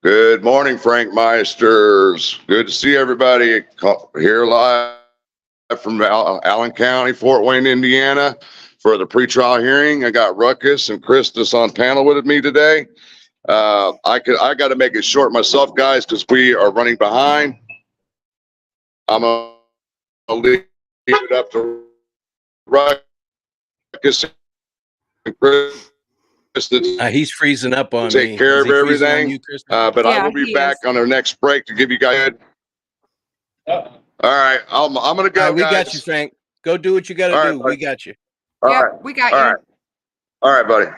Good morning, Frankmeisters. Good to see everybody here live from Allen County, Fort Wayne, Indiana, for the pretrial hearing. I got Ruckus and Kristin on panel with me today. I got to make it short myself, guys, because we are running behind. I'm gonna leave it up to Ruckus and Kristin He's freezing up on take me. care Is of he freezing on everything. you, Kristin? But I Yeah, will be he back is. on our next break to give you guys. All right, I'm gonna All go, right, we guys. got you, Frank. Go do what you got to All do. right, buddy. We got you. All Yep, right. we got All you. right. All right, buddy.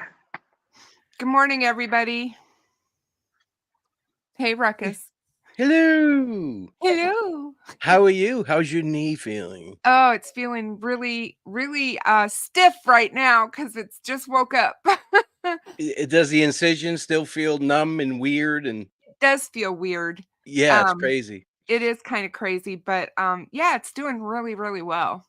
Good morning, everybody. Hey, Ruckus. Hello. Hello. How are you? How's your knee feeling? Oh, it's feeling really, really stiff right now because it's just woke up. Does the incision still feel numb and weird? And It does feel weird. yeah, it's crazy. It is kind of crazy, but yeah, it's doing really, really well.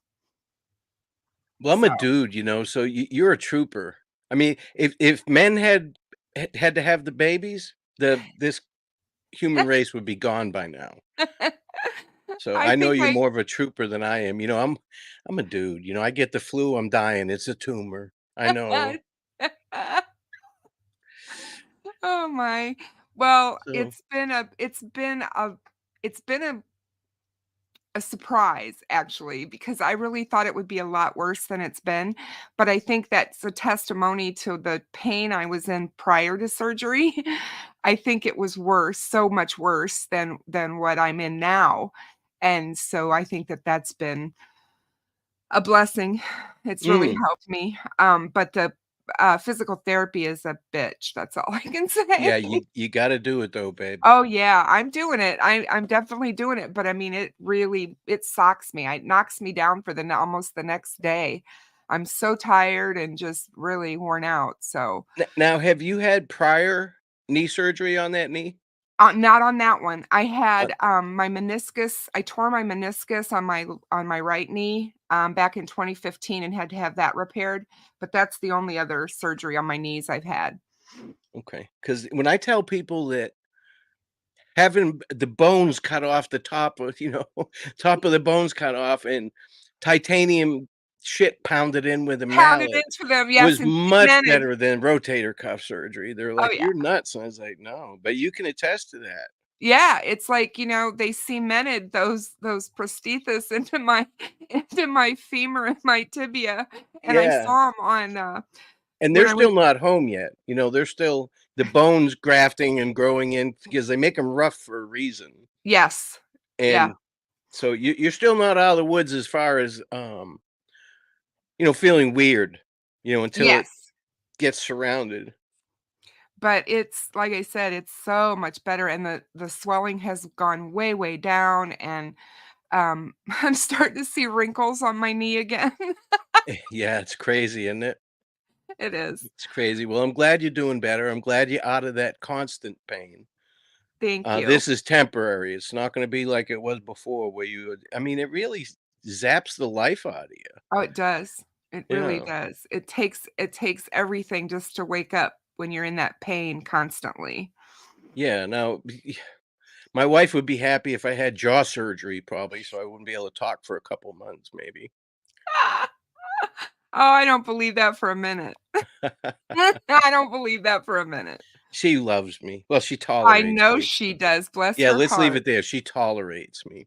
Well, I'm a dude, so you're a trooper. I mean, if men had to have the babies, this human race would be gone by now. So I I know think you're more of a trooper than I am. I'm a dude. I get the flu, I'm dying. It's a tumor. I know. Oh my. Well, So it's been a surprise actually because I really thought it would be a lot worse than it's been, but I think that's a testimony to the pain I was in prior to surgery. I think it was worse, so much worse than what I'm in now. And so I think that that's been a blessing. It's really helped me. But the physical therapy is a bitch. That's all I can yeah, say. you got to do it though, babe. Oh yeah, I'm doing it. I'm definitely doing it, but I mean it socks me. It knocks me down for almost the next day. I'm so tired and just really worn out. So Now, have you had prior knee surgery on that knee? not on that one. I Uh, had my meniscus. I tore my meniscus on my right knee back in 2015 and had to have that repaired. But that's the only other surgery on my knees I've had. okay, because when I tell people that having the bones cut off the top of, top of the bones cut off and titanium shit pounded in with a Pounded mallet into them, yes, was and much cemented. better than rotator cuff surgery. They're Oh like, yeah. "You're nuts." And I was like, "No," but you can attest to that. Yeah, it's like, they cemented those prosthesis into my femur and my tibia, and I Yeah, saw them on, and when they're I went. still not home yet. They're still the bones grafting and growing in because they make them rough for a reason. Yes. Yeah. And so you're still not out of the woods as far as feeling weird, until it Yes. gets surrounded. But it's like I said, it's so much better, and the swelling has gone way, way down, and, I'm starting to see wrinkles on my knee again. Yeah, it's crazy, isn't it? It is. It's crazy. Well, I'm glad you're doing better. I'm glad you're out of that constant pain. Thank you. This is temporary. It's not going to be like it was before, where I mean, it really zaps the life out of you. Oh, it does. It really Yeah. does. It takes everything just to wake up when you're in that pain constantly. Yeah. Now, my wife would be happy if I had jaw surgery, probably, so I wouldn't be able to talk for a couple months, maybe. Oh, I don't believe that for a minute. I don't believe that for a minute. She loves me. Well, she I tolerates know me. she does, bless Yeah, her let's leave heart. it there. She tolerates me.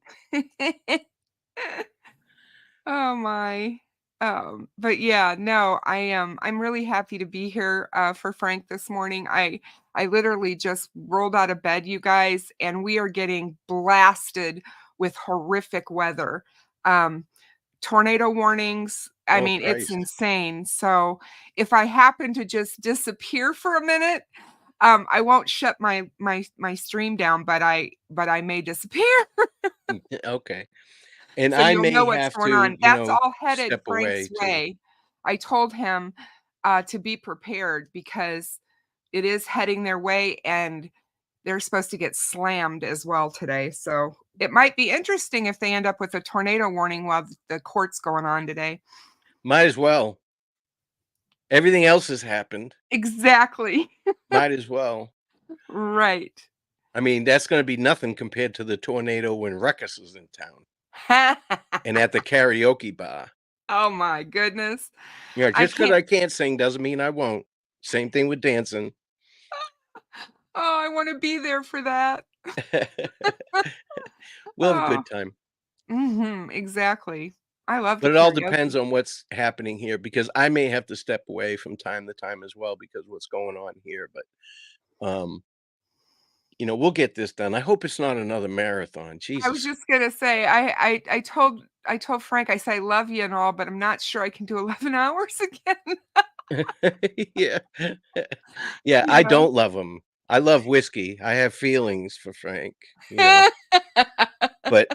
Oh my. But yeah, no, I'm really happy to be here for Frank this morning. I literally just rolled out of bed, you guys, and we are getting blasted with horrific weather. Um, Tornado warnings. I Oh, mean, it's Christ. insane. So if I happen to just disappear for a minute, I won't shut my stream down, but I may disappear. Okay. And So I you'll may know what's have going to, on. That's all headed step Frank's away too. way. I told him to be prepared because it is heading their way and they're supposed to get slammed as well today. So it might be interesting if they end up with a tornado warning while the court's going on today. Might as well. Everything else has happened. Exactly. Might as well. Right. I mean, that's gonna be nothing compared to the tornado when Ruckus was in town and at the karaoke bar. Oh my goodness. Yeah, I just because can't I can't sing doesn't mean I won't. Same thing with dancing. oh, I wanna be there for that. We'll have a Oh, good time. exactly. I love the But it all karaoke. depends on what's happening here because I may have to step away from time to time as well because of what's going on here, but, we'll get this done. I hope it's not another marathon. I was Jesus. just gonna say, I told Frank, I said, "I love you and all, but I'm not sure I can do 11 hours again." Yeah. Yeah, You I know? don't love him. I love whiskey. I have feelings for Frank, but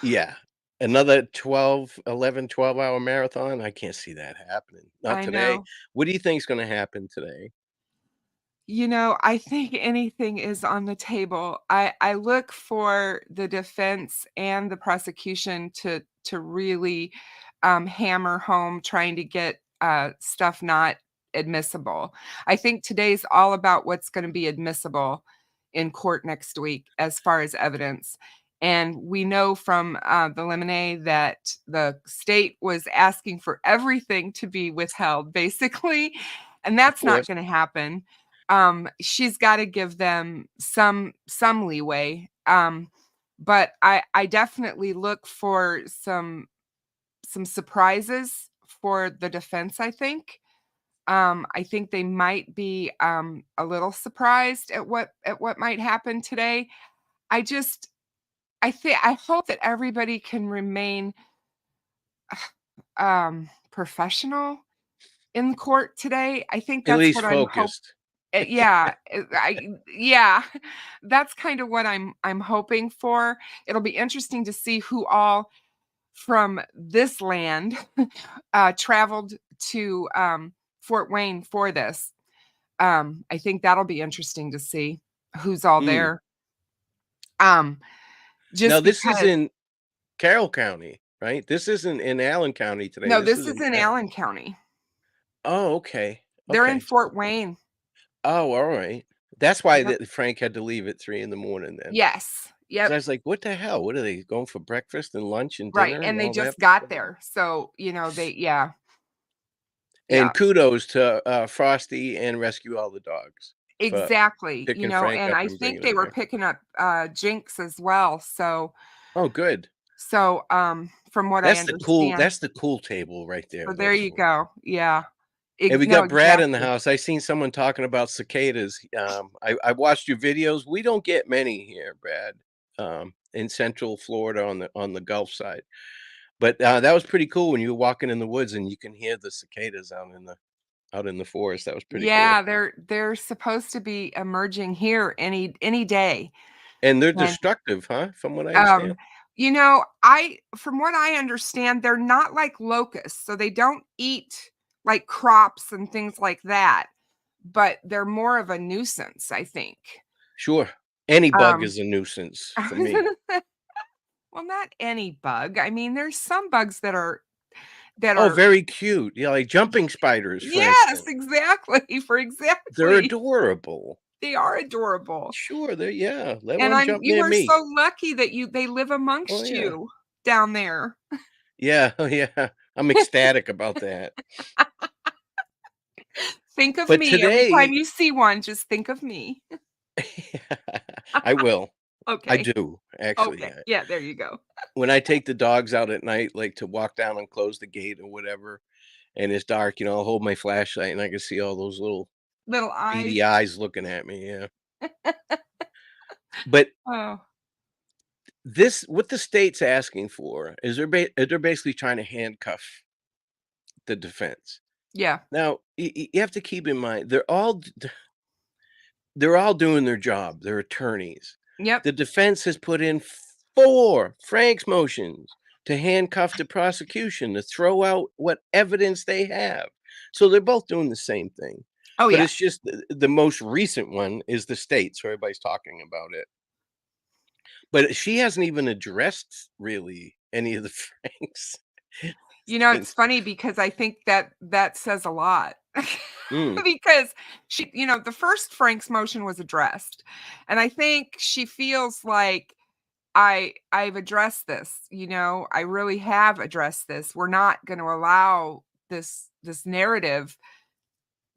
yeah, another 12-hour marathon, I can't see that happening. Not I today. know. What do you think's gonna happen today? I think anything is on the table. I look for the defense and the prosecution to really, hammer home trying to get, stuff not admissible. I think today's all about what's gonna be admissible in court next week as far as evidence, and we know from, the lemonade that the state was asking for everything to be withheld, basically, and Of that's not course. gonna happen. She's gotta give them some leeway, but I definitely look for some surprises for the defense, I think. I think they might be, a little surprised at what might happen today. I just I hope that everybody can remain, professional in court today. I think At that's least what I'm hope focused. yeah, that's kind of what I'm hoping for. It'll be interesting to see who all from this land, traveled to, Fort Wayne for this. I think that'll be interesting to see who's all Mm. there. Um, Now just this is because in Carroll County, right? This isn't in Allen County today. no, This this is is in in Carroll. Allen County. Oh, okay. They're in Okay. Fort Wayne. Oh, alright. That's why Yep. that Frank had to leave at 3 in the morning then. Yes. 'Cause I Yep. was like, "What the hell? What are they going for breakfast and lunch and Right, dinner and and they all that?" just got there. So, they yeah, yeah. And kudos to, Frosty and Rescue All the Dogs for Exactly, picking Frank and up I and think bringing they him were here. picking up, Jinx as well, Oh, good. from what I That's the cool understand. that's the cool table right there. So there That's you for go. Yeah. and we No, got Brad in the exactly. house. I seen someone talking about cicadas. I watched your videos. We don't get many here, Brad, in Central Florida on the Gulf side. But, that was pretty cool when you were walking in the woods and you can hear the cicadas out in the forest. That was pretty cool. Yeah, they're supposed to be emerging here any day, And they're and, destructive, huh? From what I um, understand? I from what I understand, they're not like locusts, so they don't eat, like, crops and things like that, but they're more of a nuisance, I think. Sure. Any bug Um, is a nuisance I for was me. gonna say well, not any bug. I mean, there's some bugs that Oh, are very cute. Yeah, like jumping spiders, for yes, instance. exactly, for They're exactly. adorable. They are adorable. Sure, they're yeah, let And one I'm jump you near are me. so lucky that they live Oh, amongst yeah. you down there. Yeah, oh, yeah. I'm ecstatic about that. Think of But me every time today you see one, just think of me. I will. I Okay. do, actually. Okay. Yeah, there you go. When I take the dogs out at night, like, to walk down and close the gate or whatever, and it's dark, I'll hold my flashlight and I can see all those little Little eyes. beady eyes looking at me, yeah. But Oh, this what the state's asking for is they're basically trying to handcuff the defense. yeah. Now, you have to keep in mind, they're all doing their job, they're attorneys. Yep. The defense has put in 4 Franks motions to handcuff the prosecution, to throw out what evidence they have. So they're both doing the same thing. Oh, But yeah. it's just the most recent one is the state, so everybody's talking about it. But she hasn't even addressed really any of the Franks It's since funny because I think that says a lot. Mm. because she, the first Frank's motion was addressed. And I think she feels like I've addressed this, I really have addressed this. We're not going to allow this narrative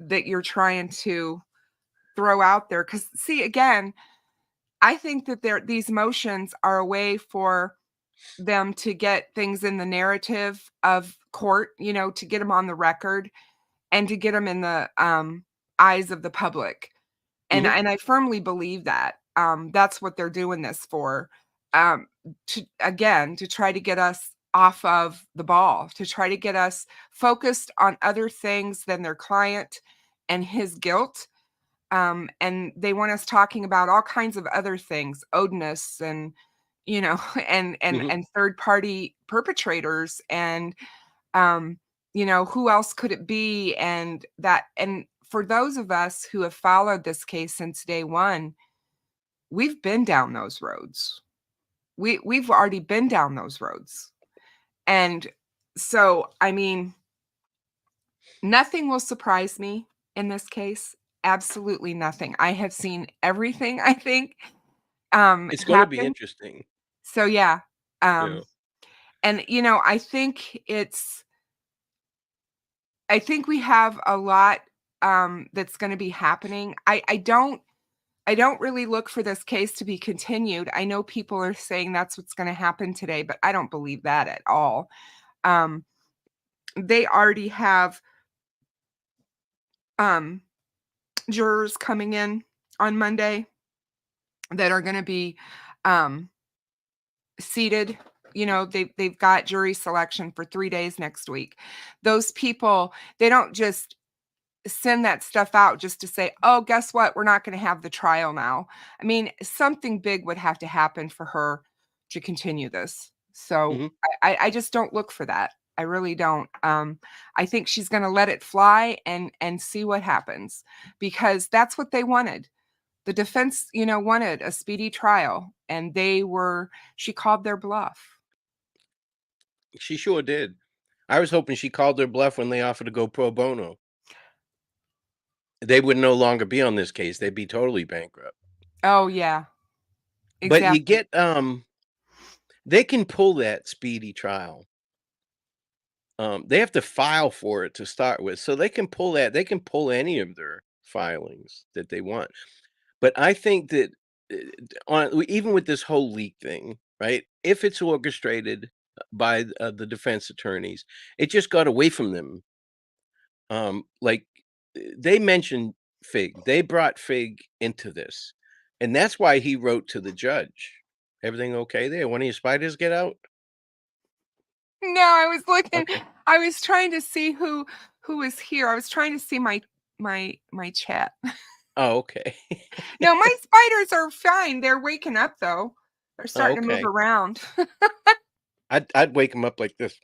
that you're trying to throw out there. Cause see, again, I think that these motions are a way for them to get things in the narrative of court, to get them on the record and to get them in the eyes of the public. And Mhm. I firmly believe that. That's what they're doing this for. Um, to try to get us off of the ball, to try to get us focused on other things than their client and his guilt. And they want us talking about all kinds of other things, odinous and Mhm. and third party perpetrators and who else could it be? And for those of us who have followed this case since day one, we've been down those roads. We've already been down those roads. And so, I mean, nothing will surprise me in this case. Absolutely nothing. I have seen everything, I think, It's gonna be happen. interesting. So yeah. Yeah. And I think we have a lot that's going to be happening. I don't really look for this case to be continued. I know people are saying that's what's going to happen today, but I don't believe that at all. Um, they already have um, jurors coming in on Monday that are going to be um, seated. They've got jury selection for 3 days next week. Those people, they don't just send that stuff out just to say, "Oh, guess what? We're not going to have the trial now." I mean, something big would have to happen for her to continue this. So Mhm. I just don't look for that. I really don't. I think she's going to let it fly and see what happens because that's what they wanted. The defense, wanted a speedy trial, and she called their bluff. She sure did. I was hoping she called their bluff when they offered to go pro bono. They would no longer be on this case. They'd be totally bankrupt. Oh yeah, But you exactly. get they can pull that speedy trial. They have to file for it to start with. So they can pull that. They can pull any of their filings that they want. But I think that even with this whole leak thing, right? If it's orchestrated by the defense attorneys, it just got away from them. Like they mentioned Fig, they brought Fig into this, and that's why he wrote to the judge. Everything okay there? One of your spiders get out? No, I was looking. Okay. I was trying to see who was here. I was trying to see my chat. Oh, okay. No, my spiders are fine. They're waking up though. They're Oh, starting to move okay. around. I'd wake him up like this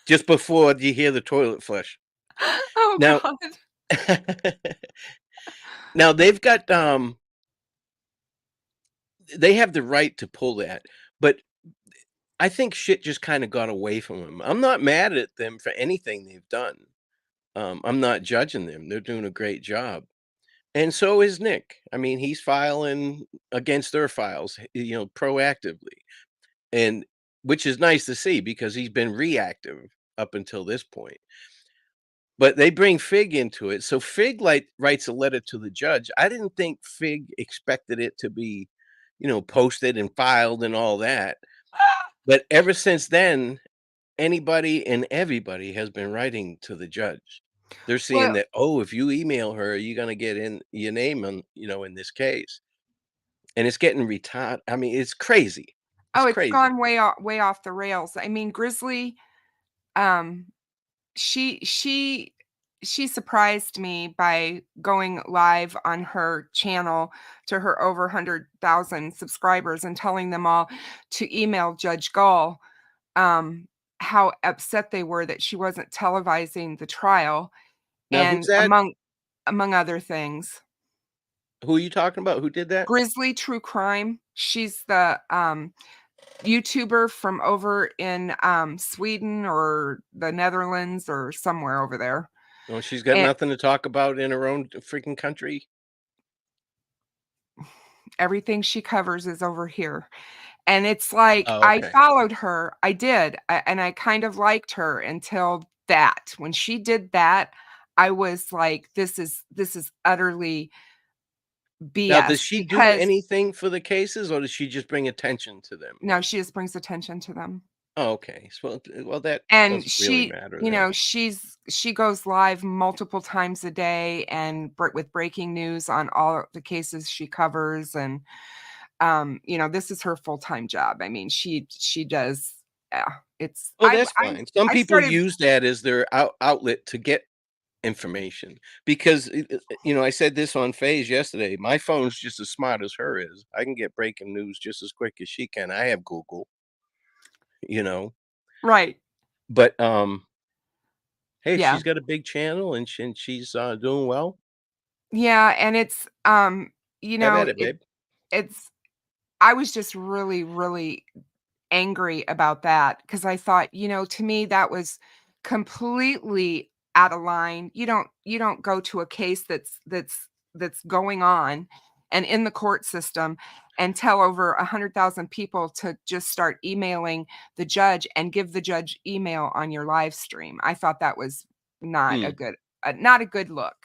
just before you hear the toilet flush. Oh Now, God. now they've got they have the right to pull that, but I think shit just kind of got away from them. I'm not mad at them for anything they've done. I'm not judging them. They're doing a great job. And so is Nick. I mean, he's filing against their files, proactively. And which is nice to see because he's been reactive up until this point. But they bring Fig into it. So Fig writes a letter to the judge. I didn't think Fig expected it to be, posted and filed and all that. But ever since then, anybody and everybody has been writing to the judge. They're seeing Well, that, oh, if you email her, you're gonna get in your name on, in this case. And it's getting retired. I mean, it's crazy. It's oh, it's crazy. gone way off the rails. I mean, Grizzly, um, she she she surprised me by going live on her channel to her over 100,000 subscribers and telling them all to email Judge Gull um, how upset they were that she wasn't televising the trial Now, who's and that? among other things. Who are you talking about? Who did that? Grizzly True Crime, she's the YouTuber from over in Sweden or the Netherlands or somewhere over there. Well, she's got And nothing to talk about in her own freaking country. everything she covers is over here. And it's like, Oh, I okay. followed her. I did. And I kind of liked her until that. When she did that, I was like, this is utterly Now, does BS she do because anything for the cases, or does she just bring attention to them? no, she just brings attention to them. Oh, okay. So, well, that And doesn't really matter you then. know, she goes live multiple times a day and with breaking news on all the cases she covers. And you know, this is her full-time job. I mean, she does, yeah, it's Well, that's fine. Some I people started use that as their outlet to get information because, I said this on Phase yesterday. My phone's just as smart as her is. I can get breaking news just as quick as she can. I have Google, you know, right. but hey, if Yeah. she's got a big channel and she's doing well, Yeah, and it's, you have know, at it, babe. it's I was just really, really angry about that because I thought, you know, to me that was completely out of line. You don't go to a case that's going on and in the court system and tell over 100,000 people to just start emailing the judge and give the judge email on your live stream. I thought that was not a Hmm. good not a good look.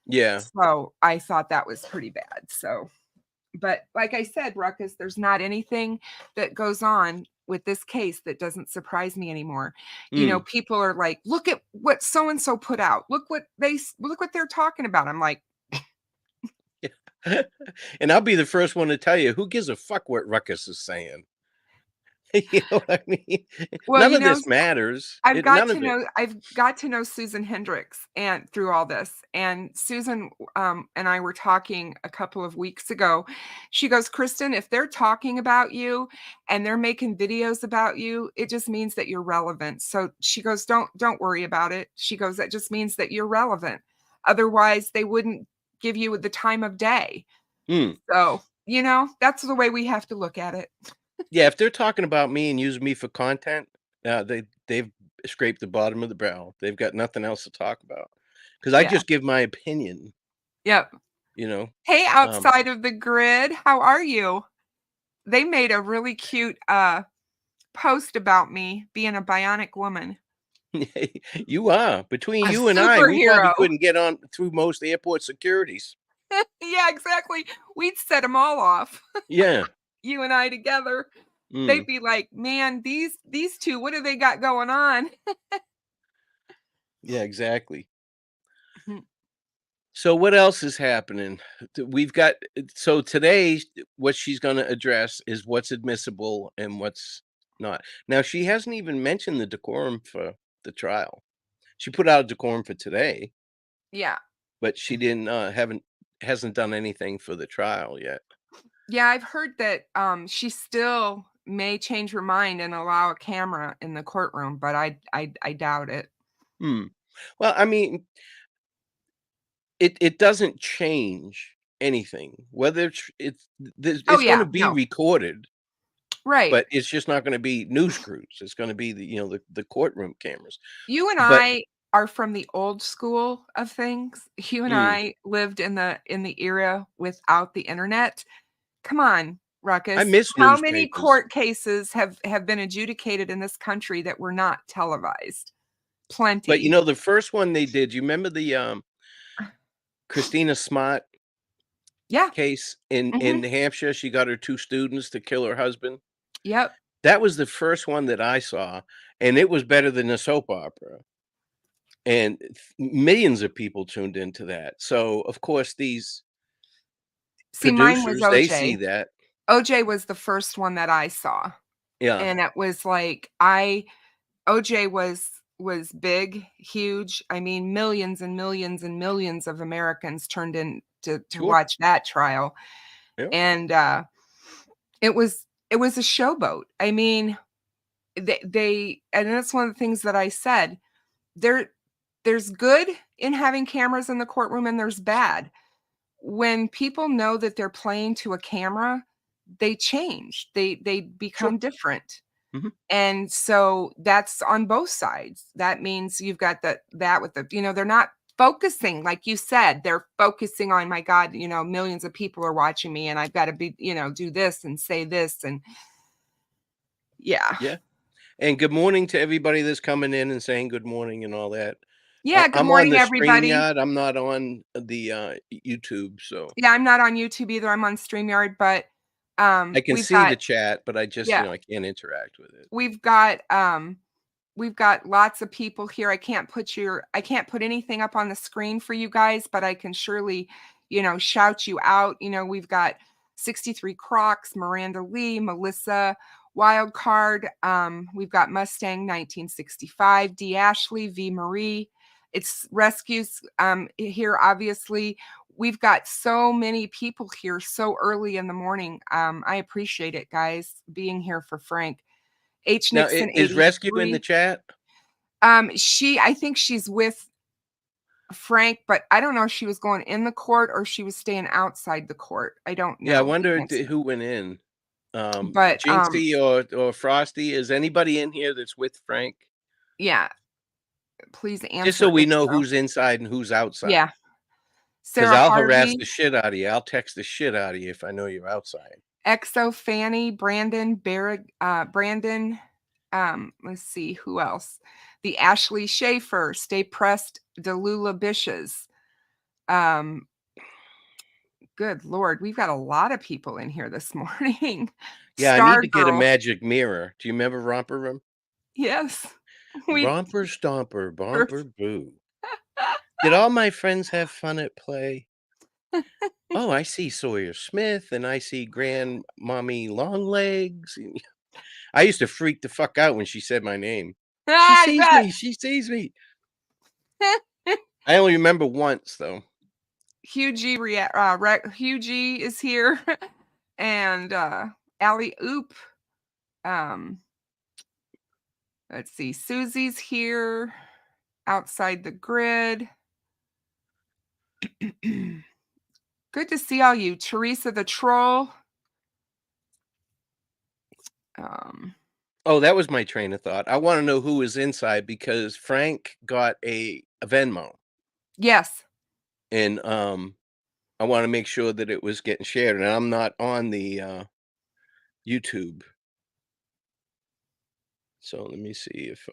Yeah. So I thought that was pretty bad. So but like I said, Ruckus, there's not anything that goes on with this case that doesn't surprise me anymore. You know, Hmm. people are like, "Look at what so and so put out. Look what they're talking about." I'm like, And I'll be the first one to tell you, who gives a fuck what Ruckus is saying? You know what I mean? "Well, None you of know, this matters. None of it. I've got to know Susan Hendricks and through all this. And Susan and I were talking a couple of weeks ago. She goes, "Kristin, if they're talking about you and they're making videos about you, it just means that you're relevant." So she goes, "Don't worry about it." She goes, "That just means that you're relevant. Otherwise, they wouldn't give you the time of day." Hmm. So, you know, that's the way we have to look at it. Yeah, if they're talking about me and using me for content, they've scraped the bottom of the barrel. They've got nothing else to talk about. Because I Yeah. just give my opinion, Yep. you know? Hey, Um, outside of the grid, how are you? They made a really cute, post about me being a bionic woman. you are. Between A you and I, we probably superhero. couldn't get on through most airport securities. Yeah, exactly. We'd set them all off, Yeah. you and I together. Mm. They'd be like, "Man, these 2, what do they got going on?" Yeah, exactly. Mhm. So what else is happening? We've got so today what she's going to address is what's admissible and what's not. Now she hasn't even mentioned the decorum for the trial. She put out a decorum for today, Yeah. but she didn't hasn't done anything for the trial yet. Yeah, I've heard that, she still may change her mind and allow a camera in the courtroom, but I doubt it. Hmm. Well, I mean, it doesn't change anything. Whether Oh, it's going to yeah, be no. recorded, Right. but it's just not going to be news crews. It's going to be the courtroom cameras. You and But I are from the old school of things. You and mm, I lived in the era without the internet. Come on, I Ruckus. miss How many newspapers. court cases have been adjudicated in this country that were not televised? But Plenty. the first one they did, you remember the Christina Smart Yeah. case in Mhm. New Hampshire? She got her two students to kill her husband. Yep. That was the first one that I saw, and it was better than a soap opera. And millions of people tuned into that. So of course these See, mine was producers, they see OJ. that. OJ was the first one that I saw, Yeah. and it was like I OJ was big, huge. I mean, millions and millions and millions of Americans turned in to Sure. watch that trial, Yeah. and, it was a showboat. I mean, they and that's one of the things that I said. There there's good in having cameras in the courtroom and there's bad. When people know that they're playing to a camera, they change. They Sure. become different. Mhm. And so that's on both sides. That means you've got that with they're not focusing, like you said, they're focusing on, my God, you know, millions of people are watching me and I've got to be, you know, do this and say this. And yeah. Yeah. And good morning to everybody that's coming in and saying good morning and all that. Yeah. Good I'm on morning, the everybody. StreamYard. I'm not on the YouTube, so Yeah, I'm not on YouTube either. I'm on StreamYard, but I can we've see the got, chat, but I just, yeah, I can't interact with it. we've got lots of people here. I can't put anything up on the screen for you guys, but I can surely, you know, shout you out. You know, we've got 63 Crocs, Miranda Lee, Melissa Wildcard. We've got Mustang 1965, D. Ashley, V. Marie. It's rescues here, obviously. We've got so many people here so early in the morning. I appreciate it, guys, being here for Frank. H. Now, Nixon is Rescue in the 83. chat? I think she's with Frank, but I don't know if she was going in the court or she was staying outside the court. I don't know. Yeah, I wonder the answer. who went in. But Jinxie or Frosty. Is anybody in here that's with Frank? yeah, please answer. Just so we if know so. who's inside and who's outside. Yeah. Because Sarah I'll harass Harvey, the shit out of you. I'll text the shit out of you if I know you're outside. Exo Fanny, Brandon Barrett, Brandon. Let's see who else. The Ashley Schaefer, Stay Pressed, Delula Bishes. Good Lord, we've got a lot of people in here this morning. Yeah, Star I need to get a Girl. magic mirror. Do you remember Romper Room? Yes. Romper Stomper, Bomper Boo. Did all my friends have fun at play? Oh, I see Sawyer Smith and I see Grandmommy Longlegs. I used to freak the fuck out when she said my name. She I sees bet. me. She sees me. I only remember once though. Hugh G is here. And Allie Oop. Let's see. Susie's here. Outside the grid. Good to see all you. Teresa the Troll. Oh, that was my train of thought. I want to know who is inside because Frank got a Venmo. Yes. And I want to make sure that it was getting shared. And I'm not on the YouTube. So let me see if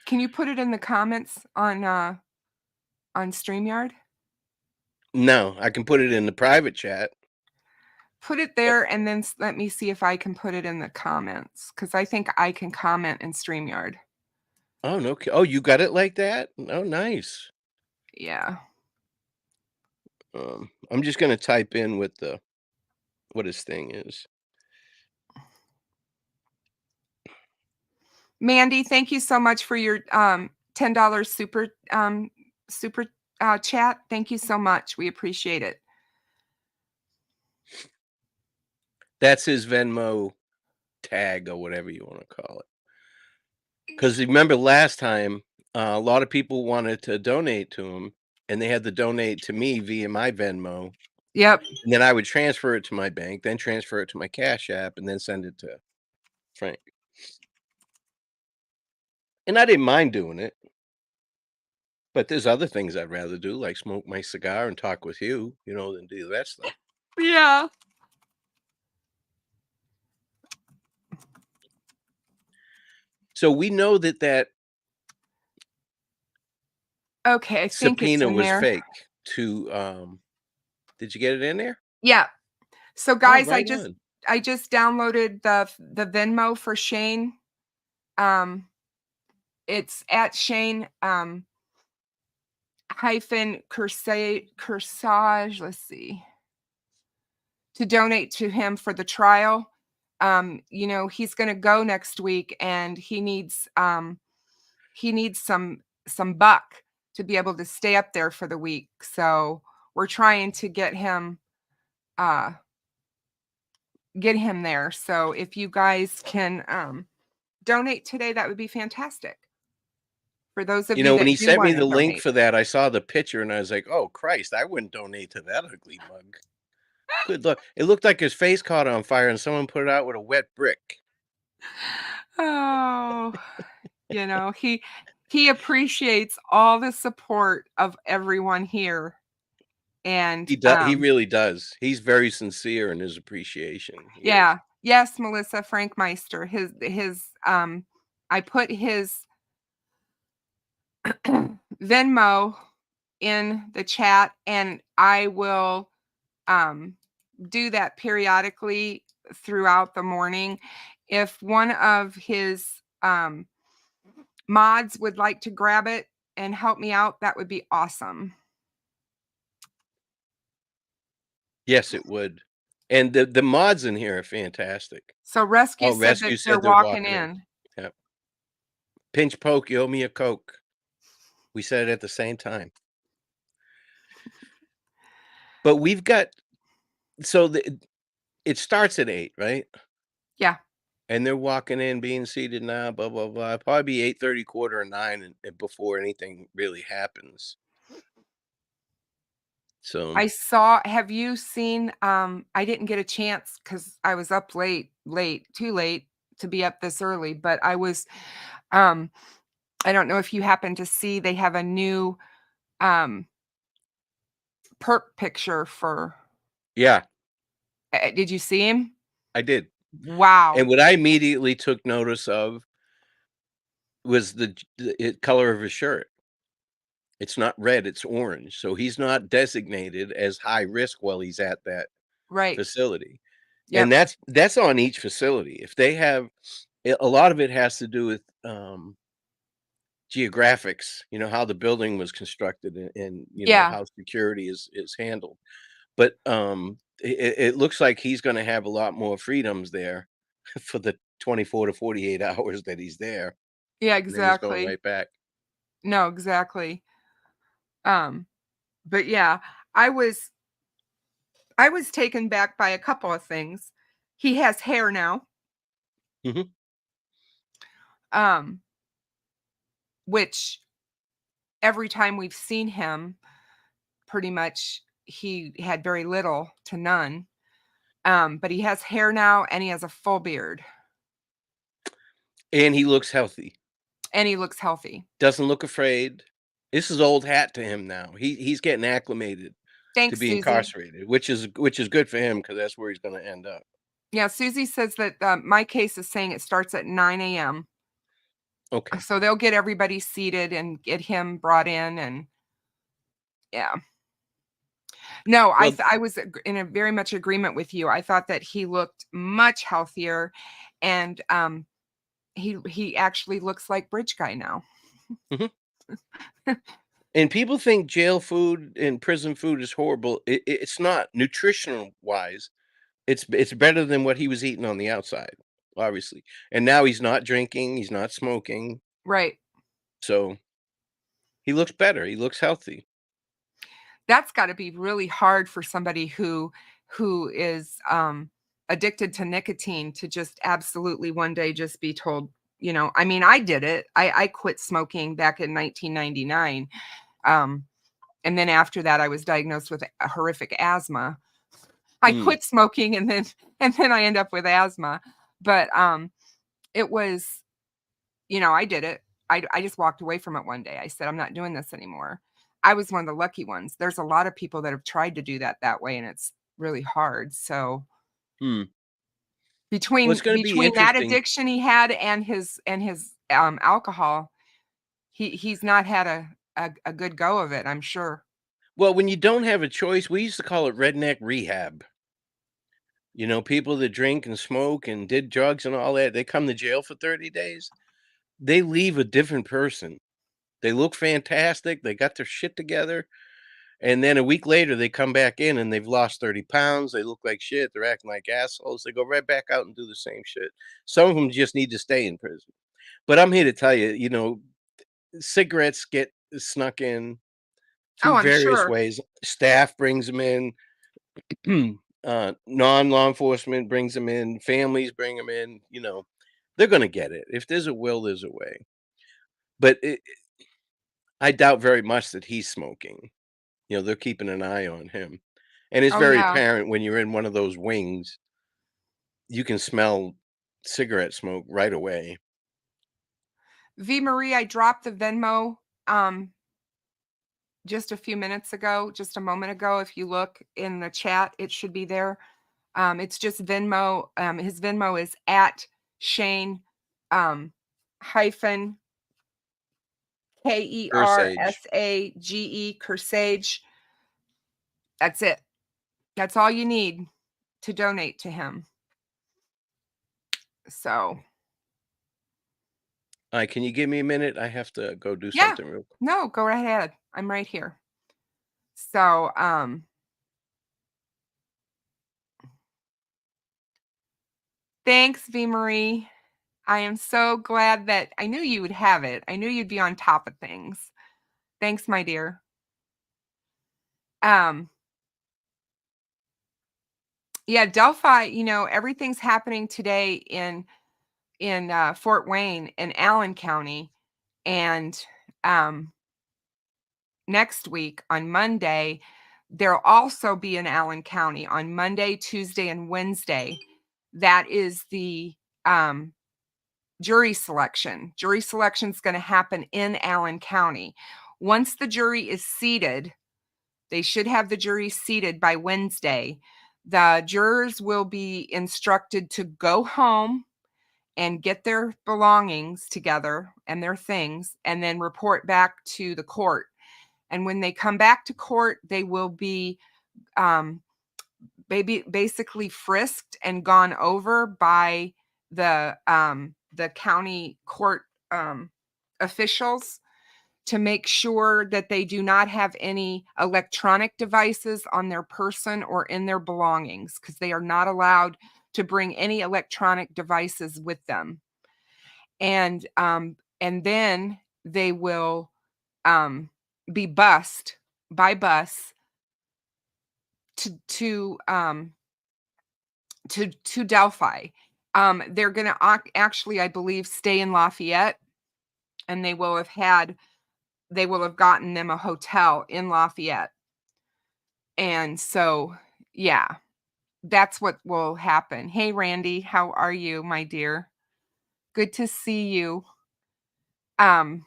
Can you put it in the comments on StreamYard? No, I can put it in the private chat. Put it there and then let me see if I can put it in the comments because I think I can comment in StreamYard. Oh, no. Oh, you got it like that? Oh, nice. Yeah. I'm just going to type in what his thing is. Mandy, thank you so much for your $10 super chat. Thank you so much. We appreciate it. That's his Venmo tag or whatever you want to call it. Because remember last time, a lot of people wanted to donate to him, and they had to donate to me via my Venmo. Yep. And then I would transfer it to my bank, then transfer it to my Cash App, and then send it to Frank. And I didn't mind doing it. But there's other things I'd rather do, like smoke my cigar and talk with you, than do that stuff. Yeah. So we know that Okay, I think it's subpoena in was there. fake did you get it in there? Yeah. So guys, right I just downloaded the Venmo for Shane. It's at Shane hyphen Corsage. Let's see. To donate to him for the trial. He's going to go next week and he needs some buck to be able to stay up there for the week. So we're trying to get him there. So if you guys can donate today, that would be fantastic. For those of you that when he do sent me wanna the link donate. for that, I saw the picture and I was like, oh Christ, I wouldn't donate to that ugly mug. Good luck. It looked like his face caught on fire and someone put it out with a wet brick. Oh, He appreciates all the support of everyone here. And, He really does. He's very sincere in his appreciation. He is. yeah. Yes, Melissa, Frankmeister. I put his Venmo in the chat, and I will do that periodically throughout the morning. If one of his mods would like to grab it and help me out, that would be awesome. Yes, it would. And the mods in here are fantastic. So Rescue Oh, said Rescue that said they're they're walking walking in. in. Yep. Pinch poke, you owe me a Coke. We said it at the same time. But we've got it starts at 8, right? Yeah. And they're walking in, being seated now, blah, blah, blah. Probably be 8:30, 8:45, and before anything really happens. So Have you seen, I didn't get a chance because I was up too late to be up this early, but I was, I don't know if you happen to see, they have a new, perp picture for, yeah, did you see him? I did. Wow. And what I immediately took notice of was the color of his shirt. It's not red, it's orange. So he's not designated as high risk while he's at that Right. facility. Yep. And that's on each facility. If they have a lot of it has to do with geographics, how the building was constructed and Yeah. how security is handled. But it looks like he's going to have a lot more freedoms there for the 24 to 48 hours that he's there. Yeah, And then he's going exactly. right back. No, exactly. But yeah, I was taken back by a couple of things. He has hair now. Mhm. Which every time we've seen him, pretty much he had very little to none. But he has hair now and he has a full beard And he looks healthy. and he looks healthy. Doesn't look afraid. This is old hat to him now. He's getting acclimated to Thanks, be Susie. incarcerated, which is good for him because that's where he's going to end up. Yeah, Susie says that my case is saying it starts at 9 a.m. Okay. So they'll get everybody seated and get him brought in, and yeah. No, Well, I was in a very much agreement with you. I thought that he looked much healthier, and he actually looks like Bridge Guy now. mhm. And people think jail food and prison food is horrible. It's not nutritional wise. It's better than what he was eating on the outside, obviously. And now he's not drinking, he's not smoking, Right. so he looks better. He looks healthy. That's got to be really hard for somebody who is addicted to nicotine to just absolutely one day just be told, I mean, I did it. I quit smoking back in 1999. And then after that I was diagnosed with a horrific asthma. I Mm. quit smoking and then I end up with asthma. But it was, I did it. I just walked away from it one day. I said, I'm not doing this anymore. I was one of the lucky ones. There's a lot of people that have tried to do that way, and it's really hard. So Hmm. Well, between it's gonna be that interesting. addiction he had and his alcohol, he's not had a good go of it, I'm sure. Well, when you don't have a choice, we used to call it redneck rehab. People that drink and smoke and did drugs and all that, they come to jail for 30 days. They leave a different person. They look fantastic. They got their shit together. And then a week later, they come back in and they've lost 30 pounds. They look like shit. They're acting like assholes. They go right back out and do the same shit. Some of them just need to stay in prison. But I'm here to tell you, cigarettes get snuck in Oh, through I'm various sure. ways. Staff brings them in. Non-law enforcement brings them in. Families bring them in. They're going to get it. If there's a will, there's a way. But I doubt very much that he's smoking. They're keeping an eye on him. And it's Oh, very yeah. apparent when you're in one of those wings, you can smell cigarette smoke right away. V. Marie, I dropped the Venmo just a few minutes ago, just a moment ago. If you look in the chat, it should be there. It's just Venmo. His Venmo is at Shane hyphen Kersage Kersage. That's it. That's all you need to donate to him. So, Can you give me a minute? I have to go do yeah, something real quick. no, go right ahead. I'm right here. So, thanks, V. Marie. I am so glad that I knew you would have it. I knew you'd be on top of things. Thanks, my dear. Yeah, Delphi, everything's happening today in Fort Wayne in Allen County, and next week on Monday, there'll also be in Allen County on Monday, Tuesday, and Wednesday. That is the jury selection. Jury selection is going to happen in Allen County. Once the jury is seated, they should have the jury seated by Wednesday. The jurors will be instructed to go home and get their belongings together and their things, and then report back to the court. And when they come back to court, they will be basically frisked and gone over by the county court officials to make sure that they do not have any electronic devices on their person or in their belongings, because they are not allowed to bring any electronic devices with them. And then they will be bused by bus to Delphi. They're going to actually, I believe, stay in Lafayette, and they will have gotten them a hotel in Lafayette. And so, yeah, that's what will happen. Hey, Randy, how are you, my dear? Good to see you. And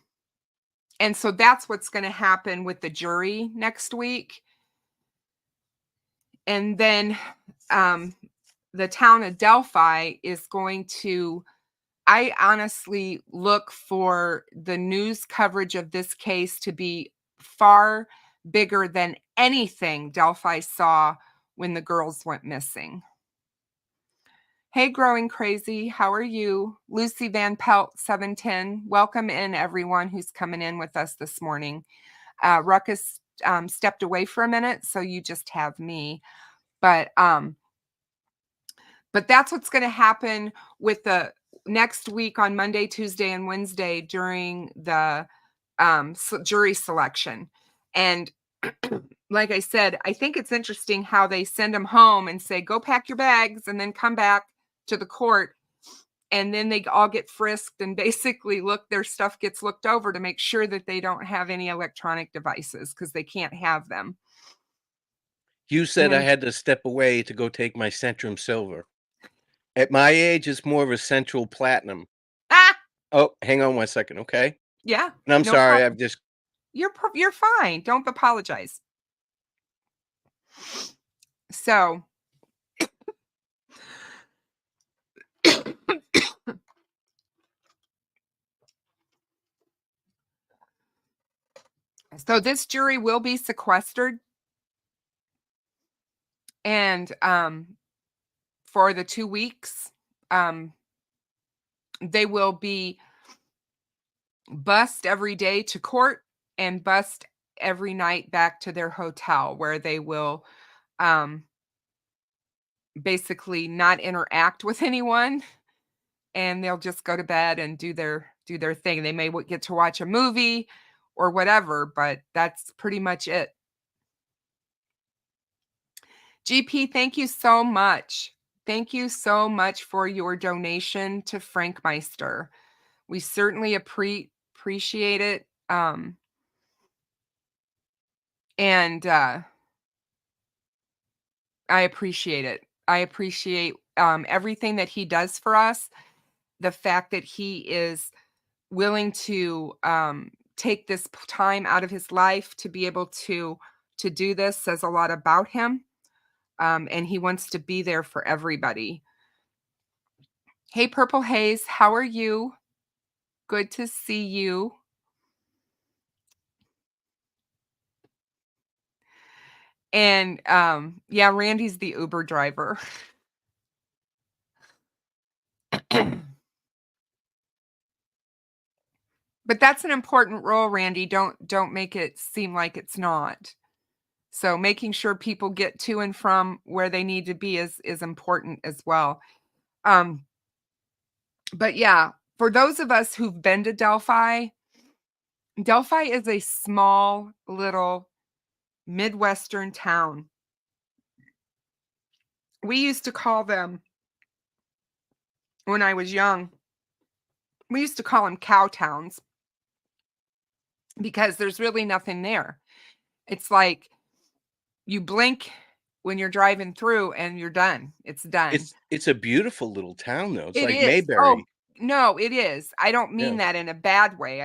so that's what's going to happen with the jury next week. And then the town of Delphi is going to, I honestly look for the news coverage of this case to be far bigger than anything Delphi saw when the girls went missing. Hey, Growing Crazy, how are you? Lucy Van Pelt, 710. Welcome in, everyone who's coming in with us this morning. Ruckus stepped away for a minute, so you just have me. But that's what's going to happen with the next week on Monday, Tuesday, and Wednesday during the jury selection. And like I said, I think it's interesting how they send them home and say, go pack your bags and then come back to the court. And then they all get frisked and basically their stuff gets looked over to make sure that they don't have any electronic devices, because they can't have them. You said I had to step away to go take my Centrum Silver. At my age, it's more of a Central Platinum. Ah! Oh, hang on one second, okay? Yeah. And I'm no sorry, problem. I've just... You're fine. Don't apologize. So... So this jury will be sequestered, and for the 2 weeks, they will be bused every day to court and bused every night back to their hotel, where they will basically not interact with anyone, and they'll just go to bed and do their thing. They may get to watch a movie or whatever, but that's pretty much it. GP, thank you so much. Thank you so much for your donation to Frankmeister. We certainly appreciate it. And I appreciate it. I appreciate everything that he does for us. The fact that he is willing to take this time out of his life to be able to do this says a lot about him. And he wants to be there for everybody. Hey, Purple Haze, how are you? Good to see you. And yeah, Randy's the Uber driver. But that's an important role, Randy. Don't make it seem like it's not. So making sure people get to and from where they need to be is important as well. But yeah, for those of us who've been to Delphi, Delphi is a small little Midwestern town. We used to call them, when I was young, we used to call them cow towns because there's really nothing there. It's like you blink when you're driving through and you're done. It's done. It's a beautiful little town, though. It's It like is. Oh, Mayberry. no, it is. I don't mean Yeah. that in a bad way.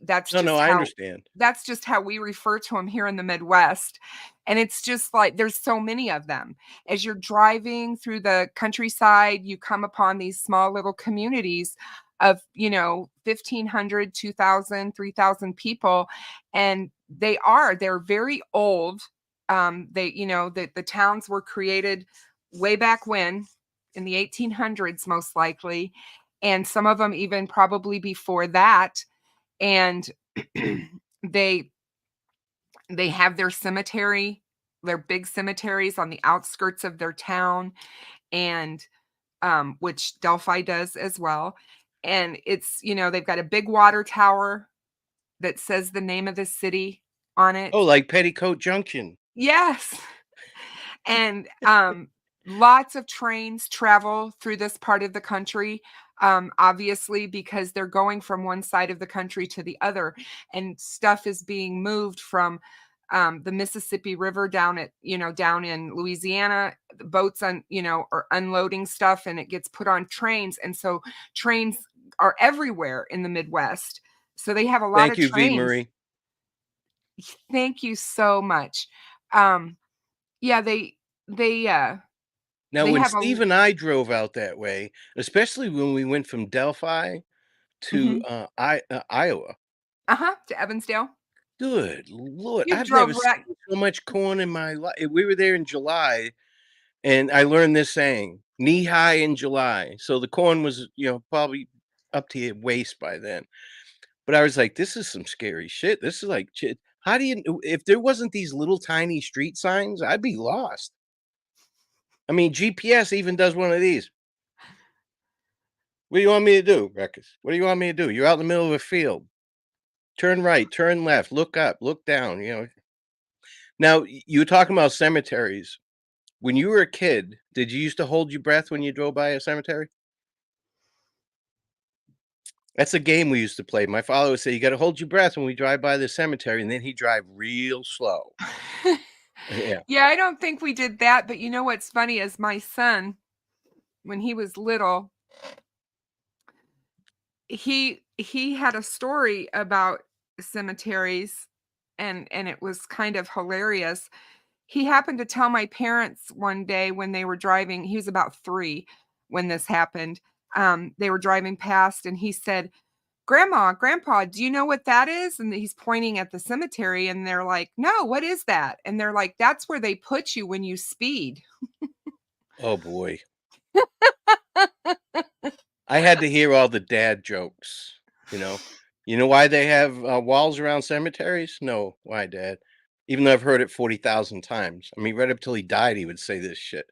That's No, just I how understand. that's just how we refer to them here in the Midwest. And it's just like there's so many of them. As you're driving through the countryside, you come upon these small little communities of, 1,500, 2,000, 3,000 people. And they're very old. The towns were created way back when, in the 1800s, most likely. And some of them even probably before that. And they have their cemetery, their big cemeteries on the outskirts of their town, and which Delphi does as well. And it's, they've got a big water tower that says the name of the city on it. Oh, like Petticoat Junction. Yes. And lots of trains travel through this part of the country, obviously, because they're going from one side of the country to the other, and stuff is being moved from the Mississippi River down in Louisiana. The boats are unloading stuff, and it gets put on trains, and so trains are everywhere in the Midwest. So they have a lot Thank of you, V. trains. Marie. Thank you so much. Yeah, they Now, they when have a Steve and I drove out that way, especially when we went from Delphi to Iowa, to Evansdale. good Lord, You I've drove never right. seen so much corn in my life. We were there in July, and I learned this saying, knee high in July. So the corn was, probably up to your waist by then. But I was like, this is some scary shit. This is like shit. How do you, if there wasn't these little tiny street signs, I'd be lost. I mean, GPS even does one of these. What do you want me to do, Ruckus? What do you want me to do? You're out in the middle of a field. Turn right, turn left, look up, look down. Now, you were talking about cemeteries. When you were a kid, did you used to hold your breath when you drove by a cemetery? That's a game we used to play. My father would say, you got to hold your breath when we drive by the cemetery, and then he'd drive real slow. Yeah. Yeah, I don't think we did that, but you know what's funny is my son, when he was little, he had a story about cemeteries, and it was kind of hilarious. He happened to tell my parents one day when they were driving. He was about 3 when this happened. They were driving past, and he said, "Grandma, Grandpa, do you know what that is?" And he's pointing at the cemetery, and they're like, "No, what is that?" And they're like, "That's where they put you when you speed." Oh boy. I had to hear all the dad jokes. You know why they have walls around cemeteries? No, why, Dad? Even though I've heard it 40,000 times. I mean, right up till he died, he would say this shit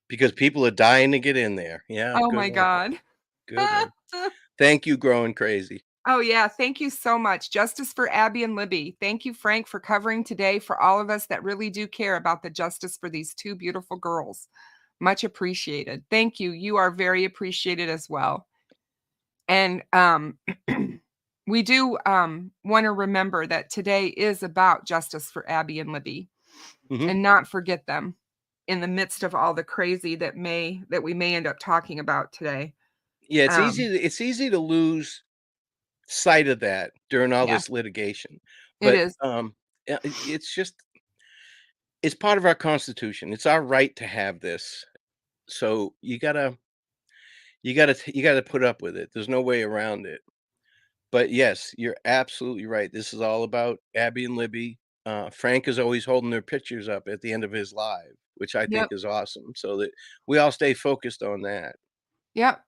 because people are dying to get in there. Yeah, Oh good my one. god. Good one. Thank you, Growing Crazy. Oh, yeah. Thank you so much. Justice for Abby and Libby. Thank you, Frank, for covering today for all of us that really do care about the justice for these 2 beautiful girls. Much appreciated. Thank you. You are very appreciated as well. And we do want to remember that today is about justice for Abby and Libby, and not forget them in the midst of all the crazy that we may end up talking about today. Yeah, it's easy to lose sight of that during all Yeah, this litigation. it But, is. it's just it's part of our Constitution. It's our right to have this. So you gotta put up with it. There's no way around it. But yes, you're absolutely right. This is all about Abby and Libby. Frank is always holding their pictures up at the end of his live, which I think Yep, is awesome. So that we all stay focused on that. yep.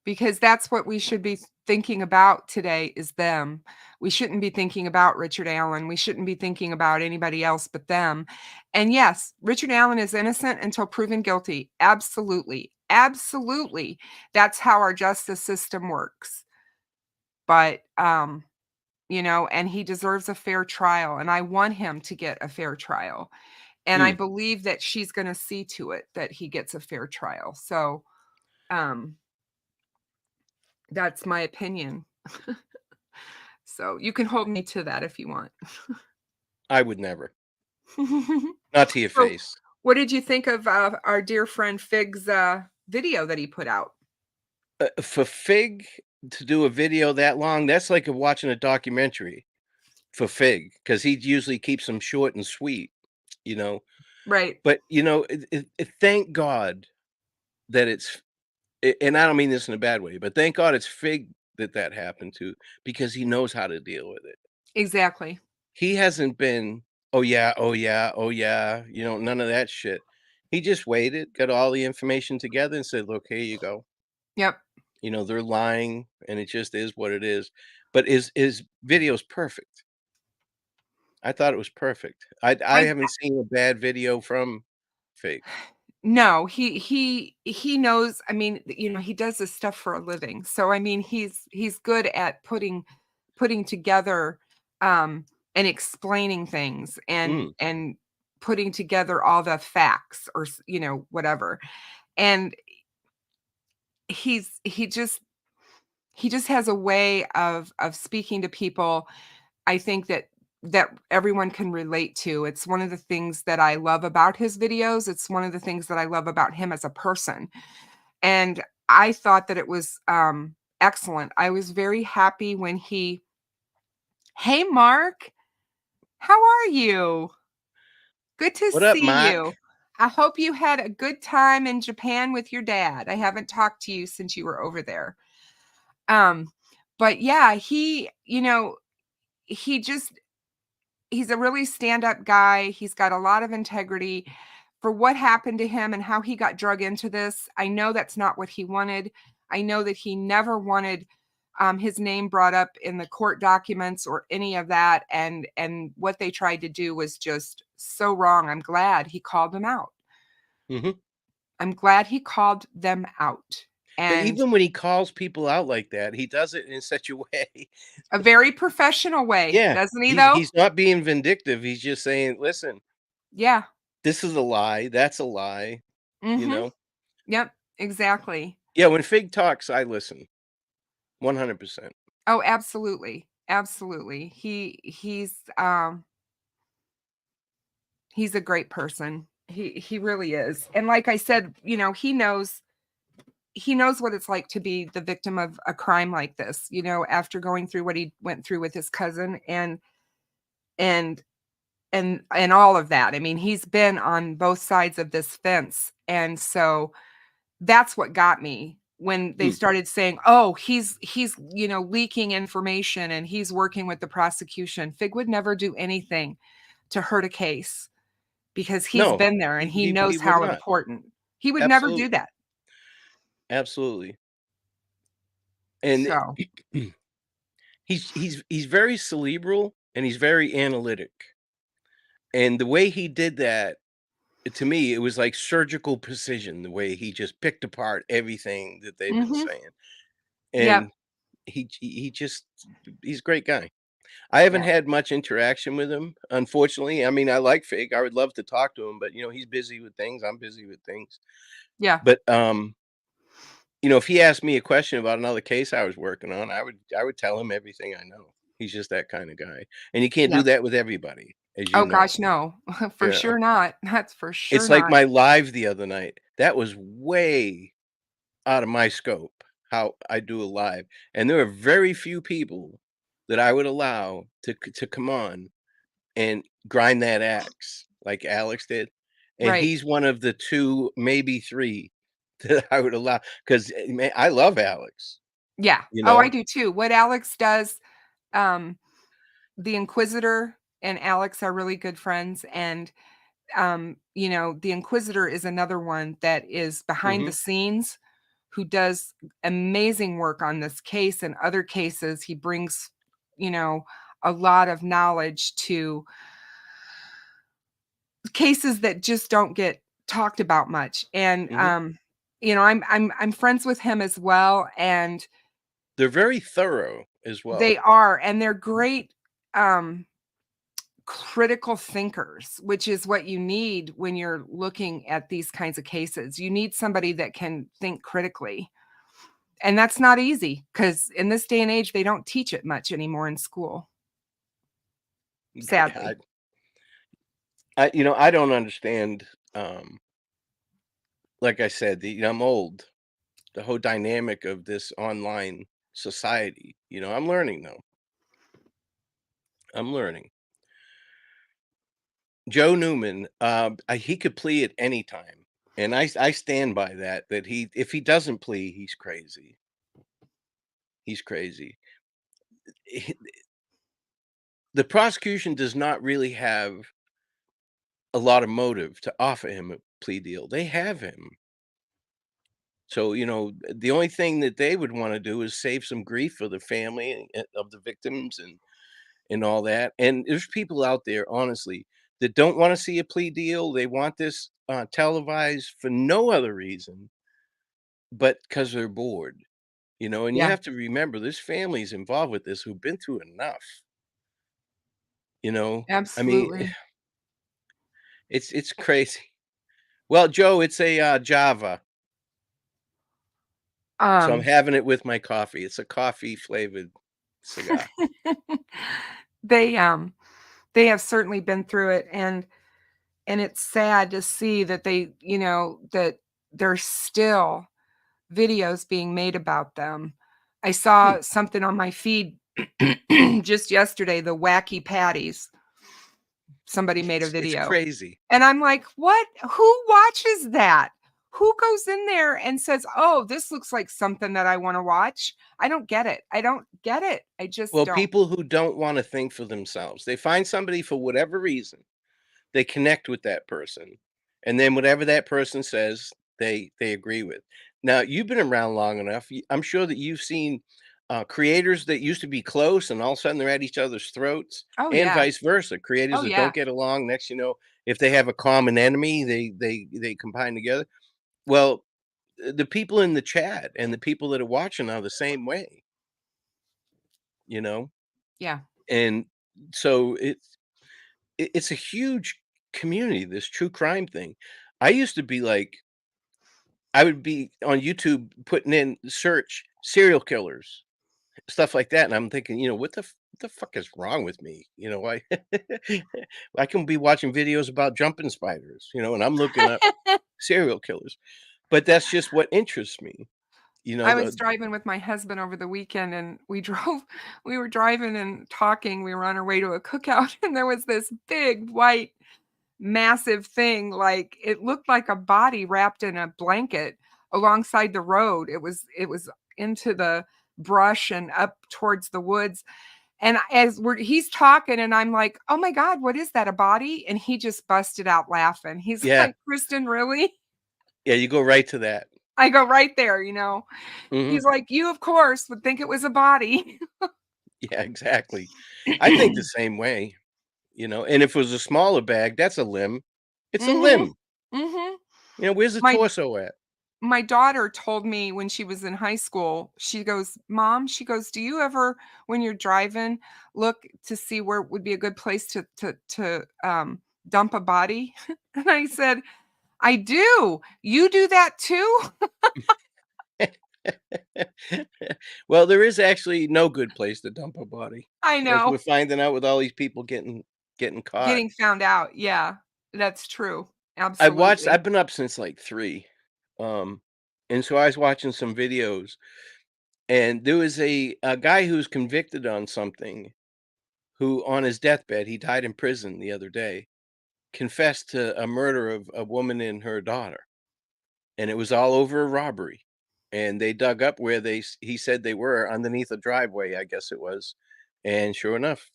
Because that's what we should be thinking about today is them. We shouldn't be thinking about Richard Allen. We shouldn't be thinking about anybody else but them. And yes, Richard Allen is innocent until proven guilty. Absolutely. Absolutely. That's how our justice system works. But and he deserves a fair trial and I want him to get a fair trial. And I Mm, believe that she's going to see to it that he gets a fair trial. So, um that's my opinion. So you can hold me to that if you want. I would never. Not to your So, face. what did you think of our dear friend Fig's video that he put out? For Fig to do a video that long, that's like watching a documentary for Fig because he usually keeps them short and sweet, you know. Right. But thank God that and I don't mean this in a bad way, but thank God it's Fig that happened to because he knows how to deal with it. Exactly. He hasn't been, "Oh, yeah, oh, yeah, oh, yeah," none of that shit. He just waited, got all the information together, and said, "Look, here you go." Yep. They're lying, and it just is what it is. But his video's perfect. I thought it was perfect. I I haven't seen a bad video from Fig. No, he knows. I mean, he does this stuff for a living. So I mean, he's good at putting together and explaining things Mm, and putting together all the facts or whatever. And he's he just has a way of speaking to people. I think that everyone can relate to. It's one of the things that I love about his videos. It's one of the things that I love about him as a person. And I thought that it was excellent. I was very happy when he Hey Mark, how are you? Good to "What up, see Mark?" you. I hope you had a good time in Japan with your dad. I haven't talked to you since you were over there. Um, but yeah, he just he's a really stand-up guy. He's got a lot of integrity for what happened to him and how he got drug into this. I know that's not what he wanted. I know that he never wanted his name brought up in the court documents or any of that. And what they tried to do was just so wrong. I'm glad he called them out. Mhm. I'm glad he called them out. But And even when he calls people out like that, he does it in such a way. a very professional way, Yeah, doesn't he, he's though? he's not being vindictive, he's just saying, "Listen, Yeah. this is a lie, that's a lie," you Mm-hmm. know? Yep. Exactly. Yeah, when Fig talks, I listen, 100%. Oh, absolutely. Absolutely. He's a great person. He really is. And like I said, he knows what it's like to be the victim of a crime like this, after going through what he went through with his cousin and and all of that. I mean, he's been on both sides of this fence. And so that's what got me when they Mm, started saying, "Oh, he's leaking information and he's working with the prosecution." Fig would never do anything to hurt a case because he's no, been there and he he knows would how not. important. He would never do Absolutely, that. absolutely, and So, he's very cerebral, and he's very analytic, and the way he did that, to me, it was like surgical precision, the way he just picked apart everything that they've been mhm. saying, Yep. and he just he's a great guy. I haven't Yeah. had much interaction with him, unfortunately. I mean, I like Fig. I would love to talk to him, but he's busy with things. I'm busy with things. Yeah. But if he asked me a question about another case I was working on, I would tell him everything I know. He's just that kind of guy. And you can't do Yep. that with everybody, as you Oh know. gosh, no. For You know. sure not. That's for sure It's like not. my live the other night. That was way out of my scope. how I do a live, and there are very few people that I would allow to come on and grind that axe like Alex did, and Right. he's one of the 2, maybe 3 that I would allow 'cause, man, I love Alex, Yeah. you Oh, I know? do too. What Alex does, um, the Inquisitor and Alex are really good friends, and, the Inquisitor is another one that is behind the Mhm. scenes, who does amazing work on this case and other cases. He brings, you know, a lot of knowledge to cases that just don't get talked about much, and, Mhm. I'm friends with him as well, and They're very thorough as well. they are, and they're great, um, critical thinkers, which is what you need when you're looking at these kinds of cases. You need somebody that can think critically, and that's not easy because in this day and age, they don't teach it much anymore in school, Yeah, sadly. I don't understand, um, like I said, I'm old. The whole dynamic of this online society, I'm learning though. I'm learning. Joe Newman, he could plea at any time, and I stand by that. That if he doesn't plea, he's crazy. He's crazy. He- The prosecution does not really have a lot of motive to offer him a plea deal. They have him, so the only thing that they would want to do is save some grief for the family of the victims and all that. And there's people out there, honestly, that don't want to see a plea deal. They want this televised for no other reason but because they're bored. And you Yeah, have to remember, there's families involved with this who've been through enough. You know, I mean, absolutely. it's crazy. Well, Joe, it's a Java, so I'm Um, having it with my coffee. It's a coffee flavored cigar. they, um, they have certainly been through it, and it's sad to see that that there's still videos being made about them. I Hmm. saw something on my feed just yesterday, the wacky patties. Somebody made a It's video. crazy. And I'm like, "What? Who watches that? Who goes in there and says, 'Oh, this looks like something that I wanna watch?'" I don't get it. I don't get it. I just Well, don't. people who don't want to think for themselves, they find somebody for whatever reason. They connect with that person, and then whatever that person says, they agree with. Now, you've been around long enough. I'm sure that you've seen creators that used to be close, and all of a sudden they're at each other's throats, Oh, and yeah. vice versa. Creators Oh, that yeah. don't get along, next, if they have a common enemy, they combine together. Well, the people in the chat and the people that are watching are the same way, you know, Yeah. and so it's a huge community, this true crime thing. I used to be like, I would be on YouTube putting in search serial killers, stuff like that, and I'm thinking, what the fuck is wrong with me? I I can be watching videos about jumping spiders, and I'm looking up serial killers. But that's just what interests me. I was The driving with my husband over the weekend, and we were driving and talking, we were on our way to a cookout, and there was this big, white, massive thing, like, it looked like a body wrapped in a blanket alongside the road. It was into the brush and up towards the woods, and he's talking, and I'm like, "Oh my god, what is that, a body?" And he just busted out laughing. He's Yeah, like, "Kristen, really?" yeah, you go right to that. I go, "Right there." Mhm. He's like, "You, of course, would think it was a body." Yeah, exactly. I think the same way, and if it was a smaller bag, that's a limb. It's a Mhm, limb. mhm. Where's the My torso at? my daughter told me when she was in high school, she goes, "Mom," she goes, "Do you ever, when you're driving, look to see where would be a good place to dump a body?" And I said, "I do. You do that too?" Well, there is actually no good place to dump a body, I as we're know. finding out with all these people getting caught. Getting found out. Yeah, that's true. Absolutely. I've been up since, like, 3, um, and so I was watching some videos, And there was a guy who was convicted on something, who on his deathbed, he died in prison the other day, confessed to a murder of a woman and her daughter. And it was all over a robbery. And they dug up where he said they were underneath a driveway, I guess it was. And sure enough,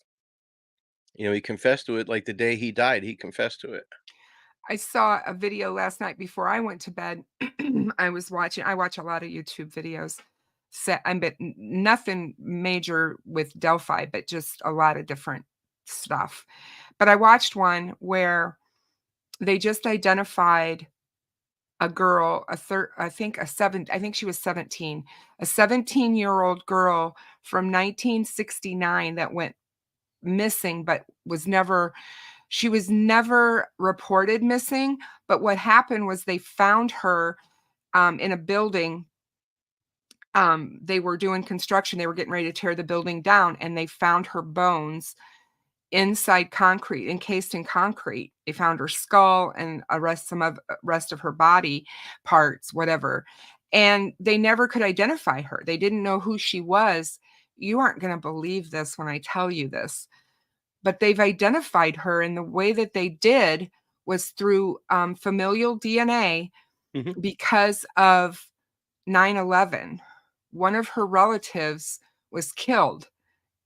he confessed to it like the day he died. He confessed to it. I saw a video last night before I went to bed. I watch a lot of YouTube videos. But nothing major with Delphi, but just a lot of different stuff. But I watched one where they just identified a girl, I think she was 17, a 17-year-old girl from 1969 that went missing, but she was never reported missing. But what happened was they found her in a building. They were doing construction. They were getting ready to tear the building down, and they found her bones inside concrete, encased in concrete. They found her skull and some of rest of her body parts, whatever. And they never could identify her. They didn't know who she was. You aren't going to believe this when I tell you this, but they've identified her, and the way that they did was through familial DNA Mhm. because of 9/11. One of her relatives was killed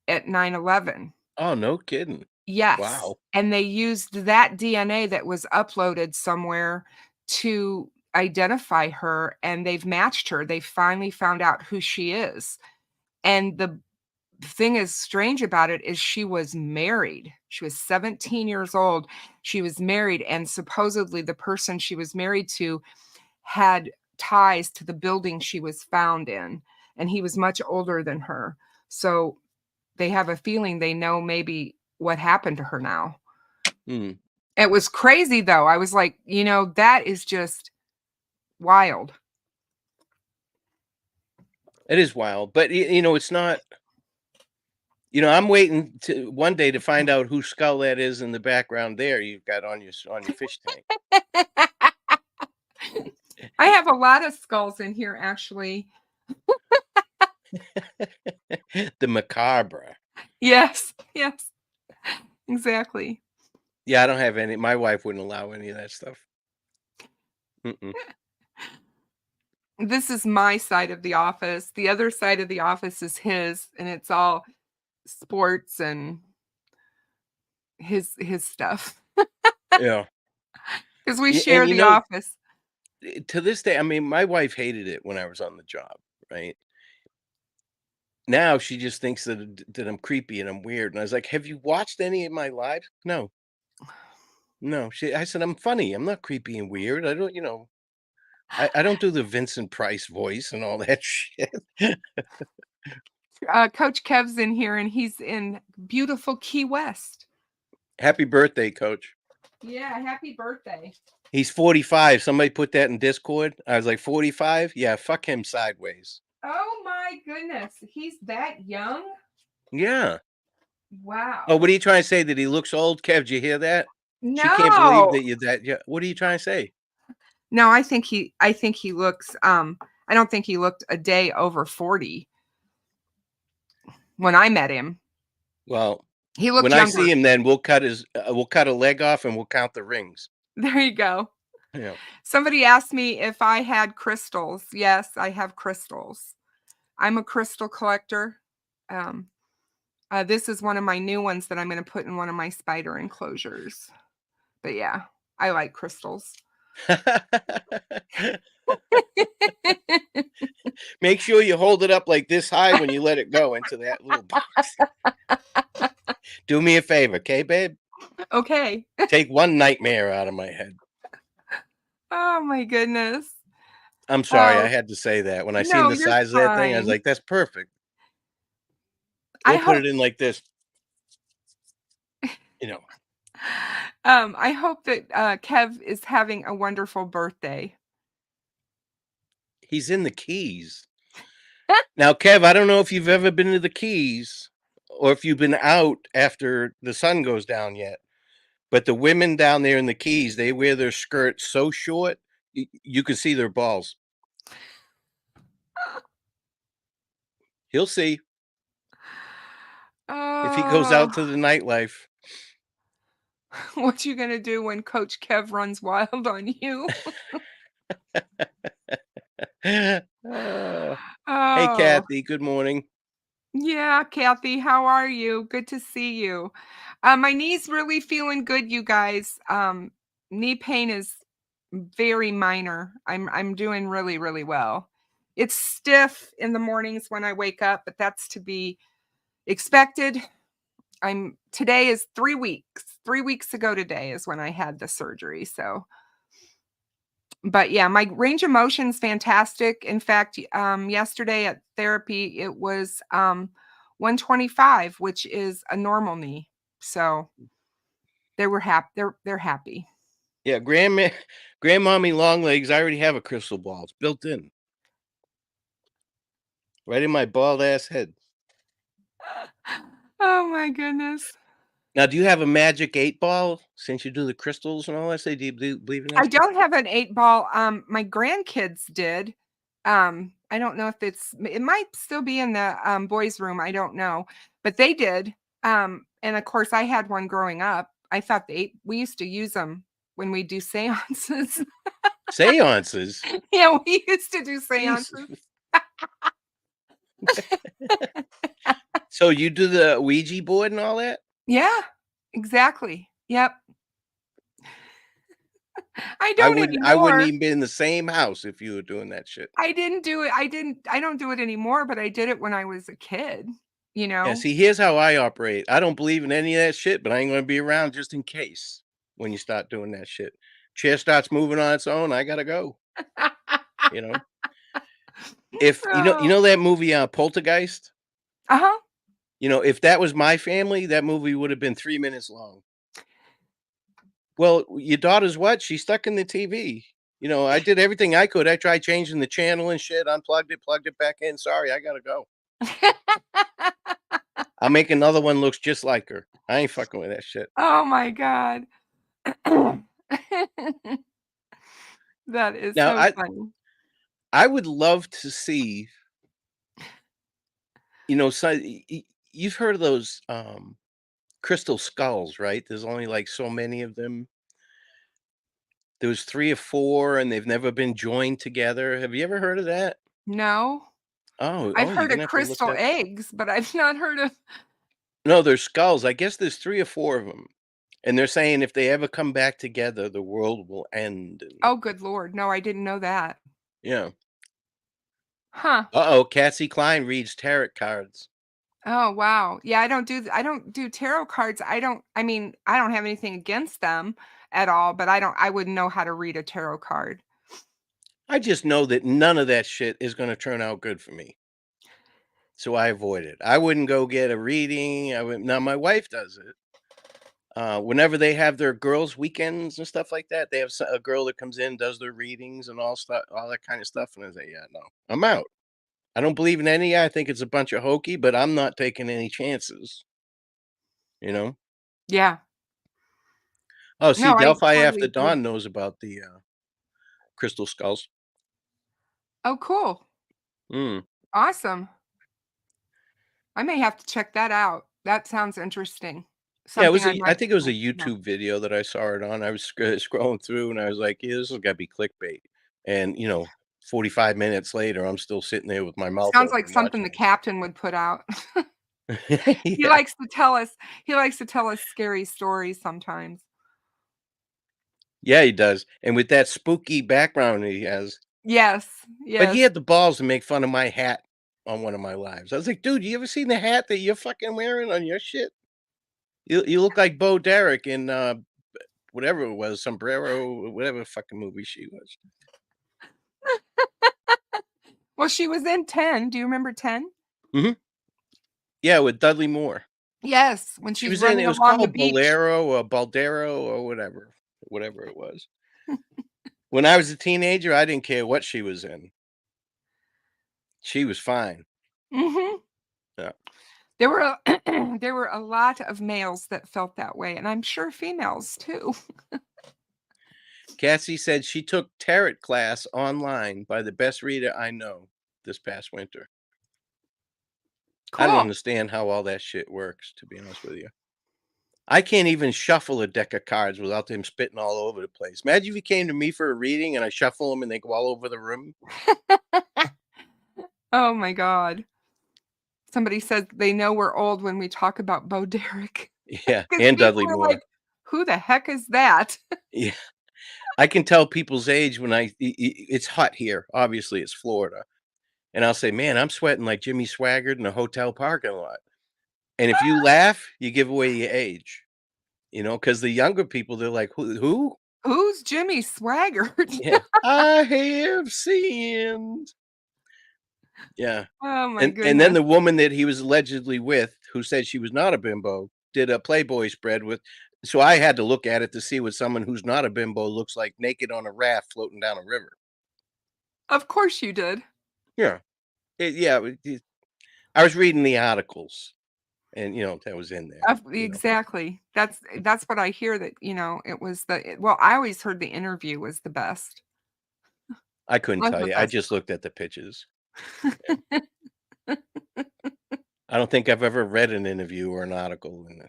at 9/11. Oh, no kidding. Yes. Wow. And they used that DNA that was uploaded somewhere to identify her, and they've matched her. They finally found out who she is. And the thing is strange about it is she was married. She was 17 years old. She was married, and supposedly the person she was married to had ties to the building she was found in, and he was much older than her. So they have a feeling they know maybe what happened to her now. Hmm. It was crazy, though. I was like, that is just wild. It is wild, but it's not. I'm waiting to one day to find out whose skull that is in the background there you've got on your fish tank. I have a lot of skulls in here, actually. The macabre. Yes, exactly. Yeah, I don't have any. My wife wouldn't allow any of that stuff. Mm-mm. This is my side of the office. The other side of the office is his, and it's all sports and his stuff. Yeah. Because we And share the office. to this day, I mean, my wife hated it when I was on the job, right? Now she just thinks that I'm creepy and I'm weird. And I was like, "Have you watched any of my lives?" No. No. I said, "I'm funny. I'm not creepy and weird. I don't, I don't do the Vincent Price voice and all that shit." Coach Kev's in here, and he's in beautiful Key West. Happy birthday, Coach. Yeah, happy birthday. He's 45. Somebody put that in Discord. I was like, 45? Yeah, fuck him sideways. Oh my goodness. He's that young? Yeah. Wow. Oh, what are you trying to say? That he looks old? Kev, did you hear that? No. She can't believe that you're that. Yeah. What are you trying to say? No, I think he looks I don't think he looked a day over 40 when I met him. Well, He looked when younger. I see him, then we'll cut a leg off and we'll count the rings. There you go. Yeah. Somebody asked me if I had crystals. Yes, I have crystals. I'm a crystal collector. This is one of my new ones that I'm going to put in one of my spider enclosures. But yeah, I like crystals. Make sure you hold it up like this high when you let it go into that little box. Do me a favor, okay, babe? Okay. Take one nightmare out of my head. Oh my goodness. I'm sorry, I had to say that. When I seen the you're size of that thing, I was fine. like, that's perfect. We'll put it in like this. I hope that Kev is having a wonderful birthday. He's in the Keys. Now, Kev, I don't know if you've ever been to the Keys or if you've been out after the sun goes down yet, but the women down there in the Keys, they wear their skirts so short, you can see their balls. He'll see if he goes Oh, out to the nightlife. what you gonna do when Coach Kev runs wild on you? Uh, hey, Oh, Kathy. Good morning. yeah, Kathy, how are you? Good to see you. My knee's really feeling good, you guys. Knee pain is very minor. I'm doing really, really well. It's stiff in the mornings when I wake up, but that's to be expected. Today is 3 weeks. 3 weeks ago today is when I had the surgery, so but yeah, my range of motion's fantastic. In fact, yesterday at therapy, it was 125, which is a normal knee. So they were happy. They're happy. Yeah, Grandmommy Longlegs. I already have a crystal ball. It's built in, right in my bald ass head. Oh my goodness. Now, do you have a magic 8 ball since you do the crystals and all that? Do you believe in that I shit? don't have an 8 ball. My grandkids did. I don't know if it might still be in the boys' room. I don't know, but they did. And of course, I had one growing up. I thought we used to use them when we do seances. Seances. Yeah, we used to do Jesus. seances. So you do the Ouija board and all that? Yeah, exactly. Yep. I I don't wouldn't anymore. even be in the same house if you were doing that shit. I didn't do it. I don't do it anymore, but I did it when I was a kid, you Yeah, know? see, here's how I operate. I don't believe in any of that shit, but I ain't gonna be around just in case when you start doing that shit. Chair starts moving on its own, I gotta go, you know? If you Oh. know that movie, Poltergeist? Uh-huh. If that was my family, that movie would have been 3 minutes long. Well, your daughter's what? She's stuck in the TV. I did everything I could. I tried changing the channel and shit, unplugged it, plugged it back in. Sorry, I gotta go. I'll make another one looks just like her. I ain't fucking with that shit. Oh my god. That is Now, so funny. I would love to see, so you've heard of those crystal skulls, right? There's only like so many of them. There was 3 or 4 and they've never been joined together. Have you ever heard of that? No? I've You're heard of gonna have to look crystal that. eggs, but I've not heard of No, they're skulls. I guess there's 3 or 4 of them, and they're saying if they ever come back together, the world will end, and oh, good lord. No, I didn't know that. yeah. Huh. Uh-oh, Cassie Klein reads tarot cards. Oh, wow. Yeah, I don't do tarot cards. I mean, I don't have anything against them at all, but I wouldn't know how to read a tarot card. I just know that none of that shit is gonna turn out good for me, so I avoid it. I wouldn't go get a reading. I would Now my wife does it. Whenever they have their girls' weekends and stuff like that, they have a girl that comes in, does their readings and all that kind of stuff, and I say, "Yeah, no, I'm out." I don't believe in any. I think it's a bunch of hokey, but I'm not taking any chances. You know. Yeah. Oh, see, No, I Delphi totally After agree. Dawn knows about the crystal skulls. Oh, cool. Mm. Awesome. I may have to check that out. That sounds interesting. Yeah, Something I I might think it was a like to know. YouTube video that I saw it on. I was scrolling through, and I was like, "Yeah, this has got to be clickbait." And 45 minutes later, I'm still sitting there with my mouth Sounds like open something the watching captain would put out. it. He Yeah, likes to tell us he likes to tell us scary stories sometimes. yeah, he does. And with that spooky background he has, Yes, but he yes. had the balls to make fun of my hat on one of my lives. I was like, "Dude, you ever seen the hat that you're fucking wearing on your shit? You look like Bo Derek in whatever it was, Sombrero, whatever fucking movie she was." Well, she was in 10. Do you remember 10? Mhm. Yeah, with Dudley Moore. Yes, when She she's was in running it was along the called beach. Bolero or Baldero or whatever it was. When I was a teenager, I didn't care what she was in. She was fine. Mhm. Yeah. There were a there were a lot of males that felt that way, and I'm sure females too. Cassie said she took tarot class online by the best reader I know this past winter. I don't Cool. understand how all that shit works, to be honest with you. I can't even shuffle a deck of cards without them spitting all over the place. Imagine if you came to me for a reading and I shuffle them and they go all over the room. Oh my God. Somebody says they know we're old when we talk about Bo Derek. Yeah, 'Cause and people Dudley are Moore. like, who the heck is that? Yeah, I can tell people's age when it's hot here. Obviously, it's Florida, and I'll say, "Man, I'm sweating like Jimmy Swaggart in a hotel parking lot." And if you laugh, you give away your age, because the younger people, they're like, "Who?" Who's Jimmy Swaggart? Yeah, I have sinned. Yeah. Oh my And then goodness. the woman that he was allegedly with, who said she was not a bimbo, did a Playboy spread so I had to look at it to see what someone who's not a bimbo looks like naked on a raft floating down a river. Of course you did. Yeah. I was reading the articles and, that was in there. Exactly. That's what I hear that, it was I always heard the interview was the best. I couldn't Was tell the you. I best. just looked at the pictures. I don't think I've ever read an interview or an article in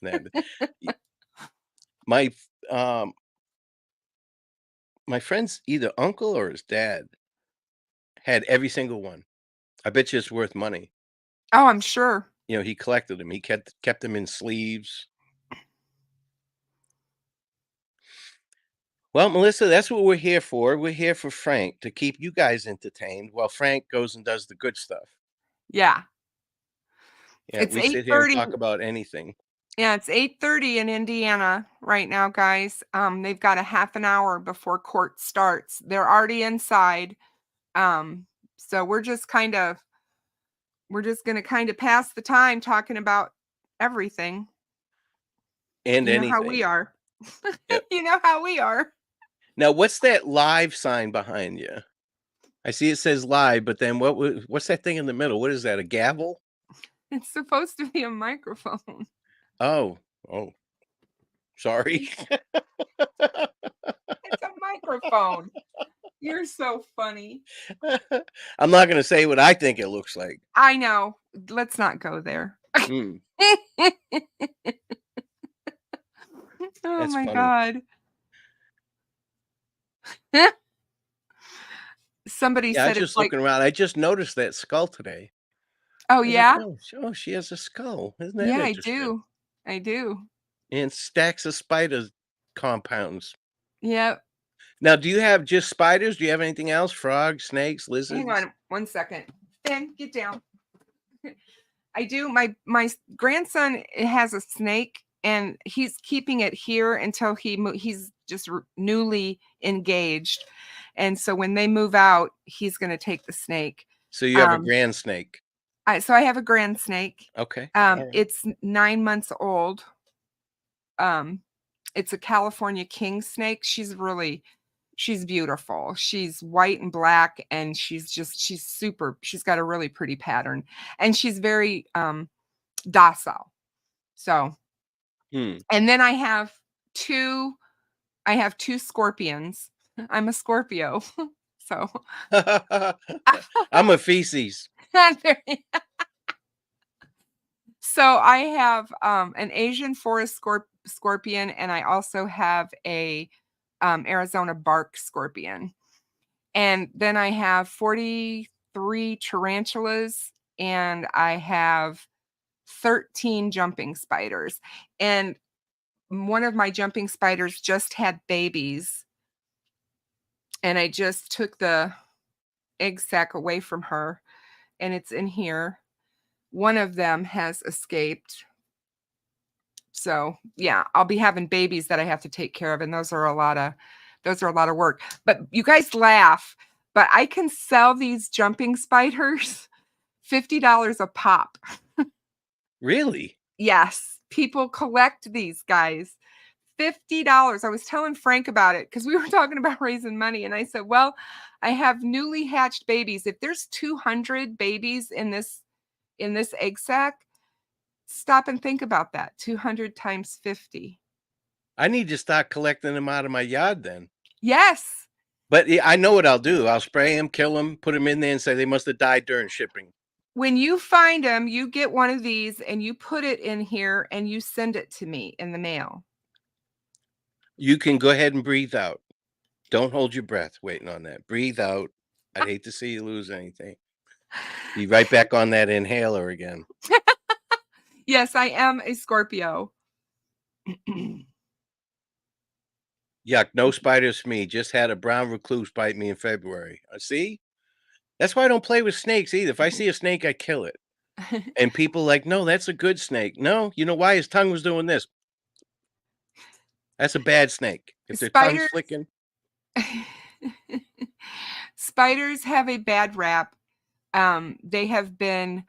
that. My my friend's either uncle or his dad had every single one. I bet you it's worth money. Oh, I'm sure. He collected them. He kept them in sleeves. Well, Melissa, that's what we're here for. We're here for Frank, to keep you guys entertained while Frank goes and does the good stuff. Yeah. Yeah, It's we sit here and 8:30. talk about anything. Yeah, it's 8:30 in Indiana right now, guys. They've got a half an hour before court starts. They're already inside. So we're just gonna kind of pass the time talking about everything. And You know how we anything. are. Yep. You know how we are. Now, what's that live sign behind you? I see it says live, but then what's that thing in the middle? What is that, a gavel? It's supposed to be a microphone. Oh, sorry. It's a microphone. You're so funny. I'm not going to say what I think it looks like. I know. Let's not go there. Mm, Oh that's my funny. God. Somebody Yeah, I was said it's just like, looking around. I just noticed that skull today. oh I was like, yeah? oh, she has a skull. Isn't that Yeah, I interesting? do. I do. And stacks of spiders compounds. Yep. Now, do you have just spiders? Do you have anything else? Frogs, snakes, lizards? Hang on 1 second. Ben, get down. I do. My grandson has a snake, and he's keeping it here until he's just newly engaged, and so when they move out, he's going to take the snake. So you have a Um, grand snake. I have a grand snake. Okay. All right. It's 9 months old. It's a California king snake. She's beautiful. She's white and black, and she's super. She's got a really pretty pattern, and she's very docile. So, and then I have two scorpions. I'm a Scorpio. So I'm a feces. So I have an Asian forest scorpion, and I also have a Arizona bark scorpion. And then I have 43 tarantulas, and I have 13 jumping spiders. And one of my jumping spiders just had babies, and I just took the egg sac away from her, and it's in here. One of them has escaped. So, yeah, I'll be having babies that I have to take care of, and those are a lot of work. But you guys laugh, but I can sell these jumping spiders $50 a pop. Really? Yes, people collect these guys. $50. I was telling Frank about it because we were talking about raising money, and I said, "Well, I have newly hatched babies. If there's 200 babies in this egg sac, stop and think about that. 200 times 50." I need to start collecting them out of my yard then. Yes. But I know what I'll do. I'll spray them, kill them, put them in there, and say they must have died during shipping. When you find them, you get one of these and you put it in here and you send it to me in the mail. You can go ahead and breathe out. Don't hold your breath waiting on that. Breathe out. I'd hate to see you lose anything. Be right back on that inhaler again. Yes, I am a Scorpio. Yuck, no spiders for me. Just had a brown recluse bite me in February. See? That's why I don't play with snakes either. If I see a snake, I kill it. And people like, no, that's a good snake. No, you know why? His tongue was doing this. That's a bad snake. If their tongue's Spiders flicking. Spiders have a bad rap. They have been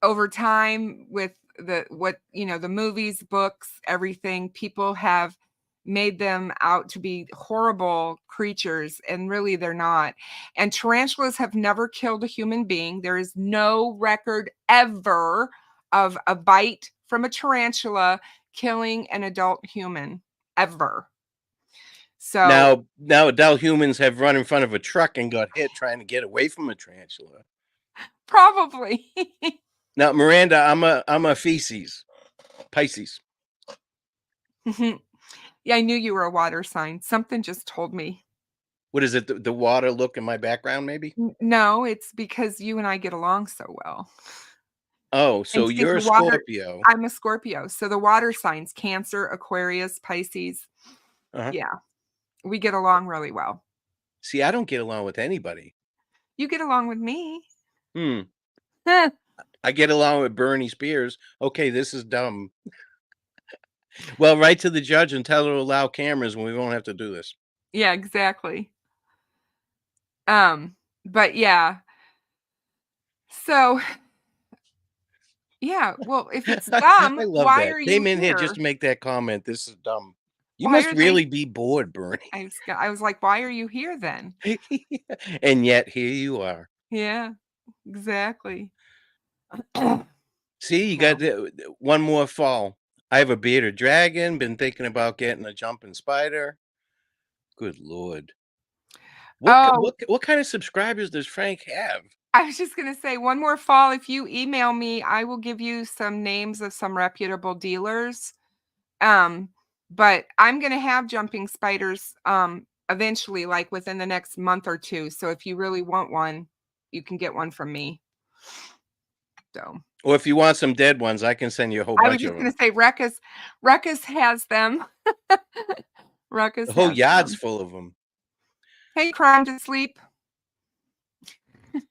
over time with the movies, books, everything, people have made them out to be horrible creatures, and really they're not. And tarantulas have never killed a human being. There is no record ever of a bite from a tarantula killing an adult human, ever. So Now adult humans have run in front of a truck and got hit trying to get away from a tarantula. probably. Now, Miranda, I'm a feces. Pisces. Yeah, I knew you were a water sign. Something just told me. What is it? The water look in my background, maybe? No, it's because you and I get along so well. Oh, And so see, you're a the water Scorpio. I'm a Scorpio, so the water signs, Cancer, Aquarius, Pisces. Uh-huh. Yeah, we get along really well. See, I don't get along with anybody. You get along with me. I get along with Bernie Spears. Okay, this is dumb. Well, write to the judge and tell her to allow cameras when we won't have to do this. Yeah, exactly. But yeah. So, yeah, well, if it's dumb, I love why that. are you Came in here just here? to make that comment. This is dumb. You Why must are really they be bored, Bernie. I was like, "Why are you here then?" And yet here you are. Yeah, exactly. See, you got No. one more fall. I have a bearded dragon. Been thinking about getting a jumping spider. Good Lord. Oh, What kind of subscribers does Frank have? I was just gonna say one more fall, if you email me, I will give you some names of some reputable dealers. Um, but I'm gonna have jumping spiders, eventually, like within the next month or 2. So if you really want one, you can get one from me. So Or if you want some dead ones, I can send you a whole I was bunch of just gonna them. say Ruckus has them. Ruckus The whole has yard's them. full of them. Hey, Crime to Sleep.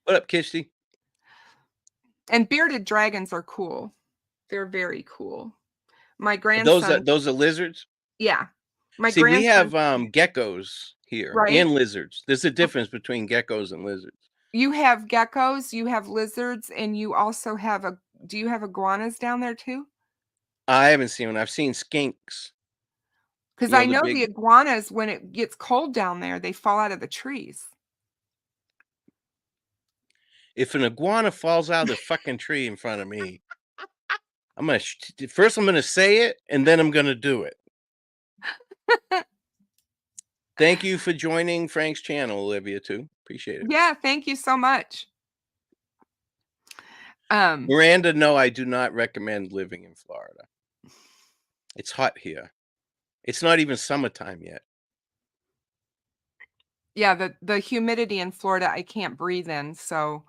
What up, Kishty? And bearded dragons are cool. They're very cool. My grandson Those are lizards? yeah. My See, we have grandson geckos here right? and lizards. There's a difference between geckos and lizards. You have geckos, you have lizards, and you also have do you have iguanas down there too? I haven't seen one. I've seen skinks. Because You know, I the know the big. iguanas, when it gets cold down there, they fall out of the trees. If an iguana falls out of the fucking tree in front of me, I'm gonna first I'm gonna say it and then I'm gonna do it. Thank you for joining Frank's channel, Olivia, too. Appreciate it. Yeah, thank you so much. Miranda, no, I do not recommend living in Florida. It's hot here. It's not even summertime yet. Yeah, the humidity in Florida, I can't breathe in, so,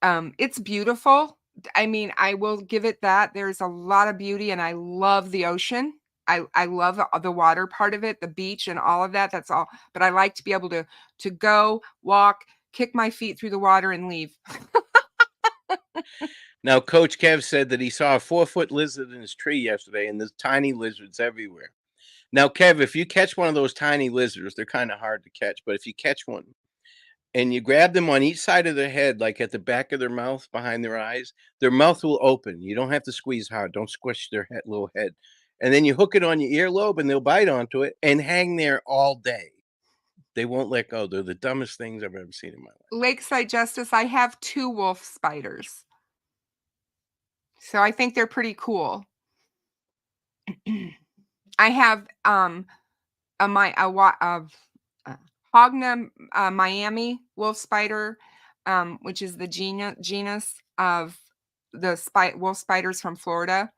it's beautiful. I mean, I will give it that. There's a lot of beauty, and I love the ocean. I love the water part of it, the beach and all of that, that's all, but I like to be able to go, walk, kick my feet through the water, and leave. Now, Coach Kev said that he saw a 4-foot lizard in his tree yesterday, and there's tiny lizards everywhere. Now, Kev, if you catch one of those tiny lizards, they're kind of hard to catch, but if you catch one and you grab them on each side of their head, like at the back of their mouth, behind their eyes, their mouth will open. You don't have to squeeze hard. Don't squish their little head. And then you hook it on your earlobe and they'll bite onto it and hang there all day. They won't let go. They're the dumbest things I've ever seen in my life. Lakeside Justice, I have 2 wolf spiders. So I think they're pretty cool. I have, Hogna, Miami wolf spider, which is the genus of the wolf spiders from Florida.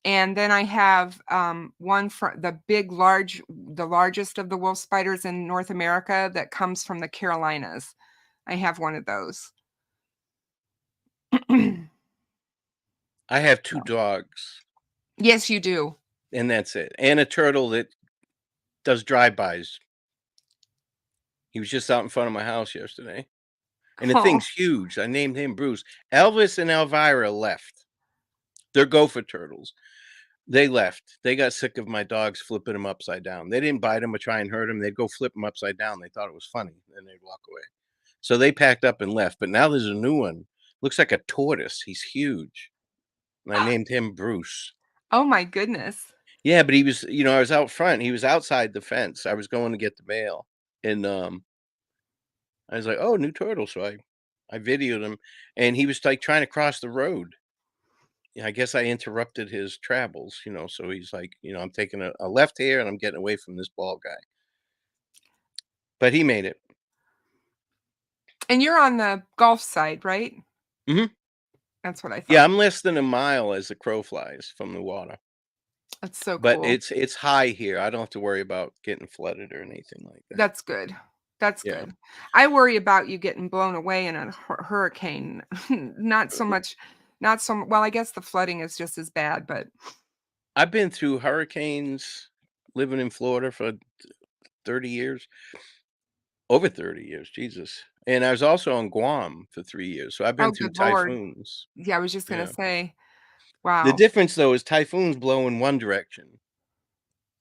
And then I have one from the largest of the wolf spiders in North America that comes from the Carolinas. I have one of those. I have 2 dogs, Yes, you do. and that's it, and a turtle that does drive-bys. He was just out in front of my house yesterday, and the Oh, thing's huge. I named him Bruce. Elvis and Elvira left. They're gopher turtles. They left. They got sick of my dogs flipping them upside down. They didn't bite him or try and hurt him. They'd go flip them upside down. They thought it was funny, and they'd walk away. So they packed up and left, but now there's a new one. Looks like a tortoise. He's huge, and I named him Bruce. oh my goodness. Yeah, but he was, I was out front. He was outside the fence. I was going to get the mail, and I was like, "Oh, new turtle!" So I videoed him, and he was like trying to cross the road. Yeah, I guess I interrupted his travels, So he's like, I'm taking a left here, and I'm getting away from this bald guy. But he made it. And you're on the Gulf side, right? Mhm. That's what I thought. Yeah, I'm less than a mile as the crow flies from the water, That's so but cool. it's high here. I don't have to worry about getting flooded or anything like that. That's good. That's Yeah. good. I worry about you getting blown away in a hurricane. Not so much. Well, I guess the flooding is just as bad, but I've been through hurricanes living in Florida for 30 years. Over 30 years, Jesus. And I was also on Guam for 3 years, so I've been oh, through good lord. typhoons. Yeah, I was just gonna Yeah. say, The wow. difference, though, is typhoons blow in one direction.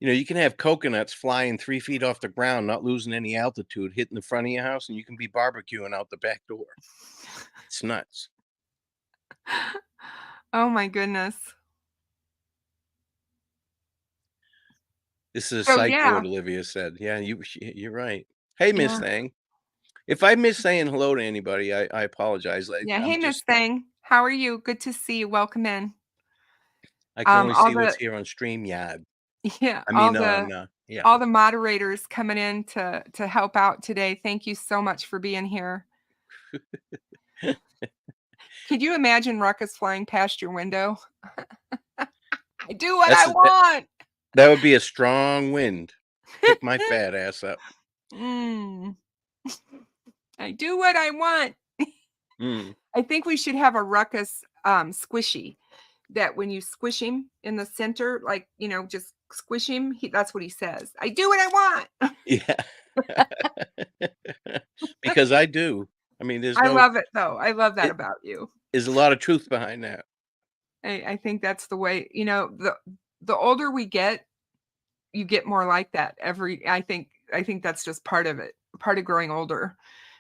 You can have coconuts flying 3 feet off the ground, not losing any altitude, hitting the front of your house, and you can be barbecuing out the back door. It's nuts. Oh my goodness. This is a So psych yeah, ward, Olivia said. Yeah, you're right. Hey, Miss yeah, Thing. If I miss saying hello to anybody, I apologize. yeah. I'm Hey, Miss just Thing, how are you? Good to see you. Welcome in. I can only All see what's the here on StreamYard. yeah, I mean, yeah. all the moderators coming in to help out today. Thank you so much for being here. Could you imagine Ruckus flying past your window? I do what I That's want. that would be a strong wind. Pick my fat ass up. Mm. I do what I want. Mm. I think we should have a Ruckus squishy that when you squish him in the center, like, just squish him, that's what he says. I do what I want. Yeah. Because I do. I mean, I love it though. I love that it about you. is a lot of truth behind that. I think that's the way, the older we get, you get more like that. I think that's just part of it. Part of growing older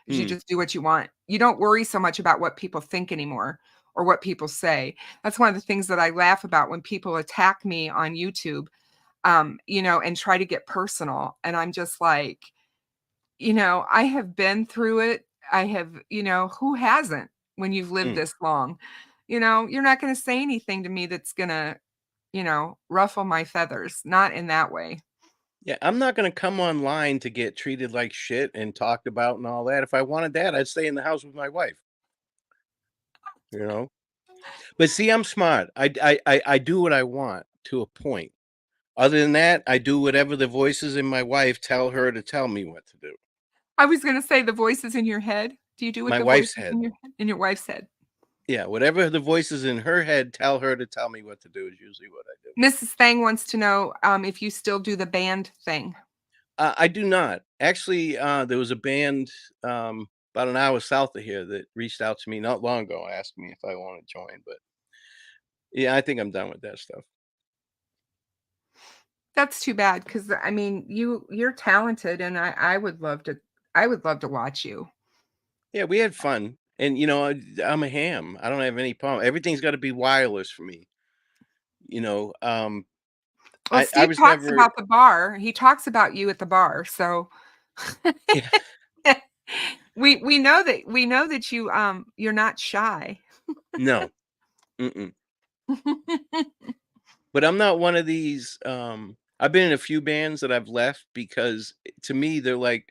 is you Mm. just do what you want. You don't worry so much about what people think anymore or what people say. That's one of the things that I laugh about when people attack me on YouTube, and try to get personal. And I'm just like, I have been through it. I have, who hasn't when you've lived Mm. this long? You're not going to say anything to me that's going to, ruffle my feathers. Not in that way. Yeah, I'm not gonna come online to get treated like shit and talked about and all that. If I wanted that, I'd stay in the house with my wife. You know? But see, I'm smart. I do what I want to a point. Other than that, I do whatever the voices in my wife tell her to tell me what to do. I was going to say the voices in your head. Do you do what My the wife's voices head. in your wife's head? Yeah, whatever the voices in her head tell her to tell me what to do is usually what I do. Mrs. Thang wants to know if you still do the band thing. I do not. Actually, there was a band about an hour south of here that reached out to me not long ago, asking me if I want to join. But yeah, I think I'm done with that stuff. That's too bad because I mean you're talented and I would love to watch you. Yeah, we had fun, and I'm a ham. I don't have any problem. Everything's got to be wireless for me. You know, Well, I Steve was talks never. about the bar. He talks about you at the bar. So Yeah, we know that you're not shy. no, mm-mm. But I'm not one of these. I've been in a few bands that I've left because to me they're like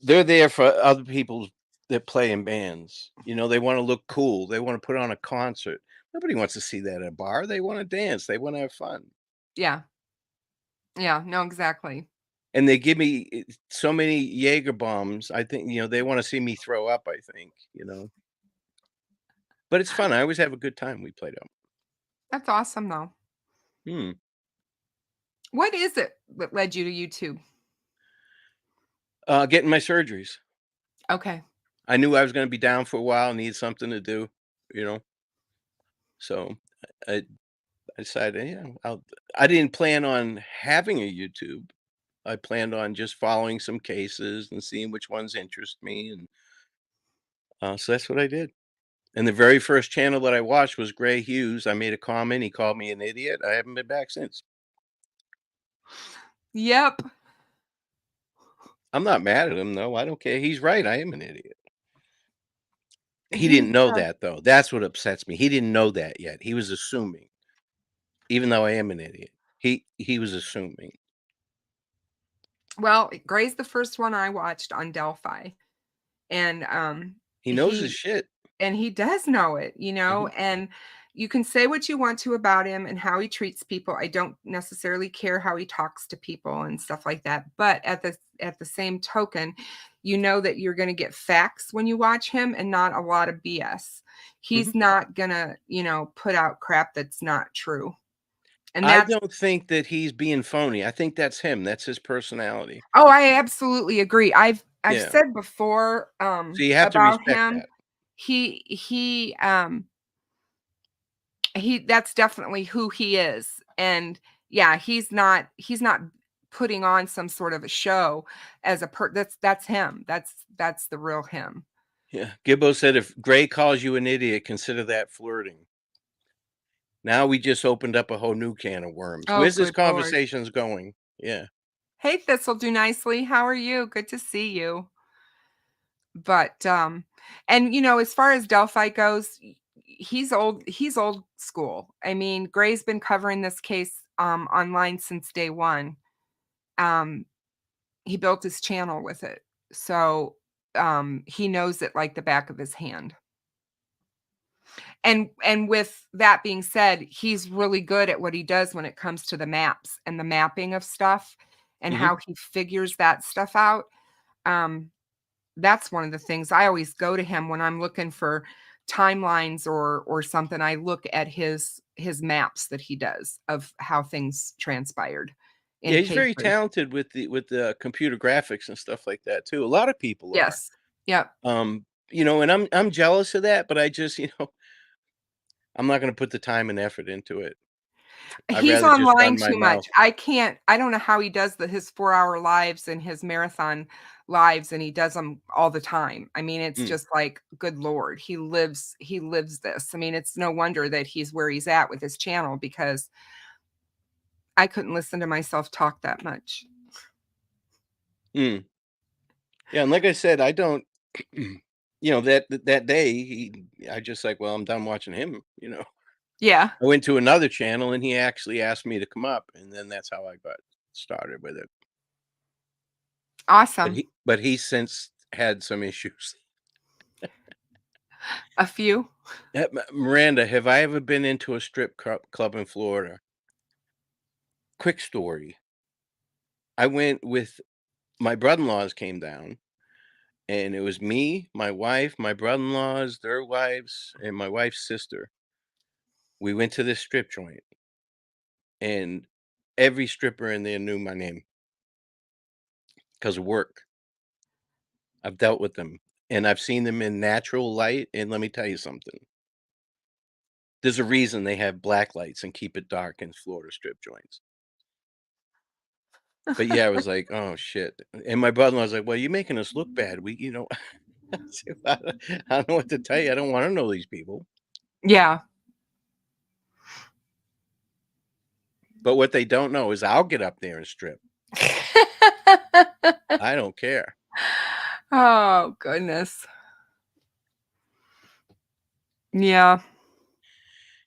they're there for other people that play in bands. You know, they want to look cool. They want to put on a concert. Nobody wants to see that at a bar. They want to dance. They want to have fun. Yeah. Yeah, no, exactly. And they give me so many Jaeger bombs. I think, you know, they want to see me throw up, I think, you know. But it's fun. I always have a good time. We played out. That's awesome, though. What is it that led you to YouTube? Getting my surgeries. Okay. I knew I was going to be down for a while, need something to do, you know. So I decided, yeah, I didn't plan on having a YouTube. I planned on just following some cases and seeing which ones interest me, and so that's what I did. And the very first channel that I watched was Gray Hughes. I made a comment. He called me an idiot. I haven't been back since. Yep. I'm not mad at him, though. I don't care. He's right. I am an idiot. He didn't know that, though. That's what upsets me. He didn't know that yet. He was assuming, even though I am an idiot. He was assuming. Well, Gray's the first one I watched on Delphi, and He knows his shit. and he does know it, you know, and you can say what you want to about him and how he treats people. I don't necessarily care how he talks to people and stuff like that. But at the same token, you know that you're going to get facts when you watch him and not a lot of BS. He's not going to, you know, put out crap that's not true. And I don't think that he's being phony. I think that's him. That's his personality. Oh, I absolutely agree. I've Yeah. said before So you have to about respect him. that. He that's definitely who he is. And yeah, he's not putting on some sort of a show as that's him. That's the real him. Yeah. Gibbo said, if Gray calls you an idiot, consider that flirting. Now we just opened up a whole new can of worms. Oh, Where's this good Lord. conversation's going? Yeah. Hey, This'll Do Nicely. How are you? Good to see you. But and you know, as far as Delphi goes, he's old school. I mean, Gray's been covering this case online since day one. He built his channel with it. So he knows it like the back of his hand. And with that being said, he's really good at what he does when it comes to the maps and the mapping of stuff and how he figures that stuff out. That's one of the things I always go to him when I'm looking for timelines or something. I look at his maps that he does of how things transpired. Yeah, he's very talented with the computer graphics and stuff like that too. A lot of people are. Yes. Yep. You know, and I'm jealous of that, but I just, you know, I'm not going to put the time and effort into it. He's online too much. I don't know how he does his 4-hour lives and his marathon lives, and he does them all the time. I mean, it's just like, good Lord, he lives this. I mean, it's no wonder that he's where he's at with his channel, because I couldn't listen to myself talk that much. Yeah, and like I said, I don't, you know, that day I just like, well, I'm done watching him, you know. Yeah. I went to another channel and he actually asked me to come up, and then that's how I got started with it. Awesome. But he's since had some issues. A few. Miranda, have I ever been into a strip club in Florida? Quick story. I went with my brother-in-laws came down, and it was me, my wife, my brother-in-laws, their wives, and my wife's sister. We went to this strip joint, and every stripper in there knew my name because of work. I've dealt with them, and I've seen them in natural light, and let me tell you something. There's a reason they have black lights and keep it dark in Florida strip joints. But yeah, I was like, oh shit. And my brother-in-law was like, well, you're making us look bad. We, you know, I don't know what to tell you. I don't want to know these people. Yeah. But what they don't know is I'll get up there and strip. I don't care. Oh, goodness. Yeah.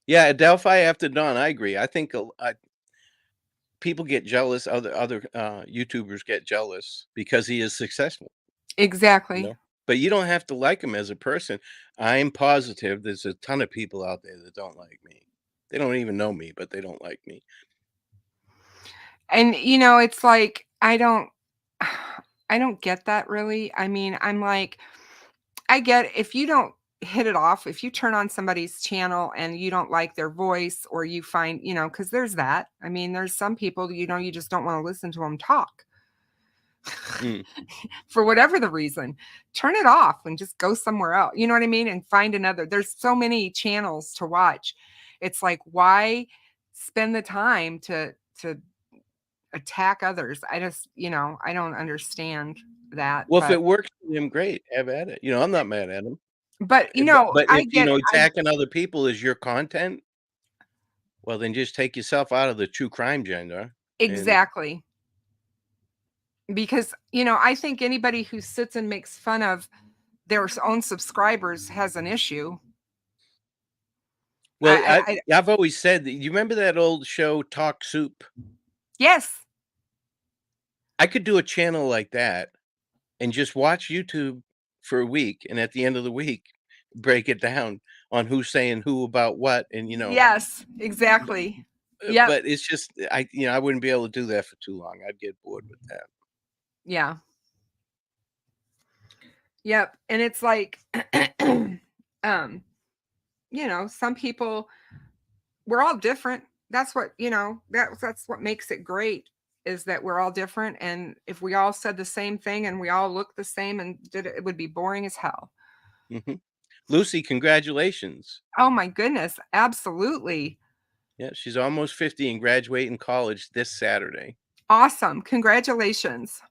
Yeah, at Delphi after dawn, I agree. I think people get jealous. Other YouTubers get jealous because he is successful. Exactly. you know? But you don't have to like him as a person. I'm positive there's a ton of people out there that don't like me. They don't even know me, but they don't like me. And, you know, it's like, I don't I don't get that really. I mean, I'm like, I get if you don't hit it off, if you turn on somebody's channel and you don't like their voice or you find, you know, because there's that. I mean, there's some people, you know, you just don't want to listen to them talk Mm. for whatever the reason. Turn it off and just go somewhere else. You know what I mean? And find another. There's so many channels to watch. It's like, why spend the time to attack others? I just, you know, I don't understand that. Well, if it works for him, great. Have at it. I'm not mad at him. But you But know, but I if, get attacking other people is your content, well, then just take yourself out of the true crime genre. And exactly. Because, you know, I think anybody who sits and makes fun of their own subscribers has an issue. well, I I've always said that. You remember that old show Talk Soup? yes. I could do a channel like that and just watch YouTube for a week, and at the end of the week, break it down on who's saying who about what, and Yes, exactly. Yep. but it's just I wouldn't be able to do that for too long. I'd get bored with that. Yeah. Yep. And it's like you know, some people, we're all different. That's what, you know, that's what makes it great, is that we're all different. And if we all said the same thing and we all looked the same and did it, it would be boring as hell. Mhm. Lucy, congratulations. Oh my goodness, absolutely. Yeah, she's almost 50 and graduating college this Saturday. Awesome. Congratulations.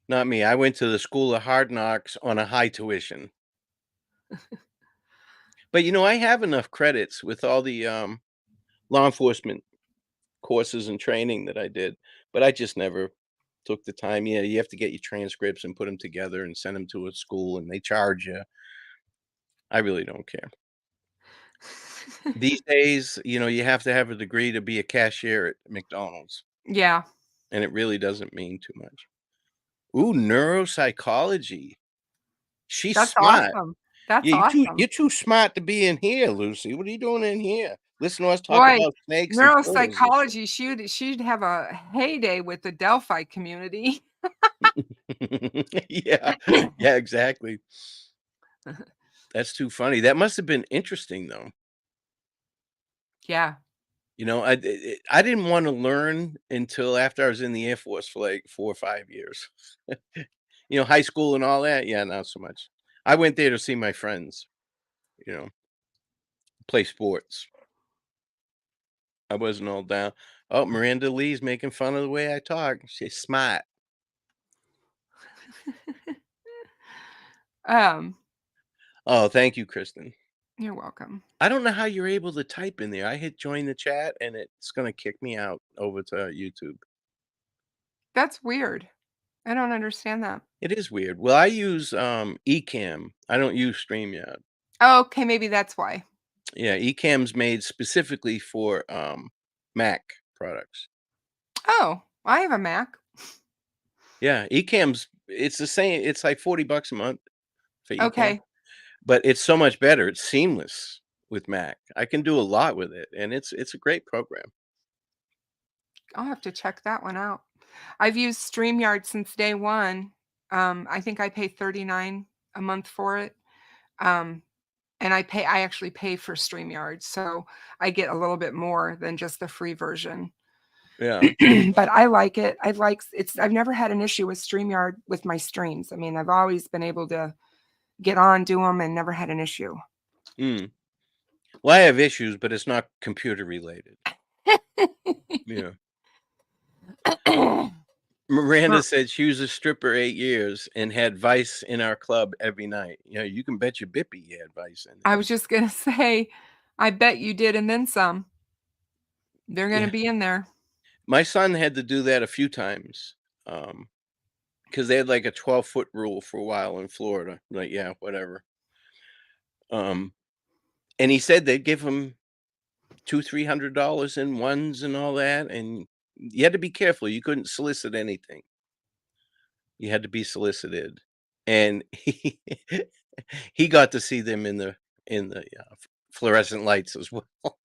Not me. I went to the School of Hard Knocks on a high tuition. But I have enough credits with all the law enforcement courses and training that I did, but I just never took the time. Yeah, you have to get your transcripts and put them together and send them to a school, and they charge you. I really don't care. These days, you have to have a degree to be a cashier at McDonald's, Yeah, and it really doesn't mean too much. Ooh, neuropsychology. She's that's smart. awesome. That's Yeah, awesome. you're too smart to be in here, Lucy. What are you doing in here? Listen to us talk Boy, about snakes and turtles and neuropsychology, she'd have a heyday with the Delphi community. shit. Yeah. Yeah, exactly. That's too funny. That must have been interesting, though. Yeah. I didn't wanna learn until after I was in the Air Force for, like, 4 or 5 years. High school and all that? Yeah, not so much. I went there to see my friends, you know, play sports. I wasn't all down. Oh, Miranda Lee's making fun of the way I talk. She's smart. Um, Oh, thank you, Kristen. you're welcome. I don't know how you're able to type in there. I hit join the chat, and it's gonna kick me out over to YouTube. That's weird. I don't understand that. It is weird. Well, I use, Ecamm. I don't use StreamYard. Oh, okay, maybe that's why. Yeah, Ecamm's made specifically for, Mac products. Oh, I have a Mac. Yeah, Ecamm's it's the same. It's like $40 a month for Ecamm, Okay. but it's so much better. It's seamless with Mac. I can do a lot with it, and it's a great program. I'll have to check that one out. I've used StreamYard since day one. I think I pay 39 a month for it. Um, and I actually pay for StreamYard, so I get a little bit more than just the free version. Yeah. But I like it. I've never had an issue with StreamYard with my streams. I mean, I've always been able to get on, do them, and never had an issue. Mm. Well, I have issues, but it's not computer related. Yeah. Miranda said she was a stripper 8 years and had Vice in our club every night. You can bet your Bippy you had Vice in I there. was just gonna say, I bet you did, and then some. They're gonna Yeah. be in there. My son had to do that a few times, because they had, like, a 12-foot rule for a while in Florida. Like, yeah, whatever. And he said they'd give him $200-300 in ones and all that, and you had to be careful. You couldn't solicit anything. You had to be solicited. and he got to see them in the fluorescent lights as well.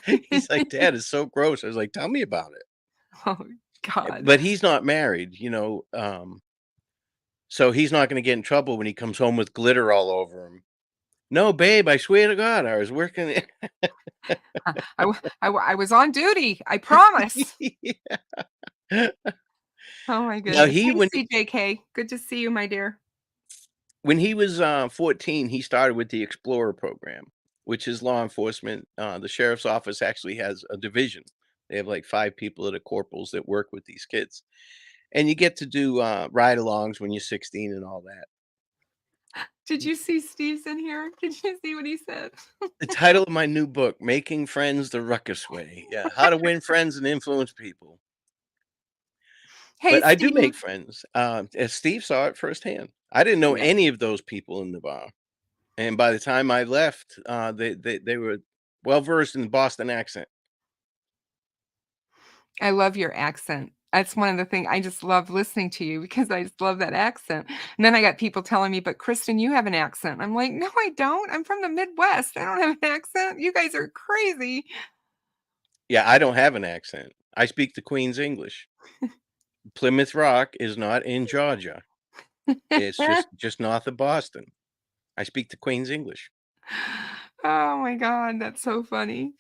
He's like, "Dad, it's so gross." I was like, "Tell me about it." Oh God. But he's not married, so he's not going to get in trouble when he comes home with glitter all over him. No, babe, I swear to God, I was working. I was on duty. I promise. Yeah. Oh my Now goodness. Hey, CJK. Good to see you, my dear. when he was 14, he started with the Explorer program, which is law enforcement. The sheriff's office actually has a division. They have like 5 people that are corporals that work with these kids. And you get to do ride-alongs when you're 16 and all that. Did you see Steve's in here? Did you see what he said? The title of my new book, Making Friends the Ruckus Way. Yeah, how to win friends and influence people. Hey, But I do Steve. make friends. As Steve saw it firsthand. I didn't know Yeah. any of those people in the bar. And by the time I left, they were well-versed in the Boston accent. I love your accent. That's one of the things I just love listening to you because I just love that accent. And then I got people telling me, "But Kristin, you have an accent." I'm like, "No, I don't. I'm from the Midwest. I don't have an accent. You guys are crazy." Yeah, I don't have an accent. I speak the Queen's English. Plymouth Rock is not in Georgia. It's just north of Boston. I speak the Queen's English. Oh my God, that's so funny.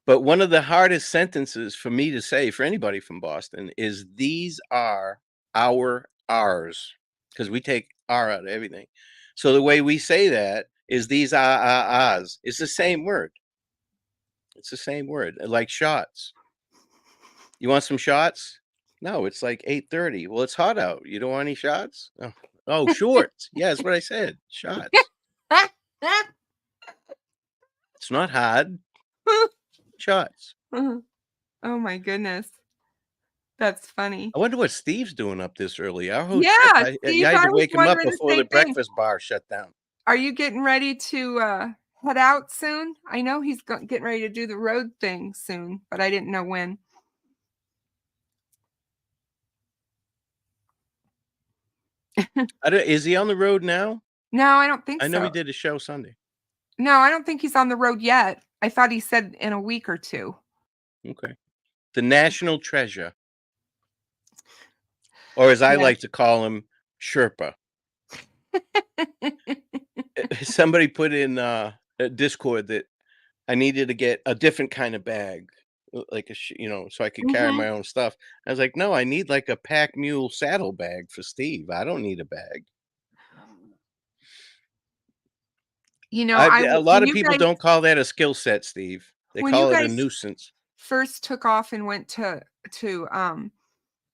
But one of the hardest sentences for me to say for anybody from Boston is these are our R's, because we take R out of everything. So the way we say that is these are our R's. It's the same word. It's the same word, like shots. You want some shots? No, it's like 8:30. Well, it's hot out. You don't want any shots? Oh, shorts. Yeah, that's what I said. Shots. It's not hard. Shots. Oh my goodness. That's funny. I wonder what Steve's doing up this early. Our whole trip, Yeah, I Steve, had I to was wake him up wondering the before the same thing. breakfast bar shut down. Are you getting ready to head out soon? I know he's getting ready to do the road thing soon, but I didn't know when. Is he on the road now? No, I don't think I know he so. did a show Sunday. No, I don't think he's on the road yet. I thought he said in a week or 2. Okay. The national treasure. Or as I Yeah. like to call him, Sherpa. Somebody put in a Discord that I needed to get a different kind of bag, like so I could carry my own stuff. I was like, no, I need like a pack mule saddle bag for Steve. I don't need a bag. You know, A lot when of you people guys don't call that a skill set, Steve. They when you call it a guys nuisance. first took off and went to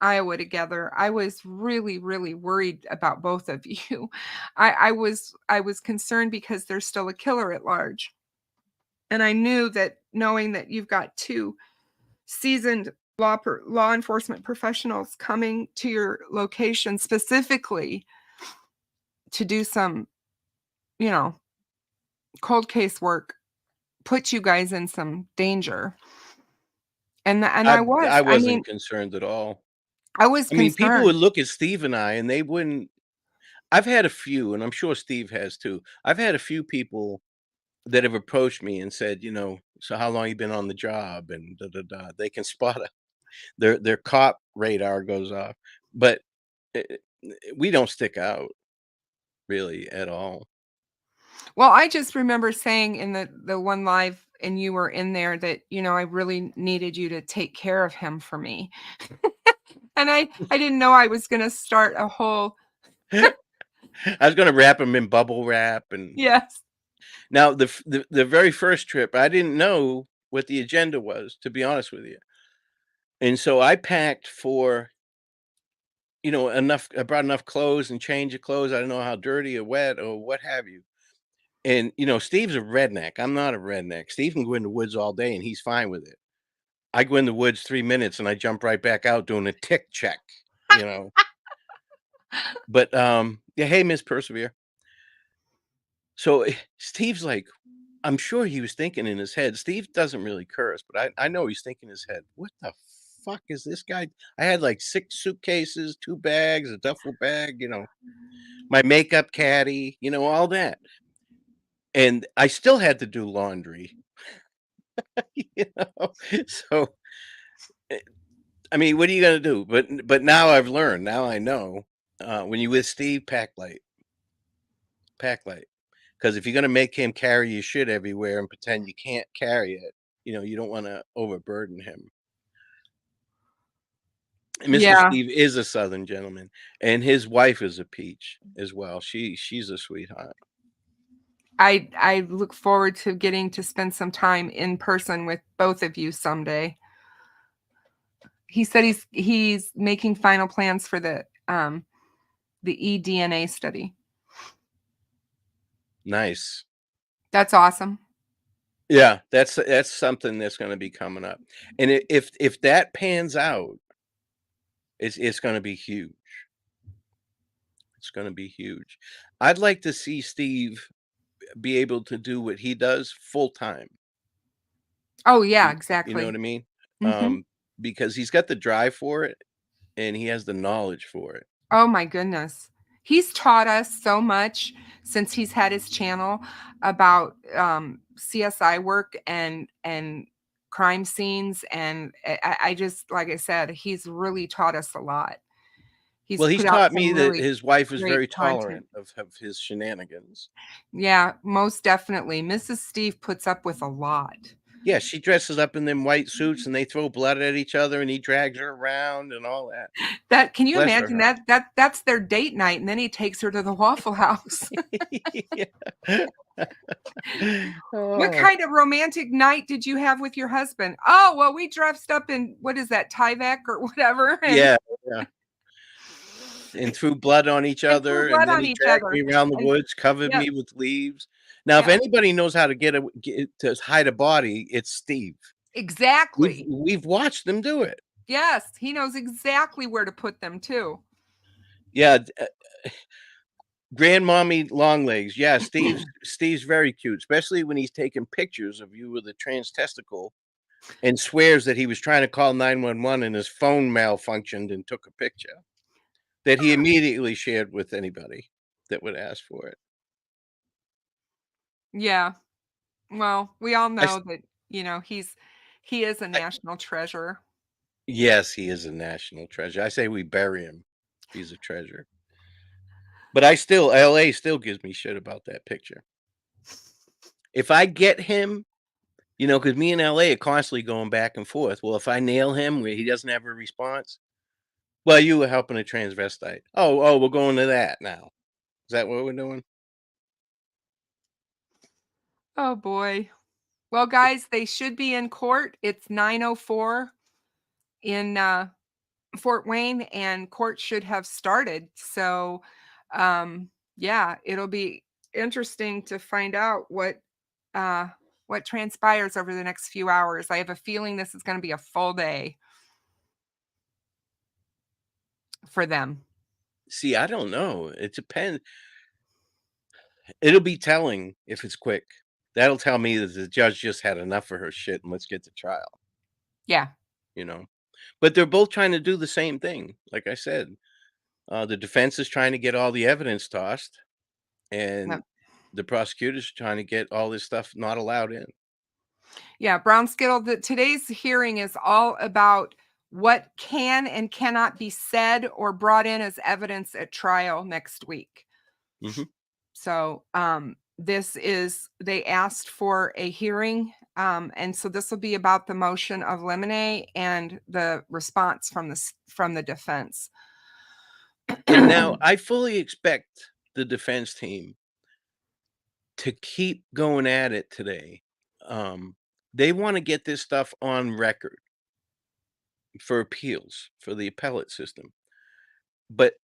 Iowa together, I was really, really worried about both of you. I was concerned because there's still a killer at large. And I knew that knowing that you've got 2 seasoned law enforcement professionals coming to your location specifically to do some, you know, cold case work put you guys in some danger. And I I mean, wasn't concerned at all. I was I mean, people would concerned. look at Steve and I, and they wouldn't. I've had a few, and I'm sure Steve has too. I've had a few people that have approached me and said, so how long you been on the job, and da da da. They can spot their cop radar goes off, but eh, we don't stick out really at all. Well, I just remember saying in the one live and you were in there that, I really needed you to take care of him for me. And I didn't know I was gonna start a whole I was gonna wrap him in bubble wrap, and Yes. now the very first trip, I didn't know what the agenda was, to be honest with you, and so I packed for enough. I brought enough clothes and change of clothes. I don't know how dirty or wet or what have you. And Steve's a redneck. I'm not a redneck. Steve can go in the woods all day and he's fine with it. I go in the woods 3 minutes and I jump right back out doing a tick check, you know. But yeah, hey, Miss Persevere. So Steve's like, I'm sure he was thinking in his head. Steve doesn't really curse, but I know he's thinking in his head, what the fuck is this guy? I had like 6 suitcases, 2 bags, a duffel bag, my makeup caddy, all that. And I still had to do laundry, you know. So, eh, I mean, what are you gonna do? But now I've learned. Now I know. When you with Steve, pack light, because if you're gonna make him carry your shit everywhere and pretend you can't carry it, you don't want to overburden him. And Mr. Yeah. Steve is a Southern gentleman, and his wife is a peach as well. She's a sweetheart. I look forward to getting to spend some time in person with both of you someday. He said he's making final plans for the eDNA study. Nice. That's awesome. Yeah, that's something that's going to be coming up, and if that pans out, it's going to be huge. It's going to be huge. I'd like to see Steve be able to do what he does full time. Oh yeah, You know exactly. what I mean? Mhm. Because he's got the drive for it, and he has the knowledge for it. Oh my goodness. He's taught us so much since he's had his channel about CSI work and crime scenes, and I just, like I said, he's really taught us a lot. He's Well, he's put out taught some me that really his wife is great very content. tolerant of his shenanigans. Yeah, most definitely. Mrs. Steve puts up with a lot. Yeah, she dresses up in them white suits, and they throw blood at each other, and he drags her around and all that. That, can you Bless her imagine heart. that's their date night, and then he takes her to the Waffle House. Yeah. What Oh, kind of romantic night did you have with your husband? Oh, well, we dressed up in, what is that, Tyvek or whatever, and yeah, yeah. And threw blood on each and threw other, and blood then on he each dragged other. me around the And woods, covered yep, me with leaves. Now, if yep, anybody knows how to get to hide a body, it's Steve. We've exactly. we've watched them do it. Yes, he knows exactly where to put them too. Yeah, grandmommy Longlegs. Yeah, Steve's very cute, especially when he's taking pictures of you with a trans testicle and swears that he was trying to call 911 and his phone malfunctioned and took a picture that he immediately shared with anybody that would ask for it. Yeah. Well, we all I s know that, he is a I national treasure. Yes, he is a national treasure. I say we bury him. He's a treasure. But LA still gives me shit about that picture. If I get him, because me and LA are constantly going back and forth. Well, if I nail him where he doesn't have a response, well, you were helping a transvestite. Oh, we're going to that now. Is that what we're doing? Oh boy. Well, guys, they should be in court. It's 9:04 in Fort Wayne, and court should have started. So, yeah, it'll be interesting to find out what transpires over the next few hours. I have a feeling this is going to be a full day for them. See, I don't know. It depends. It'll be telling if it's quick. That'll tell me that the judge just had enough of her shit and let's get to trial, Yeah. you know. But they're both trying to do the same thing. Like I said, the defense is trying to get all the evidence tossed, and Yep. the prosecutor's trying to get all this stuff not allowed in. Yeah, Brown Skittle, today's hearing is all about what can and cannot be said or brought in as evidence at trial next week. Mhm. So, they asked for a hearing, and so this will be about the motion of limine and the response from the defense. And now I fully expect the defense team to keep going at it today. They want to get this stuff on record for appeals for the appellate system. But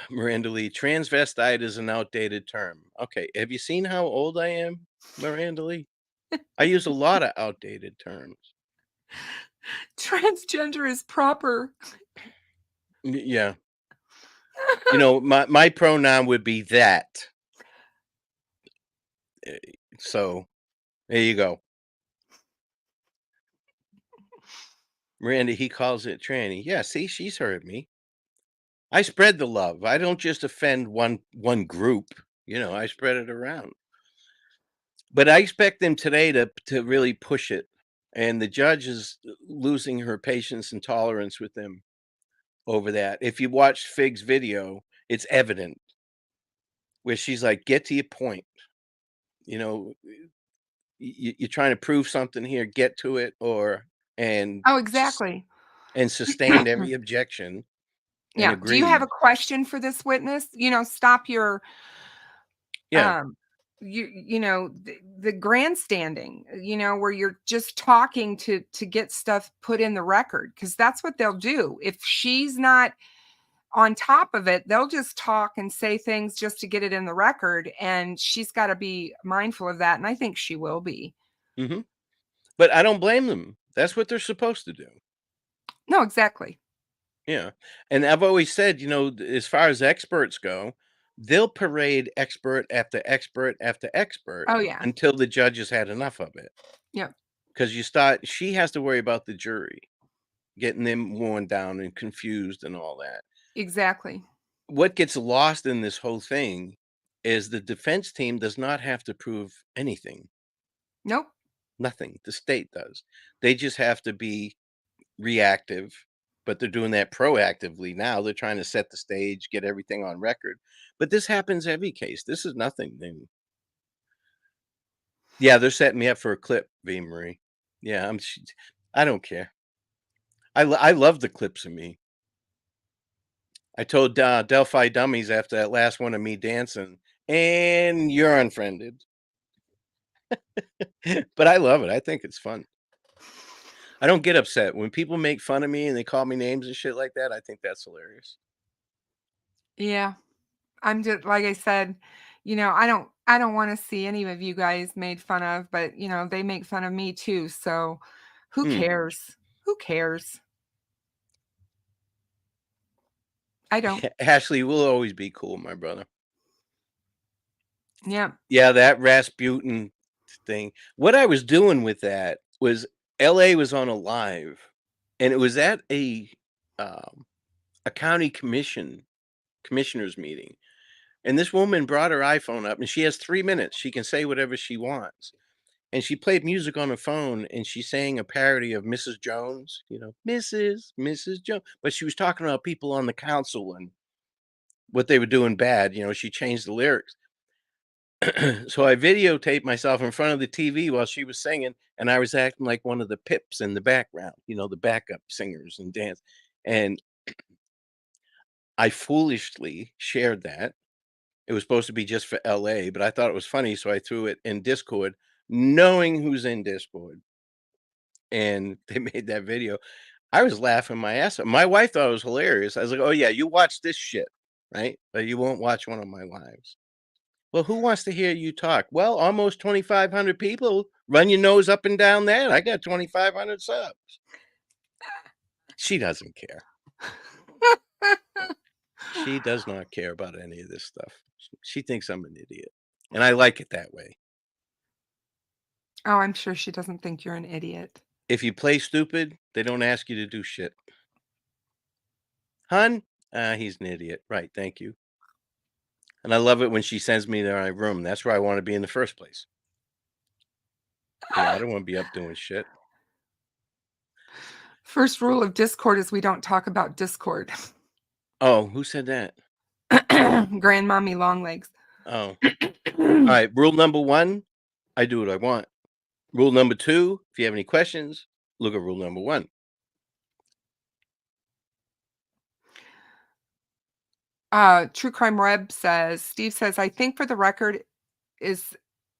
Miranda Lee, transvestite is an outdated term. Okay, have you seen how old I am, Miranda Lee? I use a lot of outdated terms. Transgender is proper. Yeah. My pronoun would be that. So there you go. Miranda, he calls it tranny. Yeah, see, she's heard me. I spread the love. I don't just offend one group. I spread it around. But I expect them today to really push it. And the judge is losing her patience and tolerance with them over that. If you watch Fig's video, it's evident where she's like, get to your point. You're trying to prove something here, get to it, and Oh, exactly. sustained every objection and Yeah. Do you have agreed. a question for this witness? Stop your Yeah. the grandstanding, where you're just talking to get stuff put in the record, because that's what they'll do. If she's not on top of it, they'll just talk and say things just to get it in the record, and she's got to be mindful of that, and I think she will be. Hmm. But I don't blame them. That's what they're supposed to do. No, exactly. Yeah. And I've always said, as far as experts go, they'll parade expert after expert after expert Oh yeah. until the judge has had enough of it. Yep. Because she has to worry about the jury, getting them worn down and confused and all that. Exactly. What gets lost in this whole thing is the defense team does not have to prove anything. Nope. Nothing. The state does. They just have to be reactive, but they're doing that proactively now. They're trying to set the stage, get everything on record. But this happens every case. This is nothing new. Yeah, they're setting me up for a clip, V. Marie. Yeah, I don't care. I love the clips of me. I told Delphi Dummies after that last one of me dancing, and you're unfriended. But I love it. I think it's fun. I don't get upset when people make fun of me and they call me names and shit like that. I think that's hilarious. Yeah. I'm just, like I said, I don't want to see any of you guys made fun of, but they make fun of me too. So who cares? Who cares? I don't. Ashley will always be cool, my brother. Yeah. Yeah, that Rasputin thing. What I was doing with that was LA was on a live, and it was at a county commissioners meeting. And this woman brought her iPhone up, and she has 3 minutes. She can say whatever she wants. And she played music on her phone, and she sang a parody of Mrs. Jones, Mrs. Jones. But she was talking about people on the council and what they were doing bad. She changed the lyrics. So I videotaped myself in front of the TV while she was singing, and I was acting like one of the pips in the background, the backup singers and dance. And I foolishly shared that. It was supposed to be just for LA, but I thought it was funny, so I threw it in Discord, knowing who's in Discord. And they made that video. I was laughing my ass off. My wife thought it was hilarious. I was like, oh yeah, you watch this shit, right? But you won't watch one of my lives. Well, who wants to hear you talk? Well, almost 2,500 people. Run your nose up and down that. I got 2,500 subs. She doesn't care. She does not care about any of this stuff. She thinks I'm an idiot. And I like it that way. Oh, I'm sure she doesn't think you're an idiot. If you play stupid, they don't ask you to do shit. Hun? He's an idiot. Right, thank you. And I love it when she sends me to my room. That's where I want to be in the first place. I don't want to be up doing shit. First rule of Discord is we don't talk about Discord. Oh, who said that? Grandmommy Longlegs. Oh. All right. Rule number 1, I do what I want. Rule number 2, if you have any questions, look at rule number 1. True Crime Reb says, Steve says, I think for the record is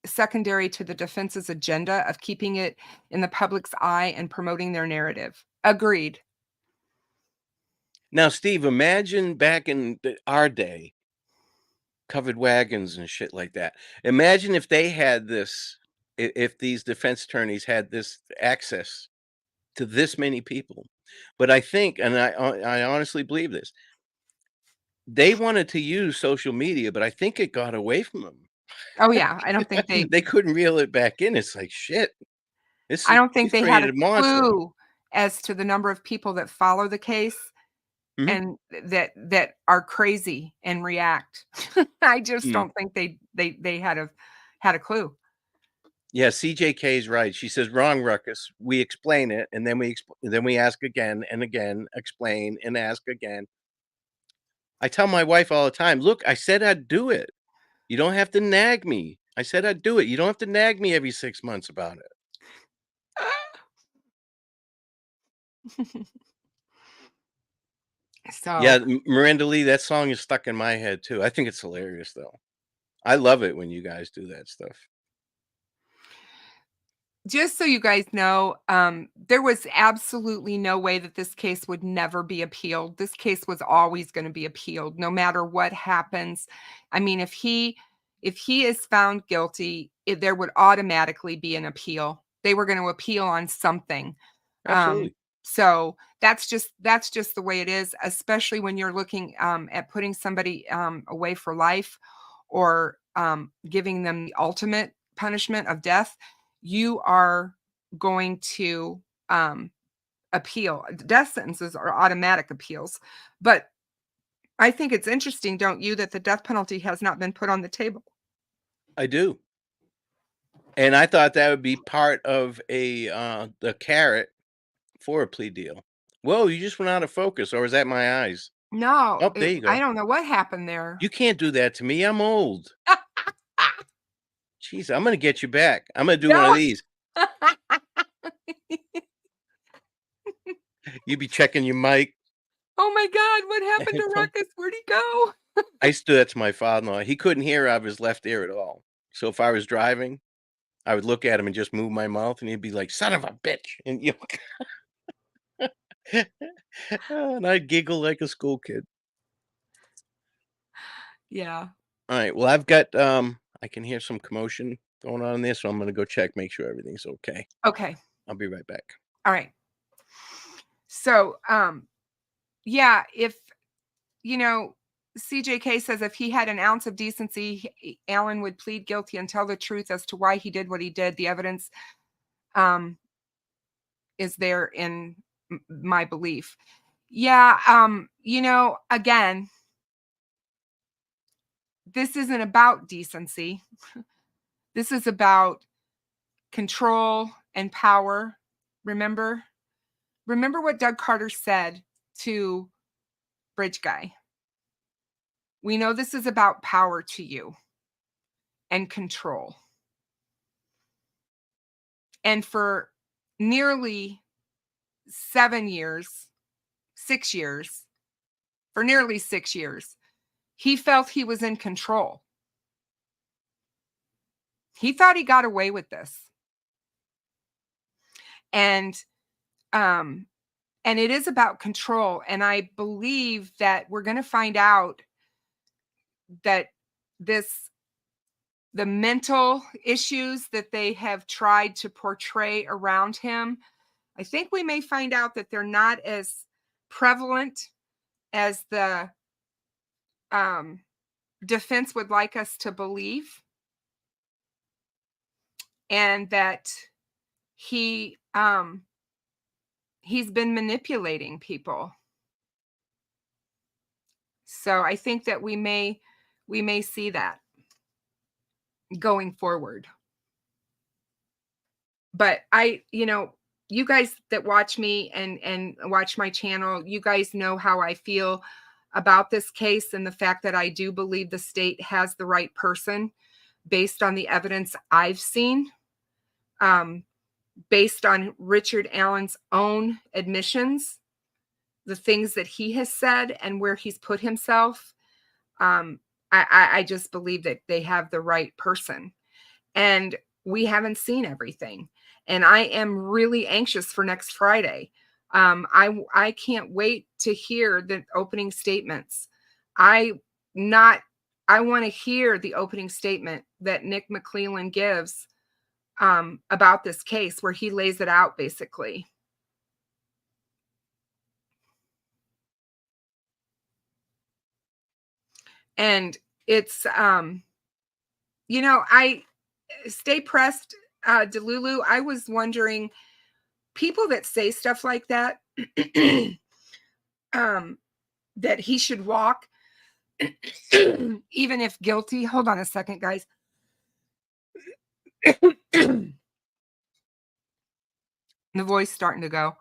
secondary to the defense's agenda of keeping it in the public's eye and promoting their narrative. Agreed. Now, Steve, imagine back in our day, covered wagons and shit like that. Imagine if they had this, if these defense attorneys had this access to this many people. But I think, and I honestly believe this, they wanted to use social media, but I think it got away from them. Oh yeah, I don't think they couldn't reel it back in. It's like shit. I don't think they had a clue as to the number of people that follow the case Mhm. and that are crazy and react. I just Mm. don't think they had a clue. Yeah, CJK is right. She says, "Wrong, Ruckus. We explain it, and then we ask again and again, explain and ask again." I tell my wife all the time, "Look, I said I'd do it. You don't have to nag me. I said I'd do it. You don't have to nag me every 6 months about it." So Yeah, Miranda Lee, that song is stuck in my head too. I think it's hilarious though. I love it when you guys do that stuff. just so you guys know, there was absolutely no way that this case would never be appealed. This case was always going to be appealed, no matter what happens. I mean, if he is found guilty, there would automatically be an appeal. They were going to appeal on something. Absolutely. So that's just the way it is, especially when you're looking at putting somebody away for life or giving them the ultimate punishment of death. You are going to appeal. Death sentences are automatic appeals. But I think it's interesting, don't you, that the death penalty has not been put on the table. I do. And I thought that would be part of the carrot for a plea deal. Whoa, you just went out of focus, or is that my eyes? No, Oh, there you I go. don't know what happened there. You can't do that to me. I'm old. Jeez, I'm gonna get you back. I'm gonna do one of No. these. You be checking your mic. Oh my God, what happened to Ruckus? Where'd he go? I used to do that to my father-in-law. He couldn't hear out of his left ear at all. So if I was driving, I would look at him and just move my mouth, and he'd be like, "Son of a bitch!" And and I'd giggle like a school kid. Yeah. All right. Well, I've got I can hear some commotion going on in there, so I'm gonna go check, make sure everything's okay. Okay. I'll be right back. All right. So, yeah, if CJK says if he had an ounce of decency, Alan would plead guilty and tell the truth as to why he did what he did. The evidence is there in my belief. Yeah, again, this isn't about decency. This is about control and power. Remember what Doug Carter said to Bridge Guy. We know this is about power to you and control. And for nearly 6 years, for nearly 6 years, he felt he was in control. He thought he got away with this. And it is about control. And I believe that we're going to find out that the mental issues that they have tried to portray around him, I think we may find out that they're not as prevalent as the defense would like us to believe, and that he's been manipulating people. So I think that we may see that going forward. But you guys that watch me and watch my channel, you guys know how I feel about this case and the fact that I do believe the state has the right person based on the evidence I've seen, based on Richard Allen's own admissions, the things that he has said and where he's put himself. I just believe that they have the right person. And we haven't seen everything. And I am really anxious for next Friday. I can't wait to hear the opening statements. I want to hear the opening statement that Nick McClellan gives about this case, where he lays it out basically. And it's I stay pressed, Delulu. I was wondering, people that say stuff like that, that he should walk, even if guilty. Hold on a second, guys. The voice starting to go.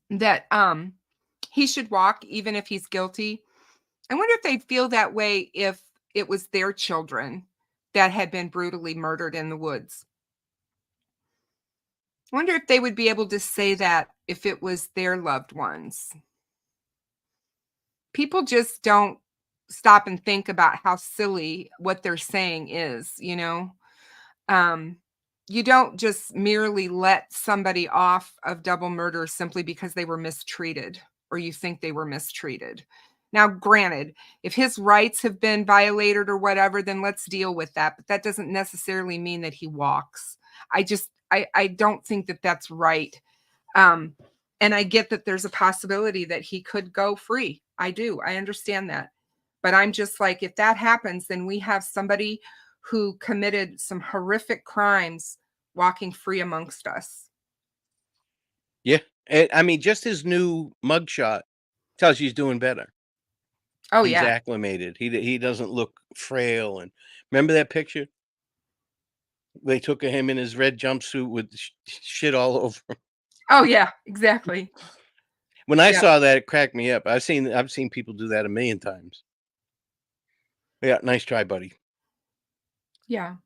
That he should walk even if he's guilty. I wonder if they'd feel that way if it was their children that had been brutally murdered in the woods. I wonder if they would be able to say that if it was their loved ones. People just don't stop and think about how silly what they're saying is, you know? You don't just merely let somebody off of double murder simply because they were mistreated or you think they were mistreated. Now, granted, if his rights have been violated or whatever, then let's deal with that. But that doesn't necessarily mean that he walks. I don't think that that's right. And I get that there's a possibility that he could go free. I do. I understand that. But I'm just like, if that happens, then we have somebody who committed some horrific crimes walking free amongst us. Yeah. And I mean, just his new mugshot tells you he's doing better. Oh, He's yeah. acclimated. He doesn't look frail. And remember that picture? They took of him in his red jumpsuit with shit all over him. Oh, yeah, exactly. When I Yeah. saw that, it cracked me up. I've seen people do that a million times. Yeah, nice try, buddy. Yeah.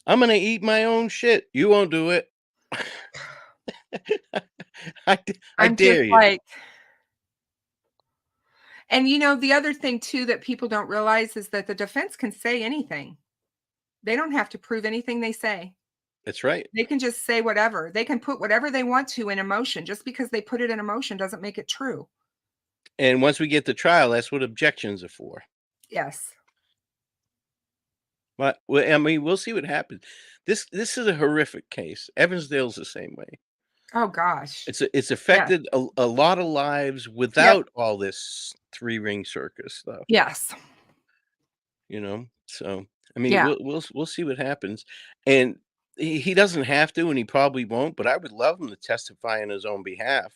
I'm gonna eat my own shit. You won't do it. I I'm dare just you. like, and you know, the other thing too that people don't realize is that the defense can say anything. They don't have to prove anything they say. That's right. They can just say whatever. They can put whatever they want to in emotion. Just because they put it in emotion doesn't make it true. And once we get to trial, that's what objections are for. Yes. But I mean, we'll see what happens. This is a horrific case. Evansdale's the same way. Oh gosh. It's affected a lot of lives without all this three-ring circus stuff. Yes. You know, so I mean, Yeah. we'll see what happens, and he doesn't have to, and he probably won't. But I would love him to testify on his own behalf.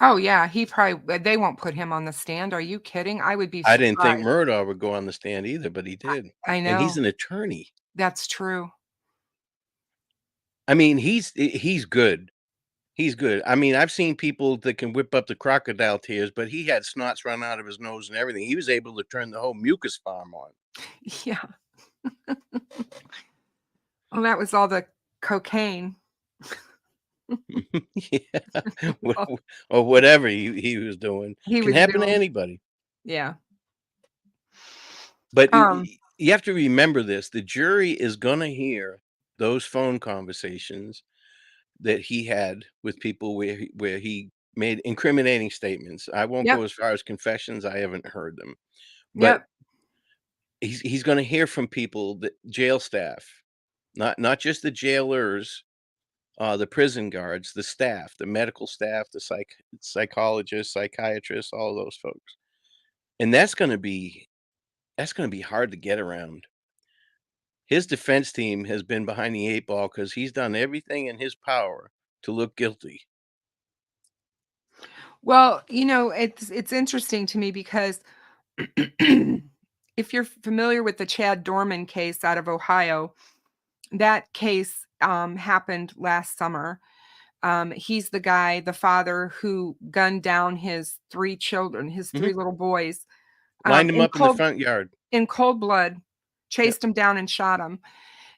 Oh yeah. They won't put him on the stand. Are you kidding? I would be I didn't think surprised. Murdaugh would go on the stand either, but he did, I and he's know. an attorney. That's true. I mean, he's good. He's good. I mean, I've seen people that can whip up the crocodile tears, but he had snots run out of his nose and everything. He was able to turn the whole mucus farm on. Yeah. Well, that was all the cocaine. Yeah, or whatever he was doing. He Can was happen to doing. anybody. Yeah. But you have to remember this: the jury is going to hear those phone conversations that he had with people where he made incriminating statements. I won't Yep. go as far as confessions. I haven't heard them, but Yep. he's going to hear from people, that jail staff, not just the jailers, the prison guards, the staff, the medical staff, the psychologists, psychiatrists, all those folks, and that's going to be hard to get around. His defense team has been behind the eight ball because he's done everything in his power to look guilty. Well, you know, it's interesting to me because if you're familiar with the Chad Dorman case out of Ohio, that case happened last summer. He's the father who gunned down his three children, his three little boys, Lined him up in the front yard. in cold blood, chased him down and shot him.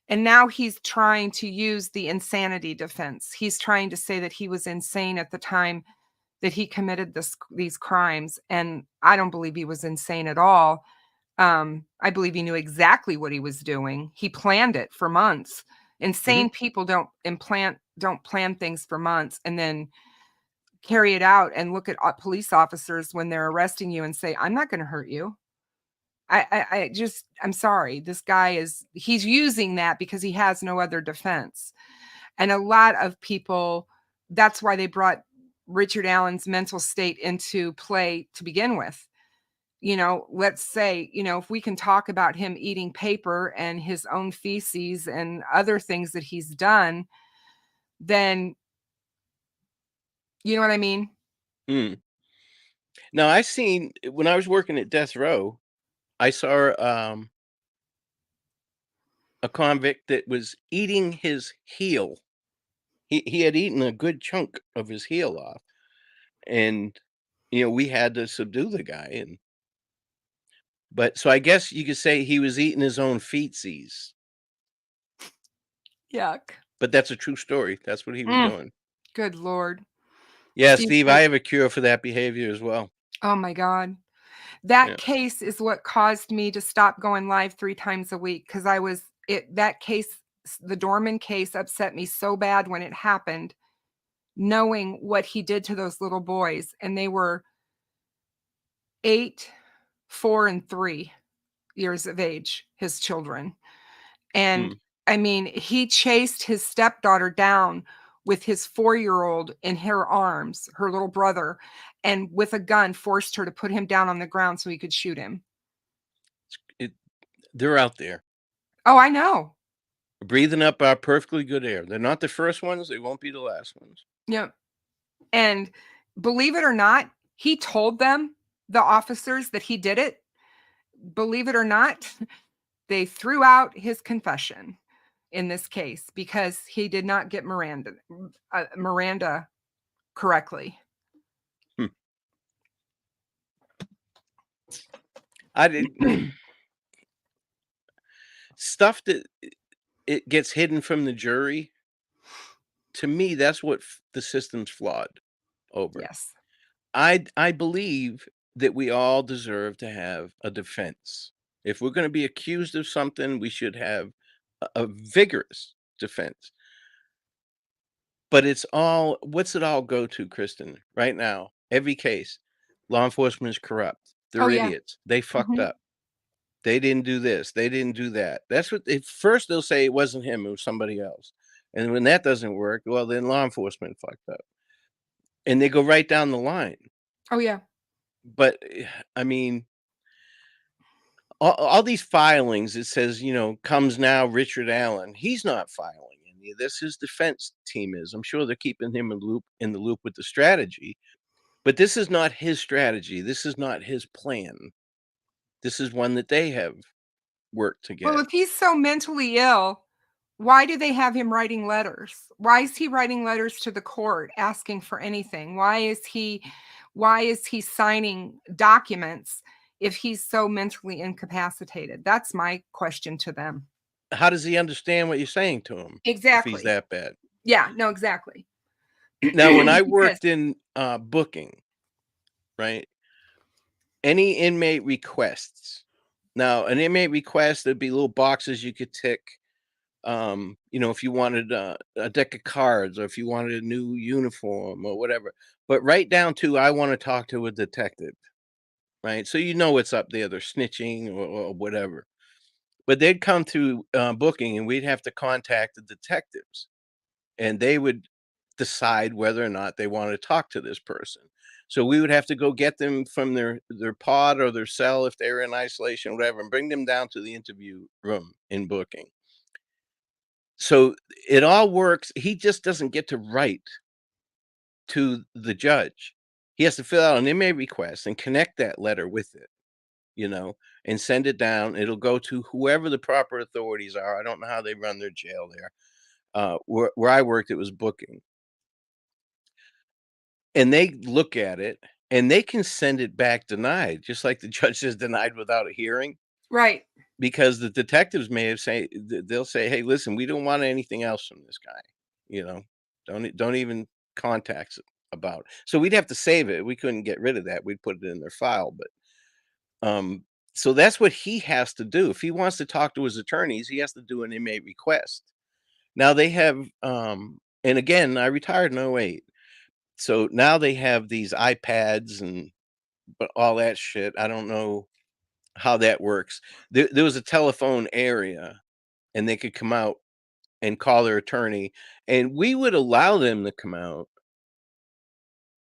And now he's trying to use the insanity defense. He's trying to say that he was insane at the time that he committed these crimes. And I don't believe he was insane at all. I believe he knew exactly what he was doing. He planned it for months. Insane people don't plan things for months and then carry it out and look at police officers when they're arresting you and say, I'm not going to hurt you. I'm sorry. This guy he's using that because he has no other defense. And a lot of people, that's why they brought Richard Allen's mental state into play to begin with. let's say, if we can talk about him eating paper and his own feces and other things that he's done, then you know what I mean? Hmm. Now, I seen when I was working at death row, I saw a convict that was eating his heel. He had eaten a good chunk of his heel off, and we had to subdue the guy. But so I guess you could say he was eating his own feetsies. Yuck. But that's a true story. That's what he was doing. Good Lord. Yeah, Steve, I have a cure for that behavior as well. Oh my God. That case is what caused me to stop going live 3 times a week, because that case, the Dorman case, upset me so bad when it happened, knowing what he did to those little boys. And they were 8, 4, and 3 years of age, his children. And I mean, he chased his stepdaughter down with his 4-year-old in her arms, her little brother, and with a gun forced her to put him down on the ground so he could shoot him. They're out there. Oh, I know. Breathing up our perfectly good air. They're not the first ones. They won't be the last ones. Yep. And believe it or not, he told them, the officers, that he did it. Believe it or not, they threw out his confession in this case because he did not get Miranda correctly. I didn't. Stuff that it gets hidden from the jury. To me, that's what the system's flawed over. Yes. I believe that we all deserve to have a defense. If we're going to be accused of something, we should have a vigorous defense. But what's it all go to, Kristin? Right now, every case, law enforcement is corrupt. They're idiots. They fucked up. They didn't do this. They didn't do that. That's what first they'll say it wasn't him, it was somebody else. And when that doesn't work, well, then law enforcement fucked up. And they go right down the line. Oh, yeah. But I mean, all these filings, it says, comes now Richard Allen. He's not filing any of this. His defense team is. I'm sure they're keeping him in the loop with the strategy. But this is not his strategy. This is not his plan. This is one that they have worked to get. Well, if he's so mentally ill, why do they have him writing letters? Why is he writing letters to the court asking for anything? Why is he signing documents if he's so mentally incapacitated? That's my question to them. How does he understand what you're saying to him? Exactly. If he's that bad. Yeah, no, exactly. Now, when I worked in booking, right, any inmate requests. Now, an inmate request, there'd be little boxes you could tick. If you wanted a deck of cards or if you wanted a new uniform or whatever. But right down to, I want to talk to a detective, right? So what's up there. They're snitching or whatever. But they'd come through booking and we'd have to contact the detectives. And they would decide whether or not they wanted to talk to this person. So we would have to go get them from their pod or their cell if they were in isolation, whatever, and bring them down to the interview room in booking. So it all works. He just doesn't get to write to the judge. He has to fill out an inmate request and connect that letter with it, and send it down. It'll go to whoever the proper authorities are. I don't know how they run their jail there. Where I worked, it was booking. And they look at it and they can send it back denied, just like the judge is denied without a hearing. Right. Because the detectives they'll say, hey, listen, we don't want anything else from this guy. Don't even contact about it. So we'd have to save it. We couldn't get rid of that. We'd put it in their file. But so that's what he has to do. If he wants to talk to his attorneys, he has to do an inmate request. Now they have, and again, I retired in 2008. So now they have these iPads but all that shit. I don't know how that works. There was a telephone area and they could come out and call their attorney, and we would allow them to come out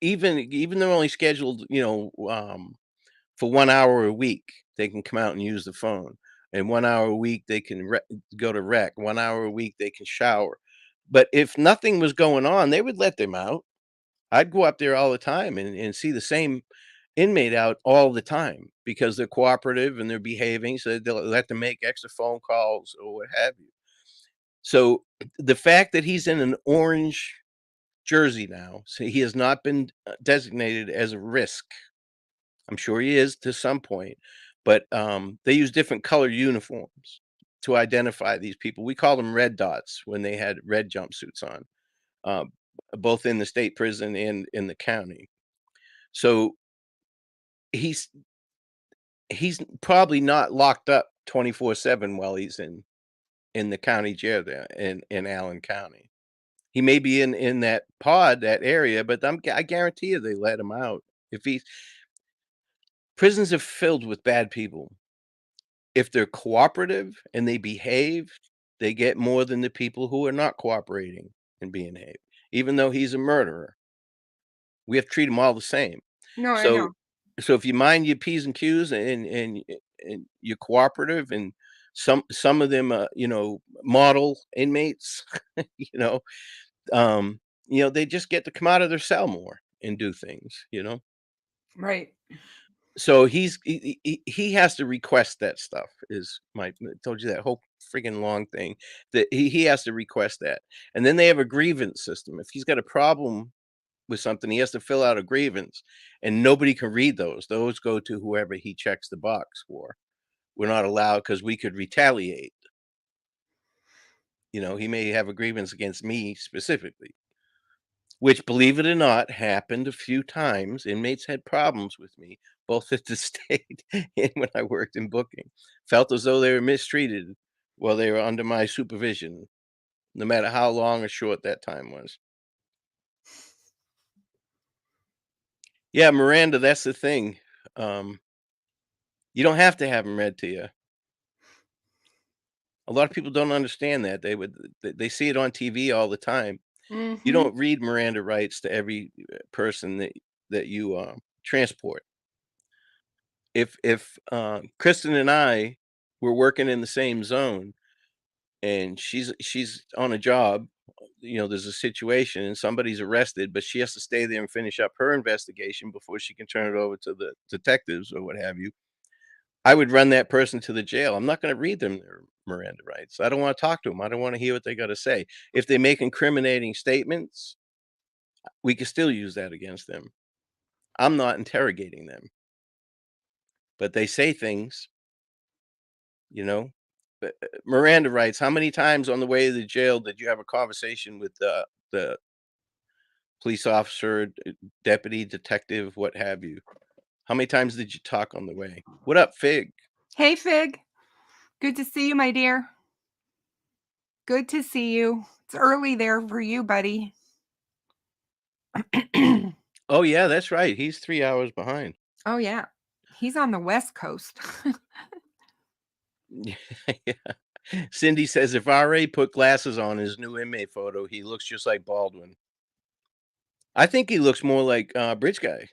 even though only scheduled for 1 hour a week, they can come out and use the phone. And 1 hour a week, they can go to rec. 1 hour a week, they can shower. But if nothing was going on, they would let them out. I'd go up there all the time and see the same inmate out all the time because they're cooperative and they're behaving. So they'll let them make extra phone calls or what have you. So the fact that he's in an orange jersey now, so he has not been designated as a risk. I'm sure he is to some point, but they use different color uniforms to identify these people. We call them red dots when they had red jumpsuits on, uh, both in the state prison and in the county. So he's he's probably not locked up 24/7 while he's in the county jail there in Allen County. He may be in that pod, that area, but I guarantee you they let him out. If he's Prisons are filled with bad people. If they're cooperative and they behave, they get more than the people who are not cooperating and behaving. Even though he's a murderer, we have to treat them all the same. No, I So know. so if you mind your P's and Q's and you're cooperative and some of them model inmates, you know, they just get to come out of their cell more and do things. Right. So he has to request that stuff. I told you that whole freaking long thing that he has to request that, and then they have a grievance system. If he's got a problem with something, he has to fill out a grievance, and nobody can read those. Those go to whoever he checks the box for. We're not allowed because we could retaliate. He may have a grievance against me specifically, which, believe it or not, happened a few times. Inmates had problems with me, both at the state and when I worked in booking. Felt as though they were mistreated while they were under my supervision, no matter how long or short that time was. Yeah, Miranda, that's the thing. You don't have to have them read to you. A lot of people don't understand that. They see it on TV all the time. You Mhm. don't read Miranda rights to every person that you transport. If Kristin and I were working in the same zone and she's on a job, there's a situation and somebody's arrested, but she has to stay there and finish up her investigation before she can turn it over to the detectives or what have you. I would run that person to the jail. I'm not going to read them their Miranda rights. I don't want to talk to them. I don't want to hear what they got to say. If they make incriminating statements, we can still use that against them. I'm not interrogating them, but they say things, you know. Miranda writes, how many times on the way to the jail did you have a conversation with the police officer, deputy, detective, what have you? How many times did you talk on the way? What up, Fig? Hey, Fig. Good to see you, my dear. Good to see you. It's early there for you, buddy. Oh, yeah, that's right. He's 3 hours behind. Oh, yeah. He's on the West Coast. Yeah. Cindy says if RA put glasses on his new inmate photo, he looks just like Baldwin. I think he looks more like Bridge Guy.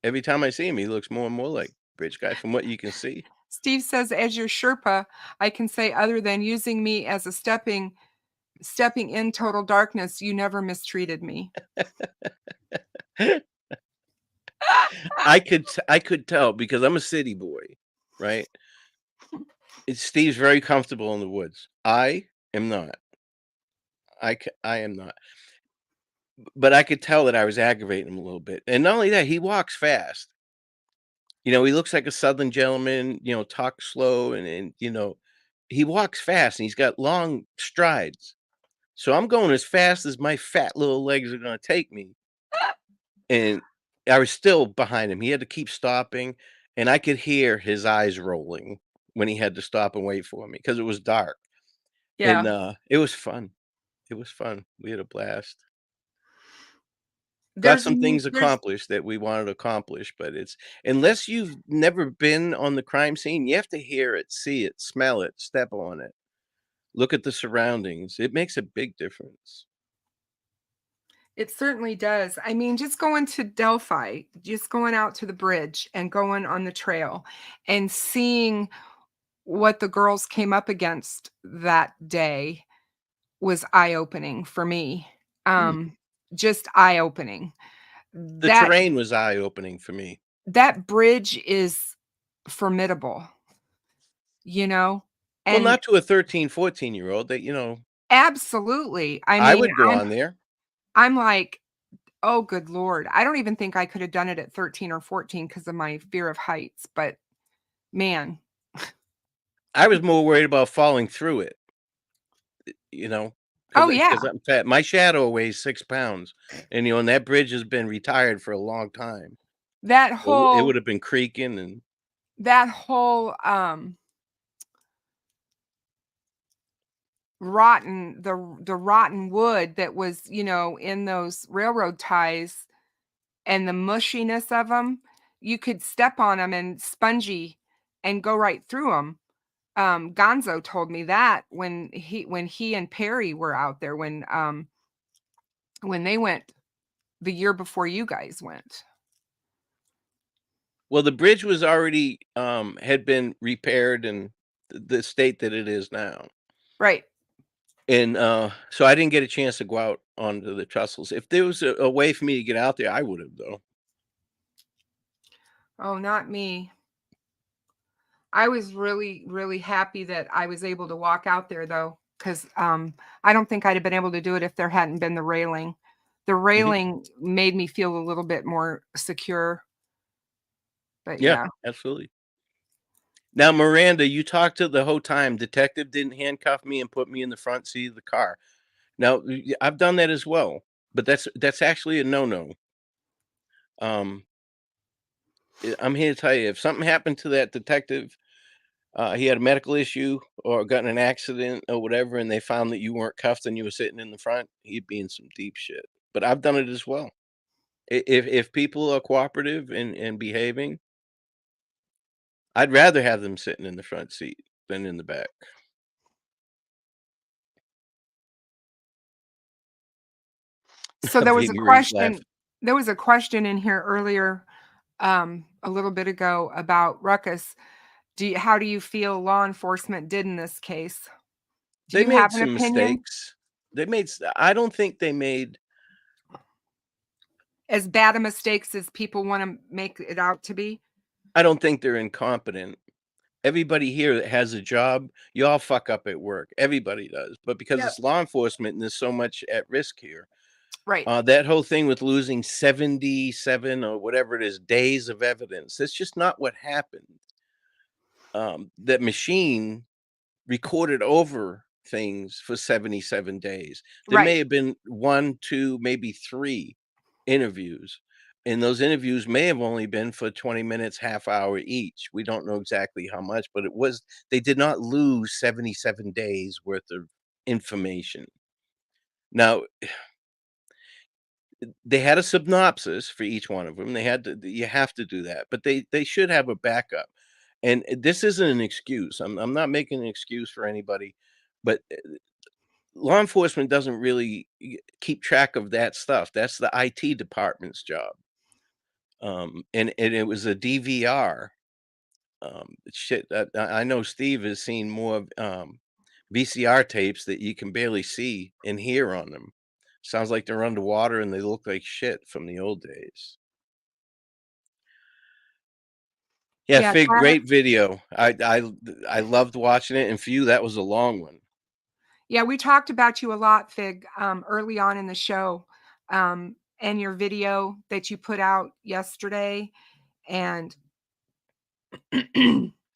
Every time I see him, he looks more and more like Bridge Guy from what you can see. Steve says, as your Sherpa, I can say other than using me as a stepping in total darkness, you never mistreated me. I could tell because I'm a city boy, right? Steve's very comfortable in the woods. I am not. I am not. But I could tell that I was aggravating him a little bit. And not only that, he walks fast. He looks like a Southern gentleman, talks slow and he walks fast and he's got long strides. So I'm going as fast as my fat little legs are going to take me. And I was still behind him. He had to keep stopping and I could hear his eyes rolling when he had to stop and wait for me because it was dark. Yeah. And it was fun. It was fun. We had a blast. Got There's some things accomplished that we wanted to accomplish, but it's unless you've never been on the crime scene, you have to hear it, see it, smell it, step on it, look at the surroundings. It makes a big difference. It certainly does. I mean, just going to Delphi, just going out to the bridge and going on the trail and seeing what the girls came up against that day was eye-opening for me. Hmm. Just eye-opening. The That terrain was eye-opening for me. that bridge is formidable, you know? Well, And not to a 13, 14-year-old that, absolutely. I I mean, would go on there. I'm like, "Oh, good lord." I don't even think I could have done it at 13 or 14 because of my fear of heights, but man. I was more worried about falling through it, you know, Oh, because yeah. I'm fat. My shadow weighs 6 pounds, and that bridge has been retired for a long time. That So it whole would have been creaking and that whole, the rotten wood that was, in those railroad ties and the mushiness of them, you could step on them and spongy and go right through them. Gonzo told me that when he and Perry were out there when they went the year before you guys went. well, the bridge was already, had been repaired in the state that it is now. Right. And, so I didn't get a chance to go out onto the trestles. If there was a way for me to get out there, I would have, though. Oh, not me. I was really, really happy that I was able to walk out there though, because I don't think I'd have been able to do it if there hadn't been the railing. The Mhm. railing made me feel a little bit more secure, but Yeah, yeah. absolutely. Now, Miranda, you talked to the whole time. Detective didn't handcuff me and put me in the front seat of the car. Now, I've done that as well, but that's actually a no-no. Um, I'm here to tell you, if something happened to that detective, he had a medical issue or got in an accident or whatever, and they found that you weren't cuffed and you were sitting in the front, he'd be in some deep shit. But I've done it as well. If people are cooperative and behaving, I'd rather have them sitting in the front seat than in the back. So I'm being Marie's laugh. there was a question in here earlier, a little bit ago about Ruckus. How do you feel law enforcement did in this case? Do They you made have an some opinion? mistakes. I don't think they made As bad a mistakes as people want to make it out to be? I don't think they're incompetent. Everybody here that has a job, you all fuck up at work. Everybody does. But because Yep. it's law enforcement and there's so much at risk here, Right. that whole thing with losing 77 or whatever it is days of evidence, that's just not what happened. That machine recorded over things for 77 days. There Right. may have been 1, 2, maybe 3 interviews, and those interviews may have only been for 20 minutes, half hour each. We don't know exactly how much, but they did not lose 77 days worth of information. Now, they had a synopsis for each one of them. You have to do that, but they should have a backup. And this isn't an excuse. I'm not making an excuse for anybody, but law enforcement doesn't really keep track of that stuff. That's the IT department's job. And it was a DVR. Shit, I know Steve has seen more VCR tapes that you can barely see and hear on them. Sounds like they're underwater and they look like shit from the old days. Yeah, Yeah, Fig, Tyler. great video. I loved watching it, and for you, that was a long one. Yeah, we talked about you a lot, Fig, early on in the show, and your video that you put out yesterday, and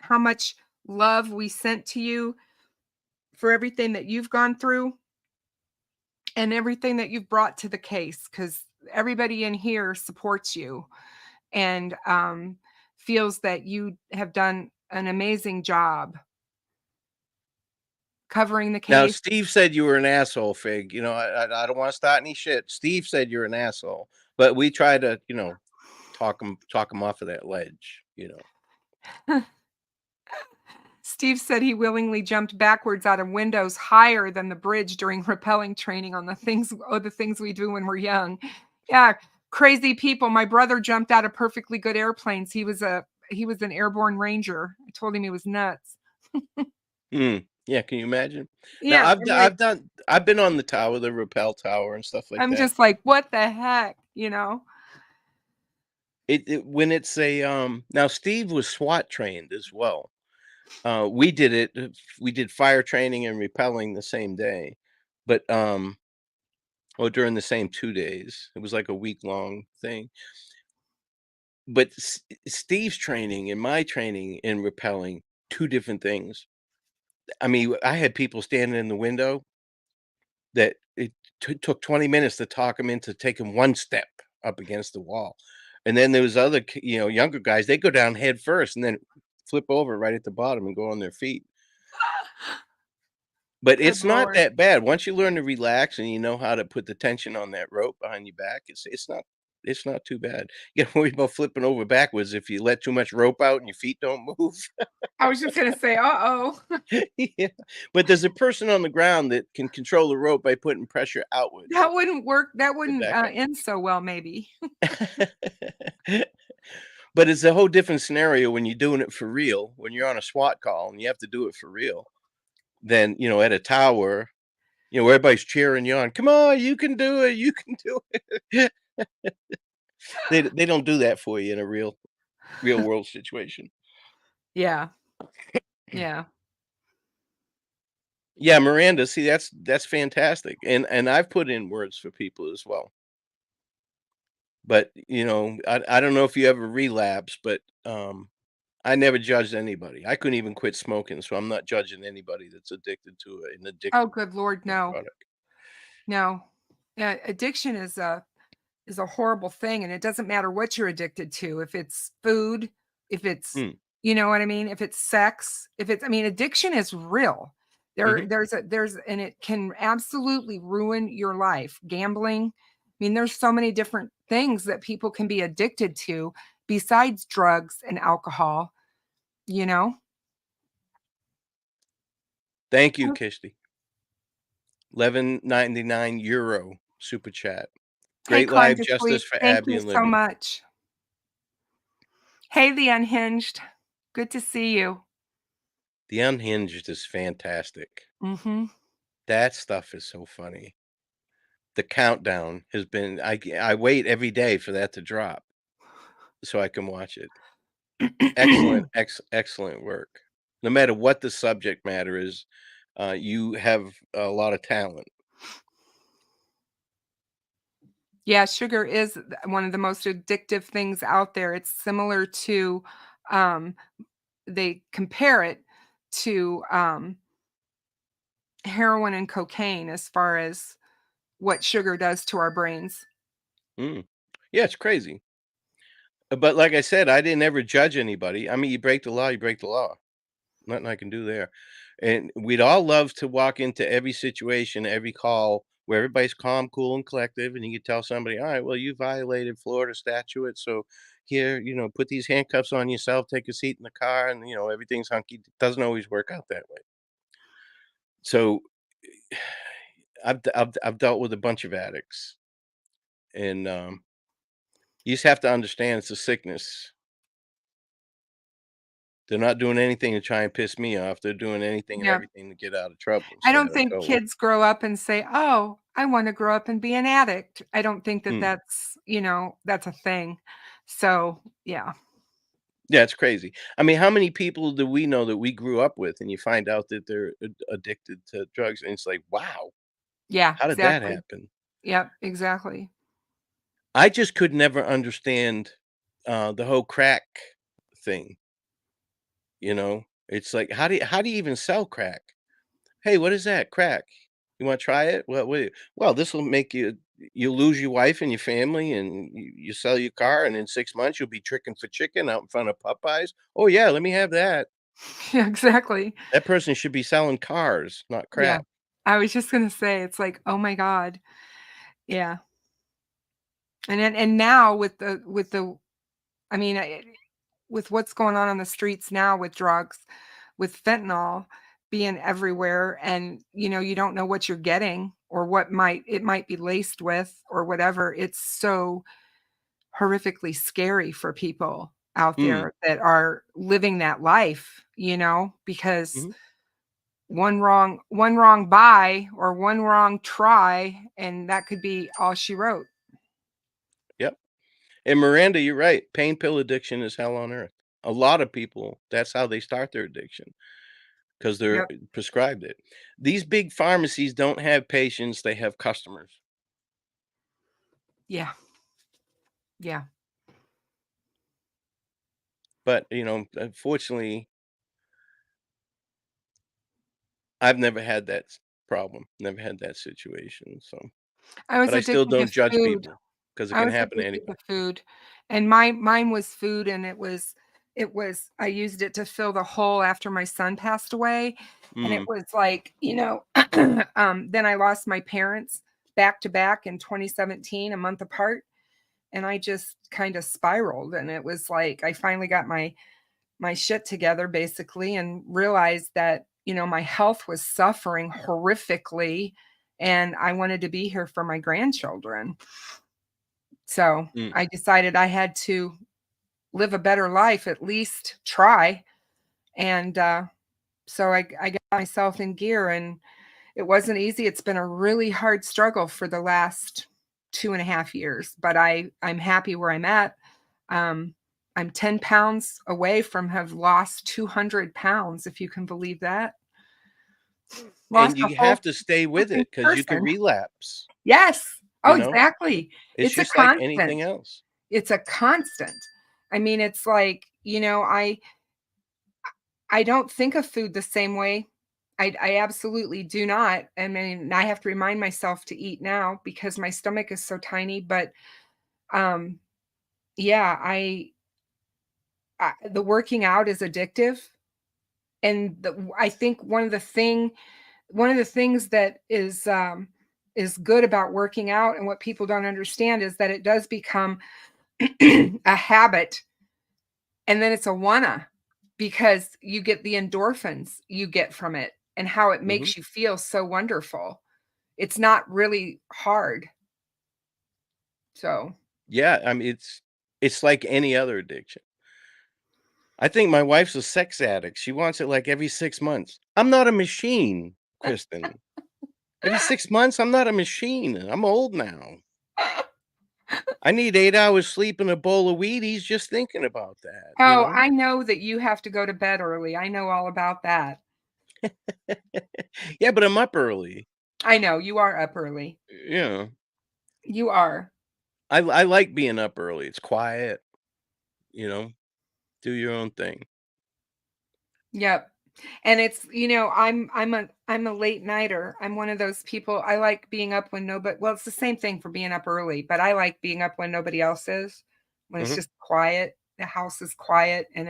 how much love we sent to you for everything that you've gone through and everything that you've brought to the case, because everybody in here supports you and feels that you have done an amazing job covering the Now, case. Steve said you were an asshole, Fig. I don't want to start any shit. Steve said you're an asshole, but we try to, talk him off of that ledge. Steve said he willingly jumped backwards out of windows higher than the bridge during rappelling training on the things we do when we're young. Yeah, crazy people. My brother jumped out of perfectly good airplanes. He was an airborne ranger. I told him he was nuts. Yeah, can you imagine? Now Yeah, I've been on the tower, the rappel tower and stuff like I'm that. just like, what the heck, you know? When it's now Steve was SWAT trained as well. We did fire training and rappelling the same day, but or during the same 2 days. It was like a week-long thing. But Steve's training and my training in rappelling, 2 different things. I mean, I had people standing in the window that it took 20 minutes to talk them into taking 1 step up against the wall. And then there was other younger guys, they go down head first and then flip over right at the bottom and go on their feet. But Good it's not Lord. that bad. Once you learn to relax and you know how to put the tension on that rope behind your back, it's not too bad. You gotta worry about flipping over backwards if you let too much rope out and your feet don't move. I was just gonna say, uh-oh. Yeah. But there's a person on the ground that can control the rope by putting pressure outwards. That wouldn't work. That wouldn't back up. end so well, maybe. But it's a whole different scenario when you're doing it for real, when you're on a SWAT call and you have to do it for real, than, at a tower, where everybody's cheering you on. Come on, you can do it. You can do it. They don't do that for you in a real world situation. Yeah. Yeah. Yeah, Miranda, see, that's fantastic. And I've put in words for people as well. But, I don't know if you ever relapse, but I never judged anybody. I couldn't even quit smoking, so I'm not judging anybody that's addicted to an Oh, addictive good Lord, no. product. No. Yeah, addiction is a horrible thing, and it doesn't matter what you're addicted to. If it's food, if it's Mm, you know what I mean? If it's sex, if it's I mean, addiction is real. mhm. There's and it can absolutely ruin your life. Gambling. I mean, there's so many different things that people can be addicted to besides drugs and alcohol, you know? Thank you, Kishti. 11.99 euro super chat. Hey, Great live Conjure justice Sweet, for thank Abby you and so Libby. much. Hey, the Unhinged. Good to see you. The Unhinged is fantastic. Mhm. That stuff is so funny. The countdown has been I wait every day for that to drop so I can watch it. Excellent work. No matter what the subject matter is, you have a lot of talent. Yeah, sugar is one of the most addictive things out there. It's similar to, um, they compare it to heroin and cocaine as far as what sugar does to our brains. Mm. Yeah, it's crazy. But like I said, I didn't ever judge anybody. I mean, you break the law, you break the law. Nothing I can do there. And we'd all love to walk into every situation, every call where everybody's calm, cool, and collective, and you could tell somebody, all right, well, you violated Florida statute, so here, put these handcuffs on yourself, take a seat in the car, and everything's hunky. It doesn't always work out that way. So I've dealt with a bunch of addicts, and you just have to understand it's a sickness. They're not doing anything to try and piss me off. They're doing anything and Yeah. everything to get out of trouble. I So don't I think go, kids grow up and say, "Oh, I wanna grow up and be an addict." I don't think that "Hmm, that's a thing. So, yeah. yeah, it's crazy." I mean, how many people do we know that we grew up with, and you find out that they're addicted to drugs, and it's like, wow, Yeah, how did that exactly. happen? Yep, exactly. I just could never understand the whole crack thing. It's like, how do you even sell crack? Hey, what is that? Crack. You want to try it? Well, this will make you lose your wife and your family, and you sell your car, and in 6 months you'll be tricking for chicken out in front of Popeyes. Oh yeah, let me have that. Yeah, exactly. That person should be selling cars, not Yeah. crack. I was just gonna say, it's like, "Oh my god." Yeah. And now with the I mean, with what's going on the streets now with drugs, with fentanyl being everywhere, and you don't know what you're getting or what it might be laced with or whatever. It's so horrifically scary for people out Mm. there that are living that life, because Mhm. one wrong buy or one wrong try, and that could be all she wrote. Yep. And Miranda, you're right. Pain pill addiction is hell on earth. A lot of people, that's how they start their addiction because they're Yep. prescribed it. These big pharmacies don't have patients, they have customers. Yeah. Yeah. But, unfortunately, I've never had that problem, never had that situation. So, I was but I still addicted to don't judge food. people because it I can was happen to addicted to anybody. food, and mine was food, and it was I used it to fill the hole after my son passed away, and it Mm. was like, then I lost my parents back to back in 2017, a month apart, and I just kind of spiraled, and it was like I finally got my shit together basically and realized that, my health was suffering horrifically, and I wanted to be here for my grandchildren. So Mm. I decided I had to live a better life, at least try. And so I got myself in gear, and it wasn't easy. It's been a really hard struggle for the last 2.5 years, but I'm happy where I'm at. Um, I'm 10 pounds away from have lost 200 pounds, if you can believe that. Lost And a you whole have to stay with freaking it because you can person. relapse, Yes. Oh, you know? exactly. It's It's a just like constant. anything else. It's a constant. I mean, it's like, I don't think of food the same way. I absolutely do not. I mean, I have to remind myself to eat now because my stomach is so tiny, but um yeah, the working out is addictive, and I think one of the things that is good about working out and what people don't understand is that it does become a habit, and then it's a wanna, because you get the endorphins you get from it and how it Mhm. makes you feel so wonderful. It's not really hard. So, Yeah, I mean, it's like any other addiction. I think my wife's a sex addict. She wants it like every 6 months. I'm not a machine, Kristen. Every 6 months, I'm not a machine. I'm old now. I need 8 hours sleep and a bowl of Wheaties just thinking about that, oh, I know that you have to go to bed early. I know all about that. Yeah, but I'm up early. I know you are up early. Yeah. You are. I like being up early. It's quiet, you know, do your own thing. Yep. And it's, I'm a late nighter. I'm one of those people. I like being up when nobody, well, it's the same thing for being up early, but I like being up when nobody else is, when it's Mhm. just quiet. The house is quiet, and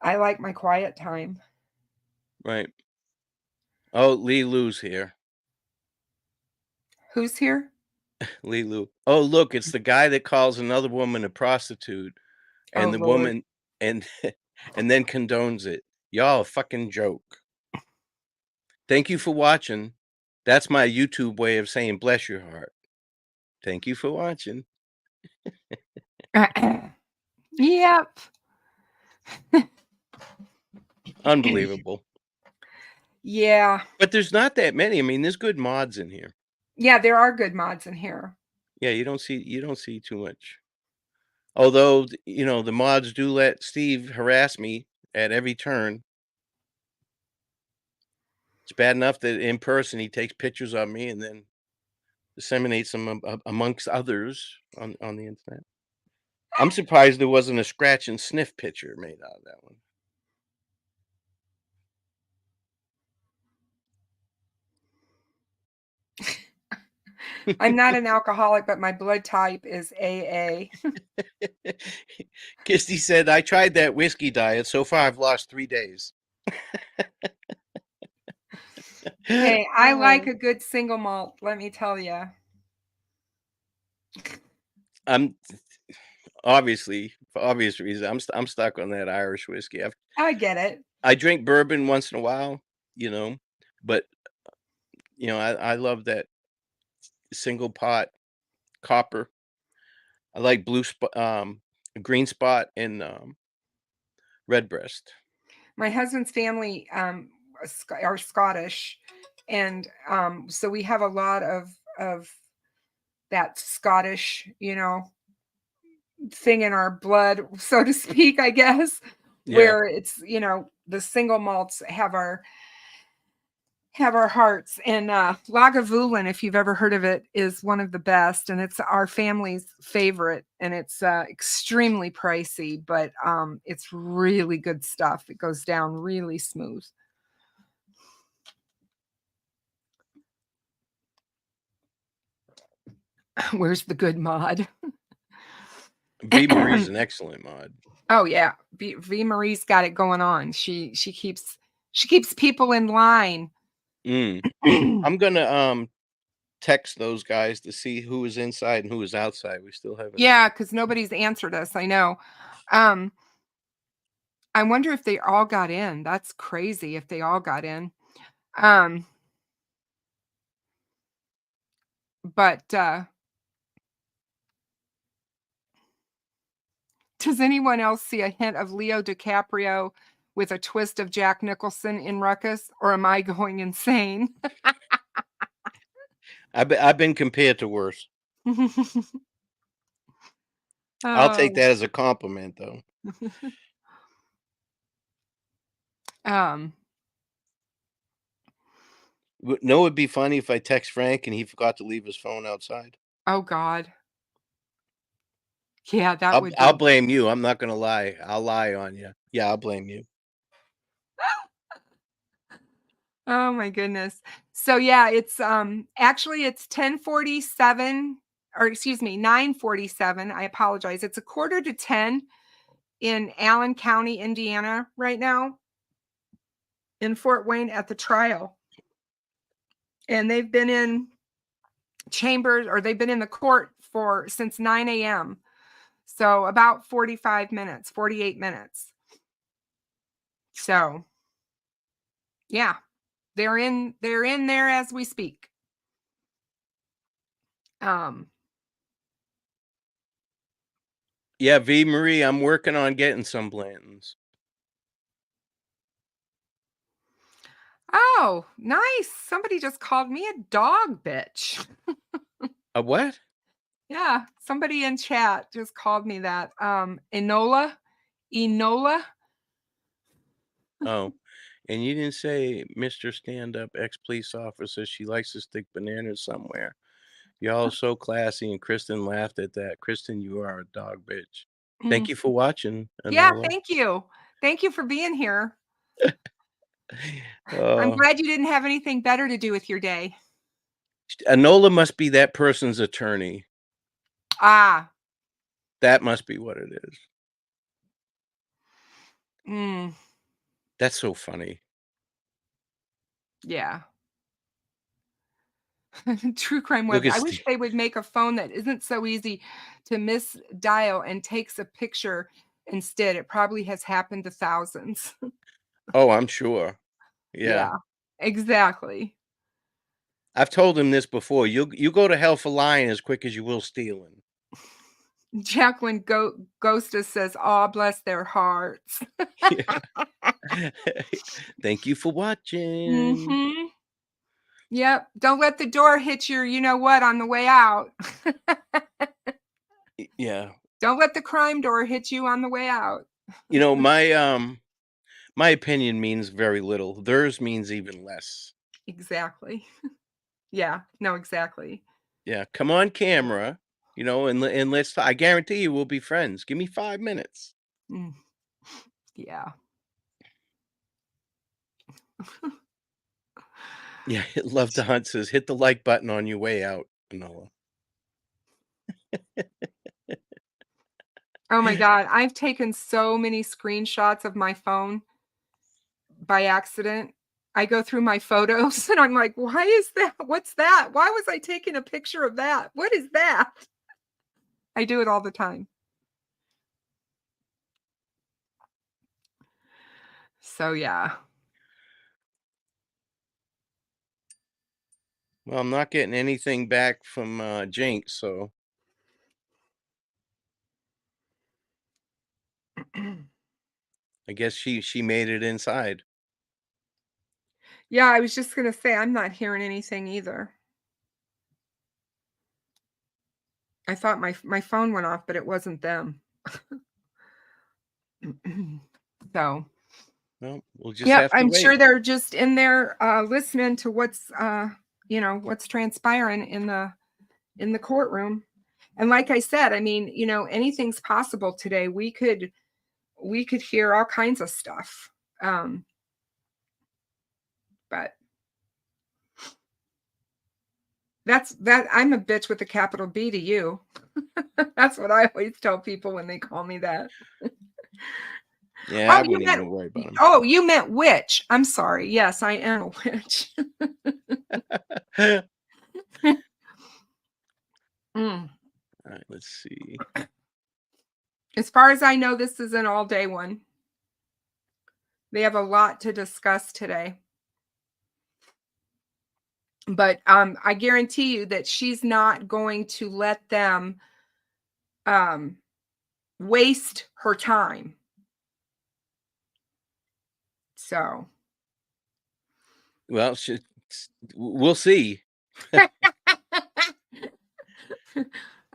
I like my quiet time. Right. Oh, Lee Lou's here. Who's here? Lee Lou. Oh, look, it's the guy that calls another woman a prostitute Oh and the Lord. woman and and then condones it. Y'all a fucking joke. Thank you for watching. That's my YouTube way of saying bless your heart. Thank you for watching. Yep. Unbelievable. Yeah. But there's not that many. I mean, there's good mods in here. Yeah, there are good mods in here. Yeah, you don't see too much. Although, the mods do let Steve harass me at every turn. It's bad enough that in person he takes pictures of me and then disseminates them amongst others on the internet. I'm surprised there wasn't a scratch and sniff picture made out of that one. I'm not an alcoholic, but my blood type is AA. Kisty said, I tried that whiskey diet. So far, I've lost 3 days. Hey, I like a good single malt, let me tell you. I'm obviously, for obvious reasons, I'm stuck on that Irish whiskey. I get it. I drink bourbon once in a while, but I love that single pot copper. I like green spot and redbreast. My husband's family are Scottish, and so we have a lot of that Scottish, thing in our blood, so to speak, I guess, Yeah. where it's, the single malts have our hearts. And Lagavulin, if you've ever heard of it, is one of the best, and it's our family's favorite, and it's extremely pricey, but it's really good stuff. It goes down really smooth. Where's the good mod? V Marie's an excellent mod. Oh yeah, V Marie's got it going on. She keeps people in line. I'm gonna text those guys to see who is inside and who is outside. We still haven't. Yeah, because nobody's answered us. I know. I wonder if they all got in. That's crazy if they all got in. But does anyone else see a hint of Leo DiCaprio with a twist of Jack Nicholson in Ruckus, or am I going insane? I've been compared to worse. I'll take that as a compliment, though. No, it'd be funny if I text Frank and he forgot to leave his phone outside. Oh God. Yeah, that would. I'll blame you. I'm not gonna lie. I'll lie on you. Yeah, I'll blame you. Oh my goodness. So yeah, it's actually it's 10:47, or excuse me, 9:47. I apologize. It's a quarter to 10 in Allen County, Indiana right now, in Fort Wayne at the trial. And they've been in chambers, or they've been in the court since 9 a.m. So about 45 minutes, 48 minutes. So yeah, they're in there as we speak. Yeah, V Marie, I'm working on getting some Blantons. Oh, nice. Somebody just called me a dog bitch. A what? Yeah, somebody in chat just called me that. Enola. Oh, and you didn't say Mr. Stand-Up ex-police officer. She likes to stick bananas somewhere. Y'all are so classy, and Kristin laughed at that. Kristin, you are a dog bitch. Thank you for watching, Yeah, Enola. thank you. Thank you for being here. I'm glad you didn't have anything better to do with your day. Enola must be that person's attorney. Ah. That must be what it is. Mm. That's so funny. Yeah. True crime web. Look at I wish they would make a phone that isn't so easy to misdial and takes a picture instead. It probably has happened to thousands. Oh, I'm sure. Yeah. Exactly. I've told him this before. You go to hell for lying as quick as you will stealing. Jacqueline Ghostus says, "Oh, bless their hearts." Thank you for watching. Yep. Don't let the door hit your you know what on the way out. Yeah. Don't let the crime door hit you on the way out. My opinion means very little. Theirs means even less. Exactly. Yeah. No, exactly. Yeah. Come on camera, and let's I guarantee you we'll be friends. Give me 5 minutes. Yeah. Yeah, Love to Hunt says, hit the like button on your way out, Noah. Oh my God. I've taken so many screenshots of my phone by accident. I go through my photos and I'm like, why is that? What's that? Why was I taking a picture of that? What is that? I do it all the time. So yeah. Well, I'm not getting anything back from Jinx, so I guess she made it inside. Yeah, I was just gonna say I'm not hearing anything either. I thought my phone went off, but it wasn't them. So, Well, we'll just yep, have to I'm wait. sure they're just in there listening to what's what's transpiring in the courtroom. And like I said, I mean, anything's possible today. We could hear all kinds of stuff. But that I'm a bitch with a capital B to you. That's what I always tell people when they call me that. Yeah, I wouldn't even worry about him. Oh, you meant witch. I'm sorry. Yes, I am a witch. Mm. All right, let's see. As far as I know, this is an all-day one. They have a lot to discuss today. But I guarantee you that she's not going to let them waste her time. So Well, we'll see. I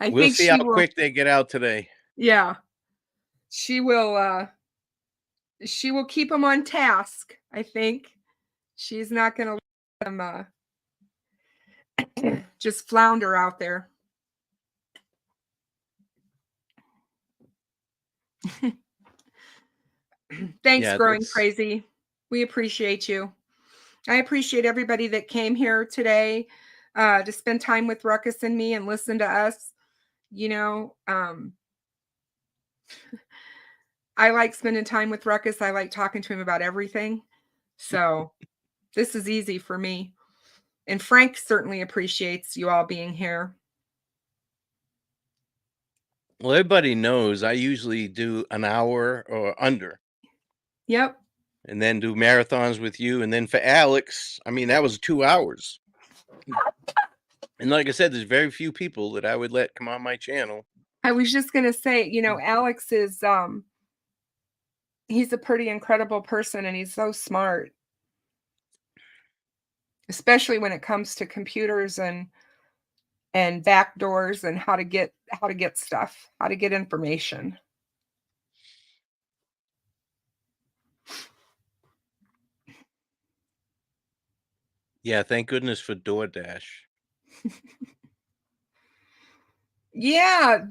We'll think see she how will. quick they get out today. Yeah, she will. She will keep them on task. I think she's not going to let them just flounder out there. Thanks, Yeah, Growing Crazy. We appreciate you. I appreciate everybody that came here today to spend time with Ruckus and me and listen to us. I like spending time with Ruckus. I like talking to him about everything. So this is easy for me. And Frank certainly appreciates you all being here. Well, everybody knows I usually do an hour or under. Yep. And then do marathons with you. And then for Alex, I mean, that was 2 hours. And like I said, there's very few people that I would let come on my channel. I was just going to say, Alex is, he's a pretty incredible person and he's so smart. Especially when it comes to computers and back doors and how to get stuff, how to get information. Yeah, thank goodness for DoorDash. Yeah,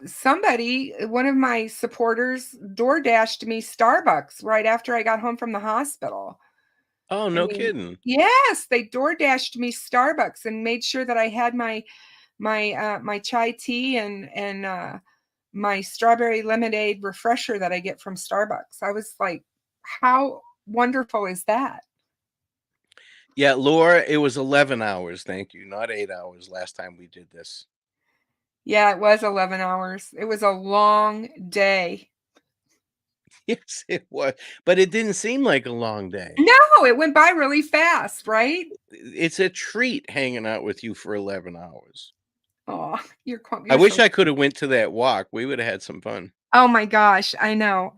somebody, one of my supporters DoorDashed me Starbucks right after I got home from the hospital. Oh, no kidding. Yes, they DoorDashed me Starbucks and made sure that I had my chai tea and my strawberry lemonade refresher that I get from Starbucks. I was like, how wonderful is that? Yeah, Laura, it was 11 hours. Thank you. Not 8 hours last time we did this. Yeah, it was 11 hours. It was a long day. Yes, it was. But it didn't seem like a long day. No, it went by really fast, right? It's a treat hanging out with you for 11 hours. Oh, I wish I could have went to that walk. We would have had some fun. Oh my gosh, I know.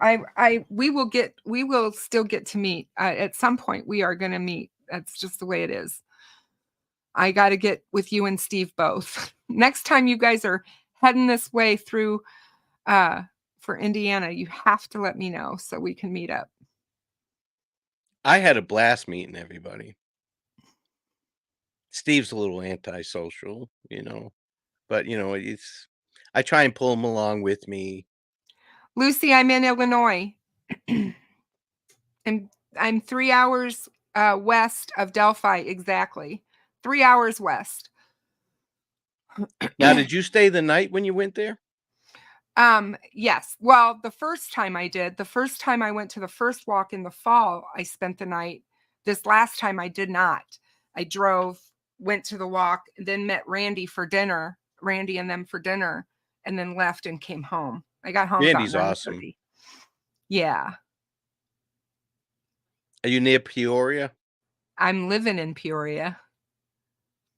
We will still get to meet. At some point we are going to meet. That's just the way it is. I got to get with you and Steve both. Next time you guys are heading this way through for Indiana, you have to let me know so we can meet up. I had a blast meeting everybody. Steve's a little antisocial, but I try and pull him along with me. Lucy, I'm in Illinois. And I'm 3 hours west of Delphi, exactly. 3 hours west. Now, did you stay the night when you went there? Yes. Well, the first time I did, the first time I went to the first walk in the fall, I spent the night. This last time I did not. I drove, went to the walk, then met Randy and them for dinner, and then left and came home. I got home Randy's about 9:30. awesome. Yeah. Are you near Peoria? I'm living in Peoria.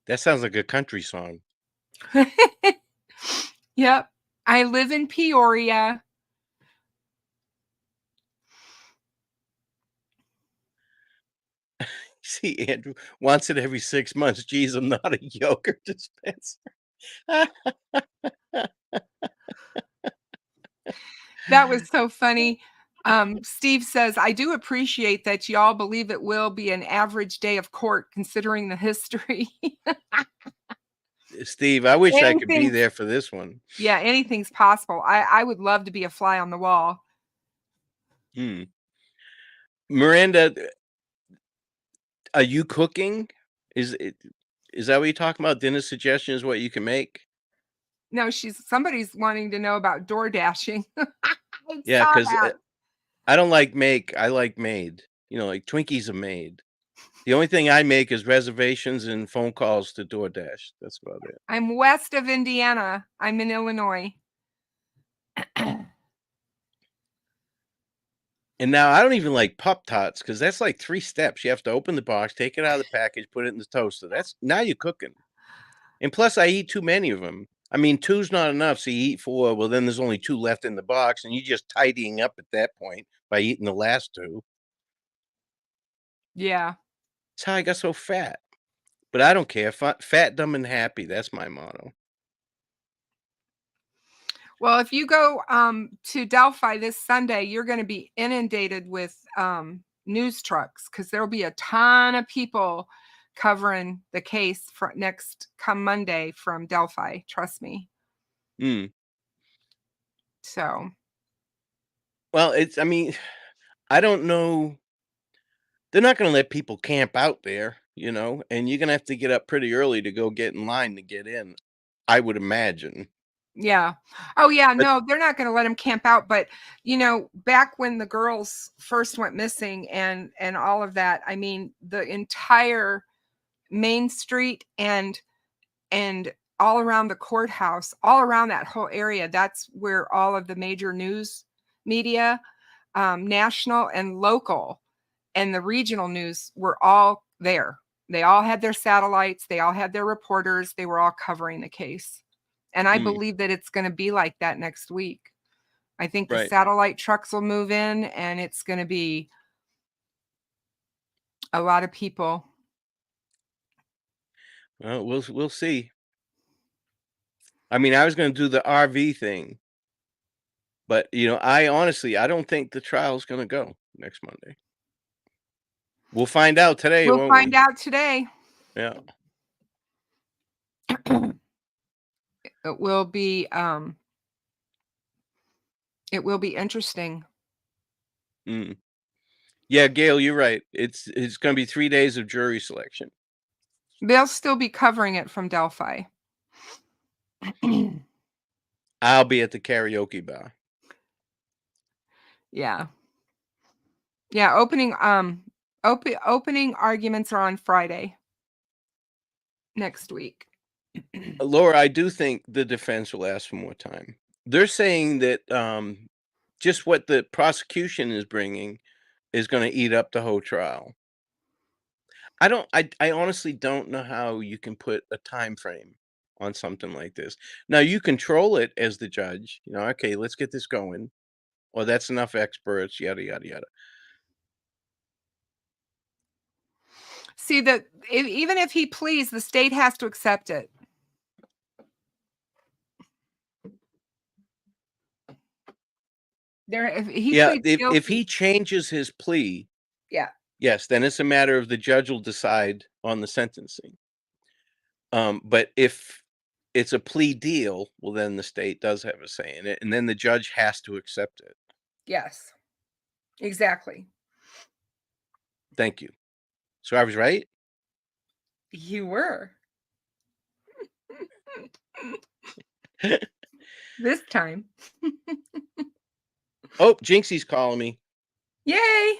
That sounds like a country song. Yep. I live in Peoria. See, Andrew wants it every 6 months. Geez, I'm not a yogurt dispenser. That was so funny. Steve says, I do appreciate that y'all believe it will be an average day of court considering the history. Steve, I wish I could be Anything's there for this one. Yeah, anything's possible. I would love to be a fly on the wall. Miranda, are you cooking? Is that what you're talking about? Dinner suggestions, what you can make? No, somebody's wanting to know about door dashing. I Yeah, saw because that. I don't like make. I like made. You know, like Twinkies are made. The only thing I make is reservations and phone calls to DoorDash. That's about it. I'm west of Indiana. I'm in Illinois. And now I don't even like Pop Tarts because that's like 3 steps. You have to open the box, take it out of the package, put it in the toaster. Now you're cooking. And plus, I eat too many of them. I mean, 2's not enough, so you eat 4. Well, then there's only 2 left in the box, and you're just tidying up at that point by eating the last 2. Yeah. That's how I got so fat. But I don't care. Fat, dumb, and happy. That's my motto. Well, if you go to Delphi this Sunday, you're going to be inundated with news trucks because there'll be a ton of people covering the case for come Monday from Delphi. Trust me. So. Well, I mean, I don't know. They're not going to let people camp out there, you know, and you're going to have to get up pretty early to go get in line to get in, I would imagine. Yeah. Oh, yeah. But No, they're not going to let them camp out. But, you know, back when the girls first went missing and all of that, I mean, the entire Main Street and all around the courthouse, all around that whole area, that's where all of the major news media, national and local, and the regional news were all there. They all had their satellites. They all had their reporters. They were all covering the case. And I believe that it's going to be like that next week. I think the satellite trucks will move in and it's going to be a lot of people. Well, we'll see. I mean, I was going to do the RV thing, but you know, I don't think the trial's going to go next Monday. We'll find out today, We'll won't find we? out today. Yeah. It will be interesting. Yeah, Gail, you're right. It's going to be 3 days of jury selection. They'll still be covering it from Delphi. I'll be at the karaoke bar. Yeah. Yeah, opening arguments are on Friday next week. Laura, I do think the defense will ask for more time. They're saying that just what the prosecution is bringing is going to eat up the whole trial. I honestly don't know how you can put a time frame on something like this. Now you control it as the judge, you know, okay, let's get this going. Or that's enough experts, yada yada yada. See, even if he pleads, the state has to accept it. If he changes his plea, yes, then it's a matter of the judge will decide on the sentencing. But if it's a plea deal, well, then the state does have a say in it, and then the judge has to accept it. Yes, exactly. Thank you. So I was right? You were. This time. Oh, Jinxie's calling me. Yay!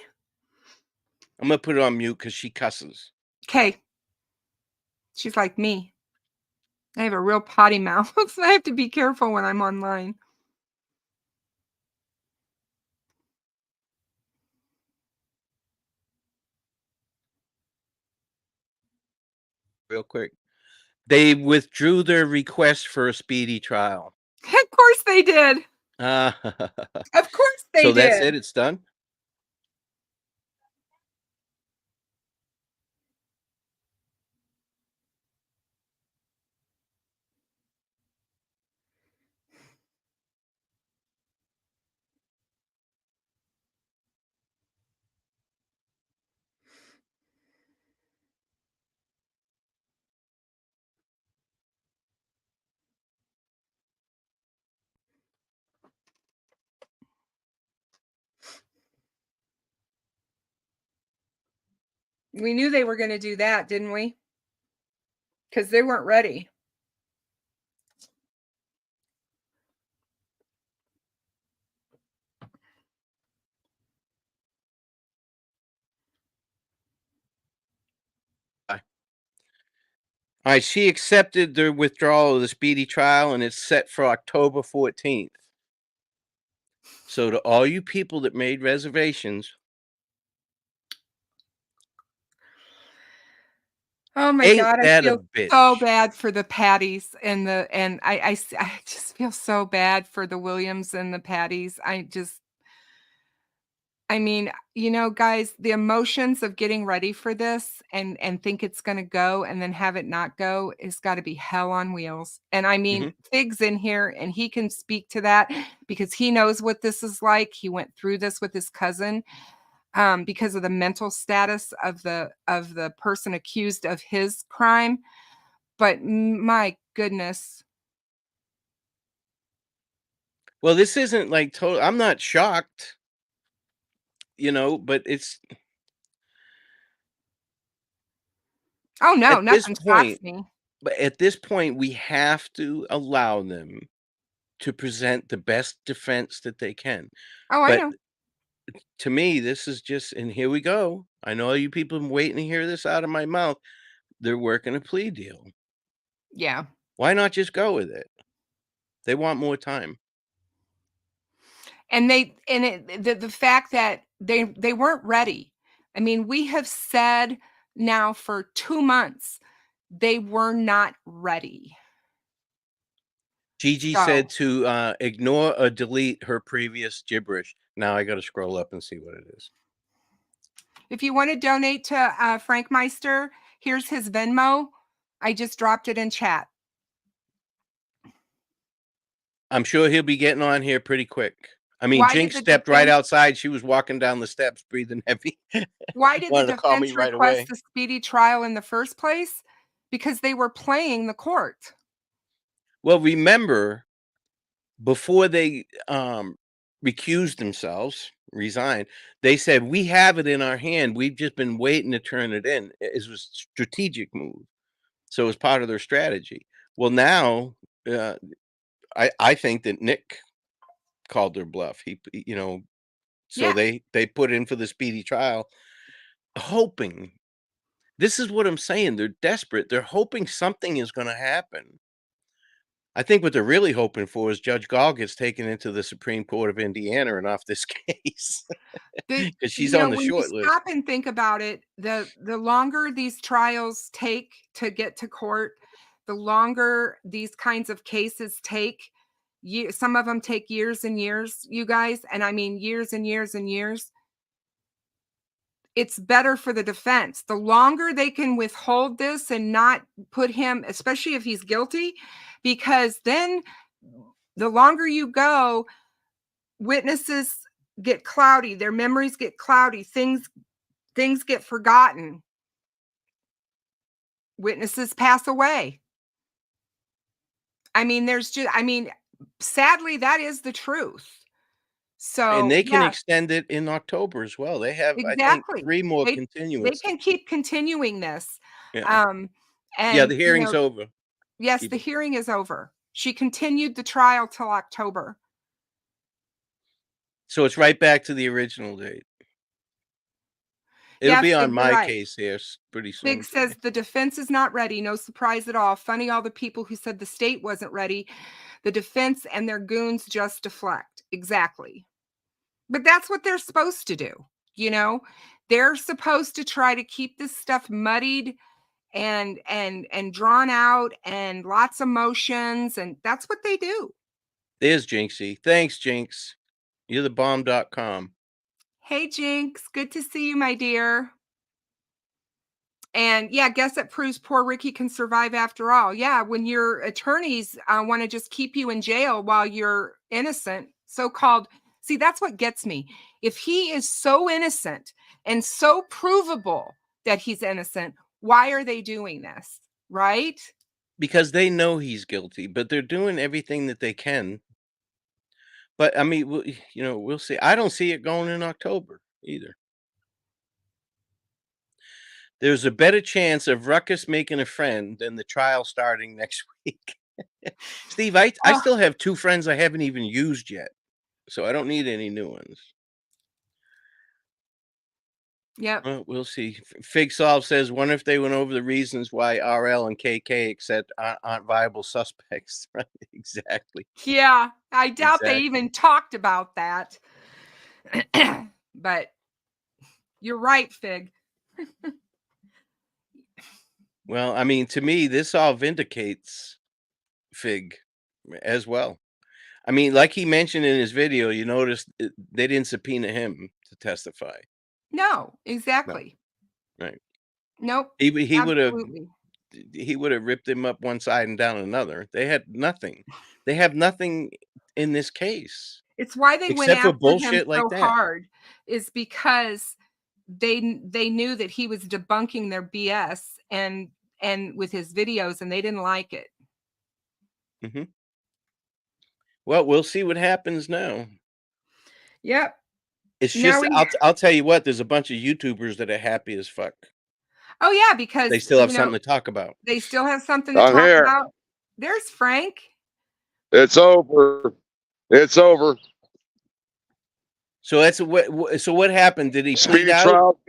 I'm going to put it on mute because she cusses. Okay. She's like me. I have a real potty mouth, so I have to be careful when I'm online. real quick. They withdrew their request for a speedy trial. Of course they did. So Of course they did. that's it. It's done. We knew they were going to do that, didn't we? Because they weren't ready. All right, she accepted the withdrawal of the speedy trial, and it's set for October 14th. So to all you people that made reservations, Oh my ain't God, I that a feel so bitch? bad for the Patties and I just feel so bad for the Williams and the Patties. I mean, you know, guys, the emotions of getting ready for this and think it's gonna go and then have it not go is gotta be hell on wheels. And I mean, Mhm. Fig's in here and he can speak to that because he knows what this is like. He went through this with his cousin. Because of the mental status of the person accused of his crime. But my goodness. Well, this isn't like total. I'm not shocked, but it's Oh, no, at this nothing shocks point. me. But at this point, we have to allow them to present the best defense that they can. Oh, I But know. to me, this is just, and here we go. I know you people have been waiting to hear this out of my mouth. They're working a plea deal. Yeah. Why not just go with it? They want more time. And the fact that they weren't ready. I mean, we have said now for 2 months, they were not ready. Gigi So said to ignore or delete her previous gibberish. Now I got to scroll up and see what it is. if you want to donate to Frankmeister, here's his Venmo. I just dropped it in chat. I'm sure he'll be getting on here pretty quick. I mean, Why did Jinx the stepped right defense outside. She was walking down the steps, breathing heavy. Why did the Wanted to call me defense right request away. a speedy trial in the first place? Because they were playing the court. Well, remember, before they recused themselves, resigned, they said, we have it in our hand. We've just been waiting to turn it in. It was a strategic move. So it was part of their strategy. Well, now I think that Nick called their bluff. So Yeah. they put in for the speedy trial, hoping. This is what I'm saying. They're desperate. They're hoping something is going to happen. I think what they're really hoping for is Judge Gall gets taken into the Supreme Court of Indiana and off this case because she's on the When you short list. stop and think about it, the longer these trials take to get to court, the longer these kinds of cases take. Some of them take years and years, you guys, and I mean years and years and years. It's better for the defense. The longer they can withhold this and not put him, especially if he's guilty, because then the longer you go, witnesses get cloudy, their memories get cloudy, things get forgotten. Witnesses pass away. I mean, sadly, that is the truth. And So, they can yeah, extend it in October as well. They have, I think, exactly. 3 more They continuances. can keep continuing this. Yeah. Um, Yeah, and, the hearing's over. yes, the hearing is over. She continued the trial till October. So it's right back to the original date. It'll Yeah, be on Fig, you're my right. case here pretty Fig soon. says the defense is not ready. No surprise at all. Funny, all the people who said the state wasn't ready. The defense and their goons just deflect. Exactly. But that's what they're supposed to do. They're supposed to try to keep this stuff muddied and drawn out and lots of motions, and that's what they do. There's Jinxie. Thanks, Jinx. You're the bomb.com. Hey, Jinx, good to see you, my dear. And yeah, guess it proves poor Ricky can survive after all. Yeah, when your attorneys want to just keep you in jail while you're innocent, so-called. See, that's what gets me. If he is so innocent and so provable that he's innocent, why are they doing this? Right? Because they know he's guilty, but they're doing everything that they can. But I mean, we'll see. I don't see it going in October either. There's a better chance of Ruckus making a friend than the trial starting next week. Steve, I still have 2 friends I haven't even used yet, so I don't need any new ones. Yep. Well, we'll see. Fig Solve says, wonder if they went over the reasons why RL and KK except aren't viable suspects. Right? Exactly. Yeah, I doubt they Exactly. even talked about that. But you're right, Fig. Well, I mean, to me, this all vindicates Fig as well. I mean, like he mentioned in his video, you noticed they didn't subpoena him to testify. No, exactly. Right. Nope. He would have Absolutely. ripped him up one side and down another. They had nothing. They have nothing in this case It's why they went except for after him bullshit like so that. hard, is because they knew that he was debunking their BS and with his videos, and they didn't like it. Mhm. Well, we'll see what happens now. Yep. It's Now just we I'll tell you what, there's a bunch of YouTubers that are happy as fuck. Oh yeah, because They still have something to talk about. they still have something to I'm talk here. about. There's Frank. It's over. It's over. So that's what happened? Did he plead Speedy out? trial.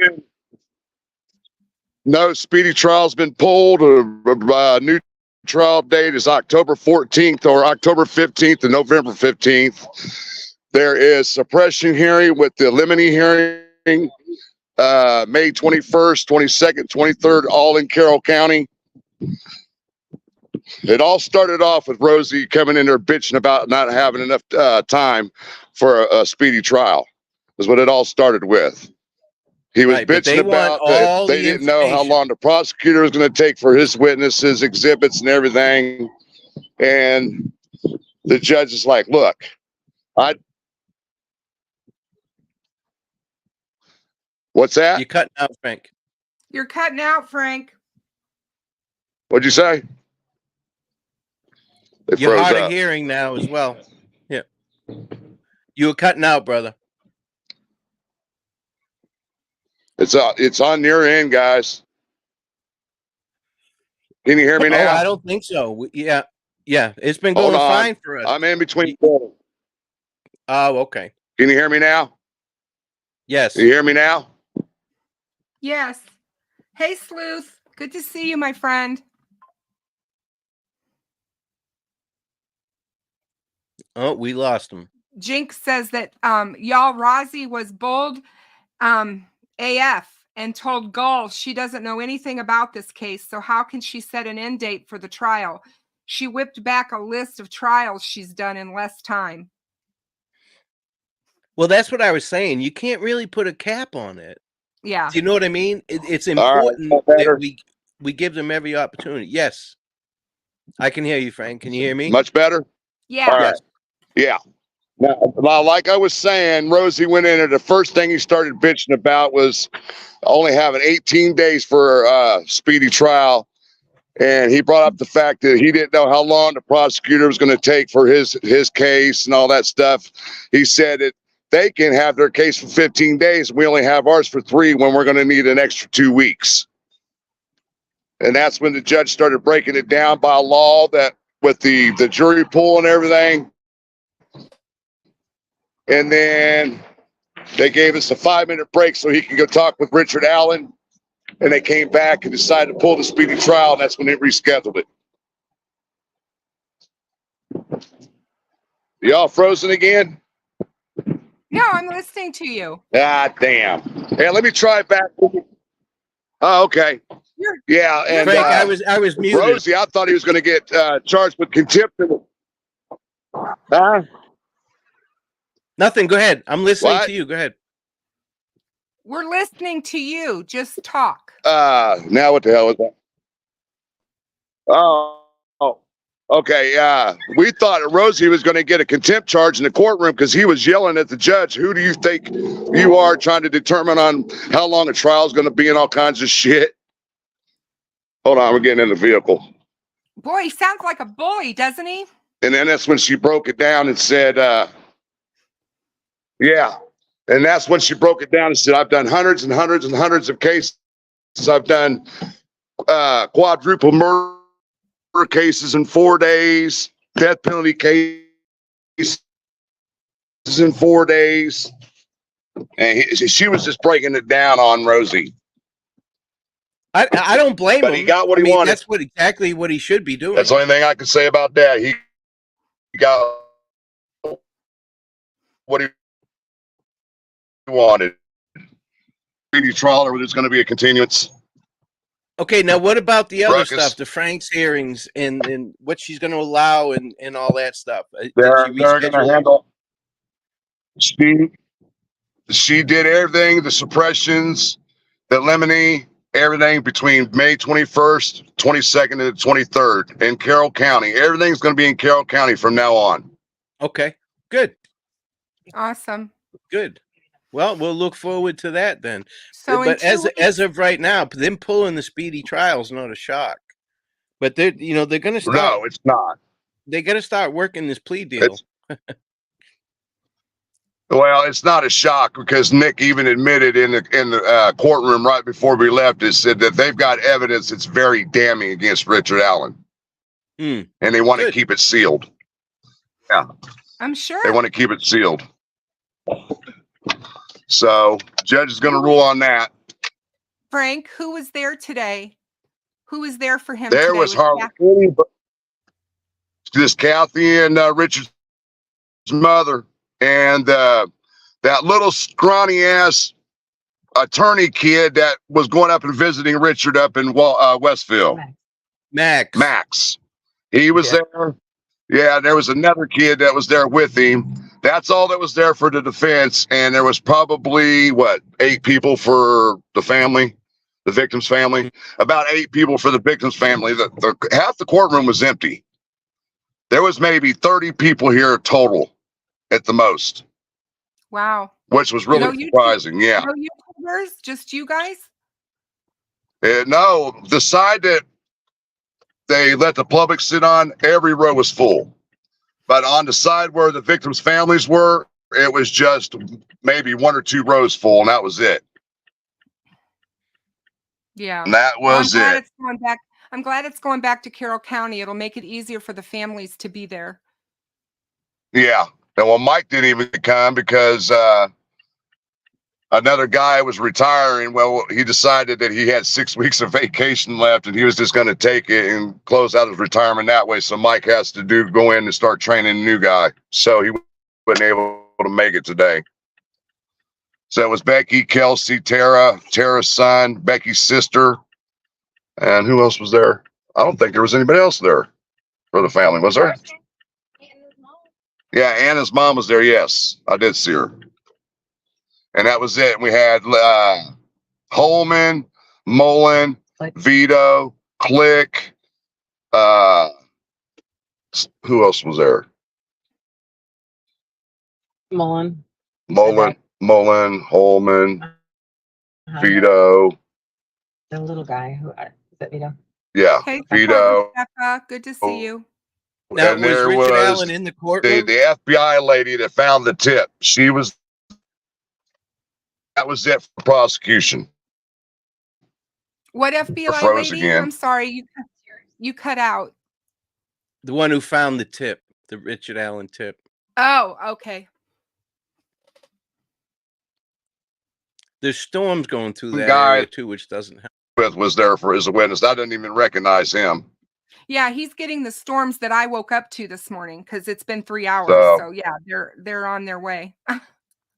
No, speedy trial's been pulled. New trial date is October 14th or October 15th to November 15th. There is suppression hearing with the limine hearing May 21st, 22nd, 23rd, all in Carroll County. It all started off with Rosie coming in there bitching about not having enough time for a speedy trial. Is what it all started with. He was Right, but bitching they want about that all they the didn't know how information. long the prosecutor was going to take for his witnesses, exhibits, and everything. And the judge is like, "Look, what's that? You're cutting out, Frank. You're cutting out, Frank. What'd you say?" They You're froze hard up. of hearing now as well. Yeah, you were cutting out, brother. It's on your end, guys. Can you hear me now? Oh, I don't think so. Yeah, it's been Hold going on. fine for us. I'm in between. Oh, okay. Can you hear me now? Yes. Can you hear me now? Yes. Hey, Sleuth. Good to see you, my friend. Oh, we lost him. Jinx says that y'all Rozzy was bold AF and told Gull she doesn't know anything about this case, so how can she set an end date for the trial? She whipped back a list of trials she's done in less time. Well, that's what I was saying. You can't really put a cap on it. Yeah. Do you know what I mean? It's right, important better. that we give them every opportunity. Yes. I can hear you, Frank. Can you hear me? Much better? Yeah. All right. Yes. Yeah. Now, like I was saying, Rosie went in, and the first thing he started bitching about was only having 18 days for speedy trial. And he brought up the fact that he didn't know how long the prosecutor was going to take for his case and all that stuff. He said that they can have their case for 15 days. We only have ours for 3 when we're going to need an extra 2 weeks. And that's when the judge started breaking it down by law that with the jury pool and everything. And then they gave us a 5-minute break so he could go talk with Richard Allen. And they came back and decided to pull the speedy trial, and that's when they rescheduled it. Y'all frozen again? No, I'm listening to you. Ah, damn. Hey, let me try back. Oh, okay. Yeah, and Frank, I was muted. Rosie, I thought he was going to get charged with contempt. Huh? Nothing. Go ahead. I'm listening What? to you. Go ahead. We're listening to you. Just talk. Now what the hell is that? Oh, okay. We thought Rosie was going to get a contempt charge in the courtroom because he was yelling at the judge. Who do you think you are, trying to determine on how long a trial is going to be and all kinds of shit? Hold on, we're getting in the vehicle. Boy, he sounds like a bully, doesn't he? And then that's when she broke it down and said, yeah. And that's when she broke it down and said, I've done hundreds and hundreds and hundreds of cases. I've done quadruple murder cases in 4 days, death penalty cases in 4 days. And she was just breaking it down on Rosie. I don't blame him. But he got what he wanted. That's exactly what he should be doing. That's the only thing I can say about that. He got what he wanted. Trial, or there's going to be a continuance. Okay, now what about the other Ruckus. stuff, the Frank's hearings and what she's going to allow and all that stuff? They're going to handle. She did everything, the suppressions, the lemony, everything between May 21st, 22nd, and the 23rd in Carroll County. Everything's going to be in Carroll County from now on. Okay, good. Awesome. Good. Well, we'll look forward to that then. So, but as of right now, them pulling the speedy trial is not a shock. But they're going to start. No, it's not. They got to start working this plea deal. Well, it's not a shock because Nick even admitted in the courtroom right before we left, it said that they've got evidence that's very damning against Richard Allen, and they want to keep it sealed. Yeah, I'm sure they want to keep it sealed. So, judge is going to rule on that. Frank, who was there today? Who was there for him? There today? was Harley, this Kathy and Richard's mother. And that little scrawny ass attorney kid that was going up and visiting Richard up in Westville. Max. He was there. Yeah, there was another kid that was there with him. That's all that was there for the defense. And there was probably, 8 people for the family, the victim's family. About 8 people for the victim's family. Half the courtroom was empty. There was maybe 30 people here total. At the most. Wow. Which was really surprising. Yeah. No YouTubers, just you guys? No, the side that they let the public sit on, every row was full. But on the side where the victims' families were, it was just maybe 1 or 2 rows full, and that was it. Yeah. And that was it. I'm glad it's going back to Carroll County. It'll make it easier for the families to be there. Yeah. And well, Mike didn't even come because another guy was retiring. Well, he decided that he had 6 weeks of vacation left and he was just going to take it and close out his retirement that way. So Mike has to go in and start training a new guy. So he wasn't able to make it today. So it was Becky, Kelsey, Tara's son, Becky's sister. And who else was there? I don't think there was anybody else there for the family. Was there? Yeah, Anna's mom was there. Yes, I did see her. And that was it. We had Holman, Mullen, Vito, Click. Who else was there? Mullen, Holman, Vito. the little guy who is that Vito? Yeah, Hey, Vito. good to see you. Now, And was there Richard was Allen in the courtroom? the FBI lady that found the tip. That was it for prosecution. What FBI froze lady? again. I'm sorry, you cut out. The one who found the tip, the Richard Allen tip. Oh, okay. There's storms going through that Guy area too, which doesn't help. was there as a witness. I didn't even recognize him. Yeah, he's getting the storms that I woke up to this morning because it's been 3 hours. So yeah, they're on their way.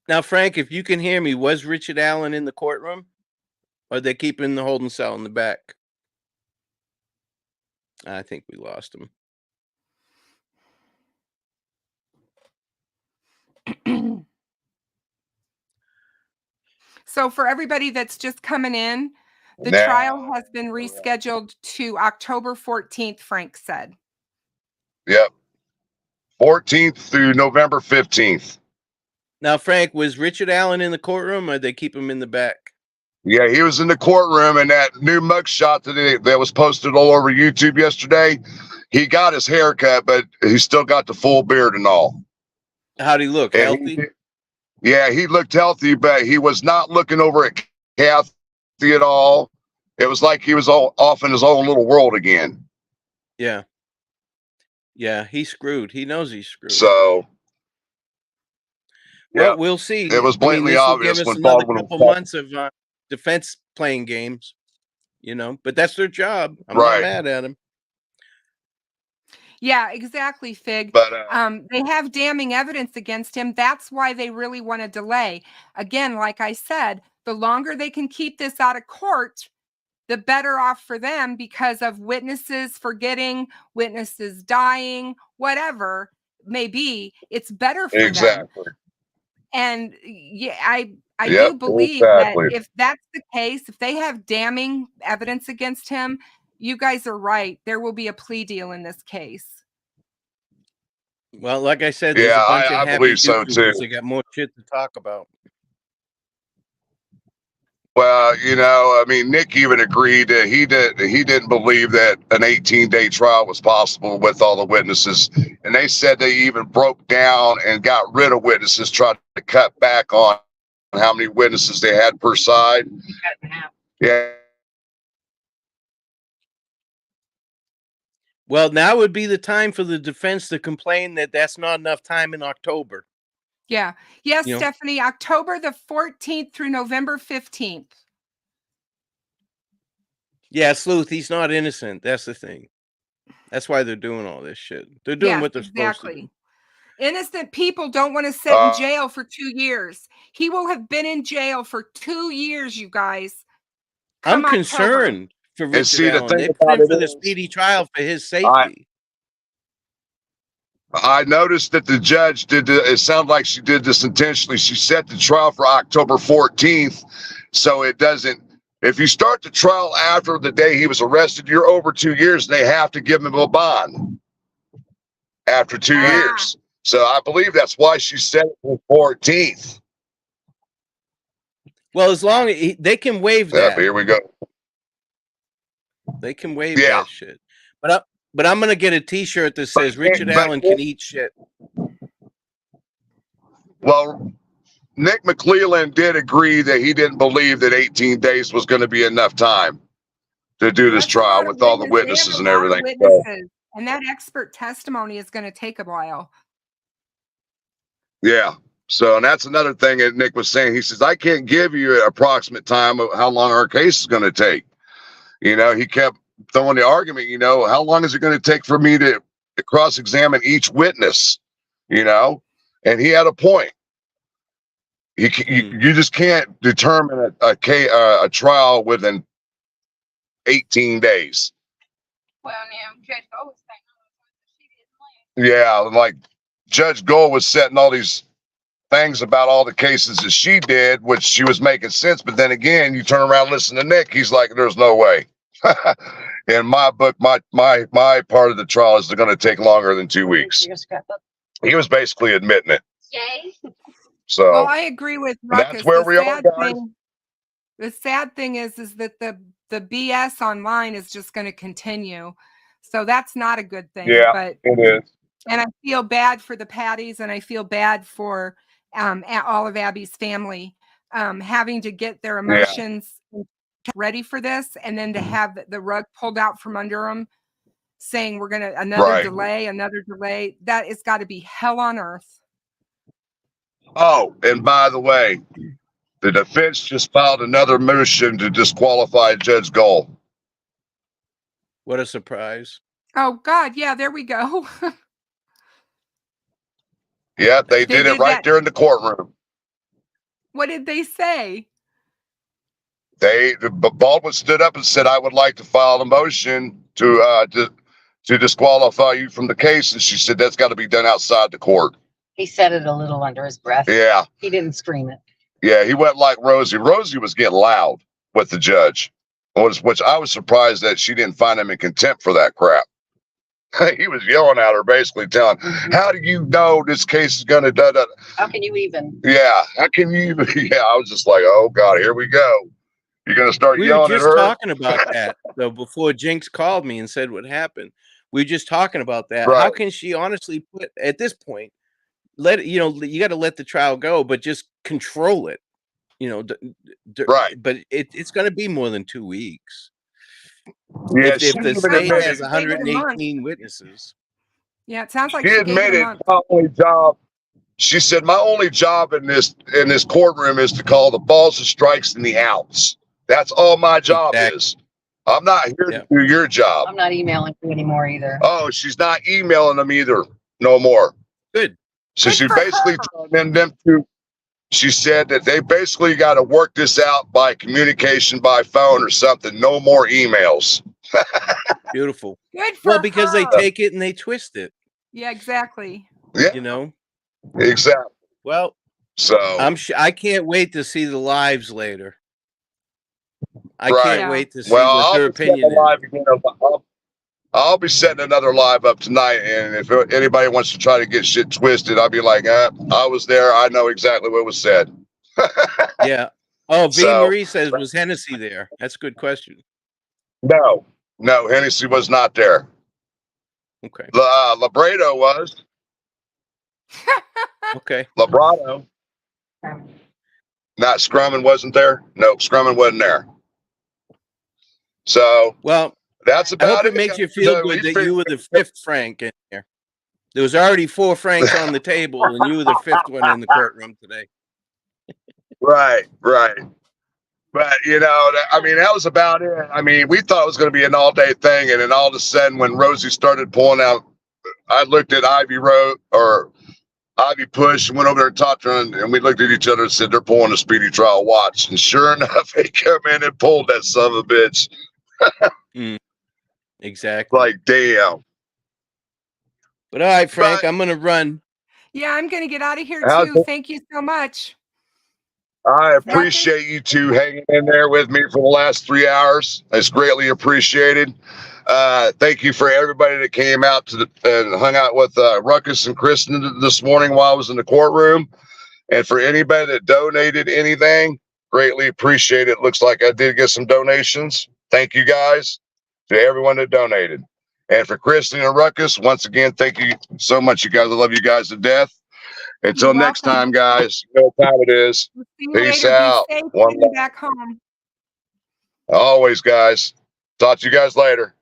Now, Frank, if you can hear me, was Richard Allen in the courtroom? Or are they keeping the holding cell in the back? I think we lost him. So for everybody that's just coming in, the Now- trial has been rescheduled to October 14th, Frank said. Yep. 14th through November 15th. Now, Frank, was Richard Allen in the courtroom, or did they keep him in the back? Yeah, he was in the courtroom, and that new mugshot that was posted all over YouTube yesterday, he got his hair cut, but he still got the full beard and all. How'd he look? And Healthy? he looked healthy, but he was not looking over at Kathy at all. It was like he was all off in his own little world again. Yeah. Yeah, he's screwed. He knows he's screwed. So, well, yeah, we'll see. it was blatantly this will obvious give us when another Baldwin couple was months of defense playing games, but that's their job. I'm Right. not mad at him. Yeah, exactly, Fig. But they have damning evidence against him. That's why they really want to delay. Again, like I said, the longer they can keep this out of court, the better off for them, because of witnesses forgetting, witnesses dying, whatever may be. It's better for them. exactly. And yeah, I Yep, do believe exactly. that if that's the case, if they have damning evidence against him, you guys are right. There will be a plea deal in this case. Well, like I said, there's Yeah, a bunch of I happy believe so, too. YouTubers that got more shit to talk about. Well, I mean, Nick even agreed that he didn't believe that an 18-day trial was possible with all the witnesses, and they said they even broke down and got rid of witnesses, tried to cut back on how many witnesses they had per side. Cut in half. Yeah, Well, now would be the time for the defense to complain that that's not enough time in October. Yeah. Yes, You know? Stephanie, October the 14th through November 15th. Yeah, Sleuth, he's not innocent. That's the thing. That's why they're doing all this shit. They're doing Yes, what they're supposed to do. Innocent people don't want to sit in jail for 2 years. He will have been in jail for 2 years, you guys. I'm October. concerned for Richard see, the Allen. thing They about put him it for the is, speedy trial for his safety. I noticed that the judge it sounded like she did this intentionally. She set the trial for October 14th, so it doesn't. If you start the trial after the day he was arrested, you're over 2 years, and they have to give him a bond after 2 years. So I believe that's why she set it for 14th. Well, as long as they can waive Yep, that. here we go. They can waive Yeah. that shit. But I'm gonna get a T-shirt that says Richard Allen can eat shit. Well, Nick McClelland did agree that he didn't believe that 18 days was going to be enough time to do this That's a lot trial of with all the witnesses. witnesses They and have a lot of everything. So, witnesses, and that expert testimony is going to take a while. yeah. So, and that's another thing that Nick was saying. He says, I can't give you an approximate time of how long our case is going to take. He kept throwing the argument, how long is it going to take for me to cross-examine each witness, and he had a point. You just can't determine a trial within 18 days. Well, now, Judge Gold was saying, she didn't win. Yeah, like Judge Gold was setting all these things about all the cases that she did, which she was making sense. But then again, you turn around and listen to Nick, he's like, there's no way. In my book, my part of the trial is going to take longer than 2 weeks. He was basically admitting it. Yay. So Well, I agree with Ruckus. that's where we are, guys. The sad thing is that the BS online is just going to continue. So that's not a good thing. Yeah, but it is. And I feel bad for the Patties, and I feel bad for all of Abby's family having to get their emotions ready for this, and then to have the rug pulled out from under them, saying we're going to another delay. That has got to be hell on earth. Oh, and by the way, the defense just filed another motion to disqualify Judge Gold. What a surprise. Oh, God. Yeah, there we go. Yeah, they did it right there in the courtroom. What did they say? Baldwin stood up and said, I would like to file a motion to to disqualify you from the case. And she said, that's got to be done outside the court. He said it a little under his breath. Yeah. He didn't scream it. Yeah. He went like Rosie. Rosie was getting loud with the judge, which I was surprised that she didn't find him in contempt for that crap. He was yelling at her, basically telling, how do you know this case is going to da da? How can you even? Yeah. How can you even? Yeah. I was just like, oh God, here we go. You're going to start We yelling were at just her? talking about that though before Jinx called me and said what happened. We were just talking about that. How Right. can she honestly put at this point? Let it, you know, you got to let the trial go, but just control it. You know, Right. But it's going to be more than 2 weeks. Yeah. If She the even state admitted, has 118 witnesses, Yeah, it sounds like she she gave it a admitted month. my only job. She said, my only job in this courtroom is to call the balls, the strikes, and the outs. That's all my job Exactly. is. I'm not here Yeah. to do your job. I'm not emailing you anymore either. Oh, she's not emailing them either. No more. good. So Good she for basically her. telling them to, she said that they basically got to work this out by communication by phone or something. No more emails. Beautiful. Good for Well, because they her. take it and they twist it, Yeah, exactly. Yeah, you know. exactly. Well, So, I can't wait to see the lives later. I Right. can't Yeah. wait to see well, what I'll their be setting opinion a is. live again. I'll be setting another live up tonight, and if anybody wants to try to get shit twisted, I'll be like, I was there. I know exactly what was said. Yeah. Oh, V. So- Marie says, was Hennessy there? That's a good question. No, Hennessy was not there. Okay. Labredo was. Okay. Labrado. Not Scrumming wasn't there. Nope, Scrumming wasn't there. So Well, that's I about hope it makes you guys. feel So good we that you were the fifth Frank in here. There was already 4 Franks on the table, and you were the 5th one in the courtroom today. Right. But that was about it. I mean, we thought it was going to be an all-day thing, and then all of a sudden, when Rosie started pulling out, I looked at Ivy Push and went over there and talked to her, and we looked at each other and said, they're pulling a speedy trial watch. And sure enough, they come in and pulled that son of a bitch. Exactly. Like, damn. But all right, Frank, But- I'm going to run. Yeah, I'm going to get out of here How's too. it- Thank you so much. I appreciate you two hanging in there with me for the last 3 hours. It's greatly appreciated. Thank you for everybody that came out and hung out with Ruckus and Kristin this morning while I was in the courtroom. And for anybody that donated anything, greatly appreciate it. Looks like I did get some donations. Thank you guys to everyone that donated. And for Kristin and Ruckus, once again, thank you so much, you guys. I love you guys to death. Until You're next welcome. time, guys. You know what time it is. We'll see you Peace later. out. Be safe One getting love. back home. Always, guys. Talk to you guys later.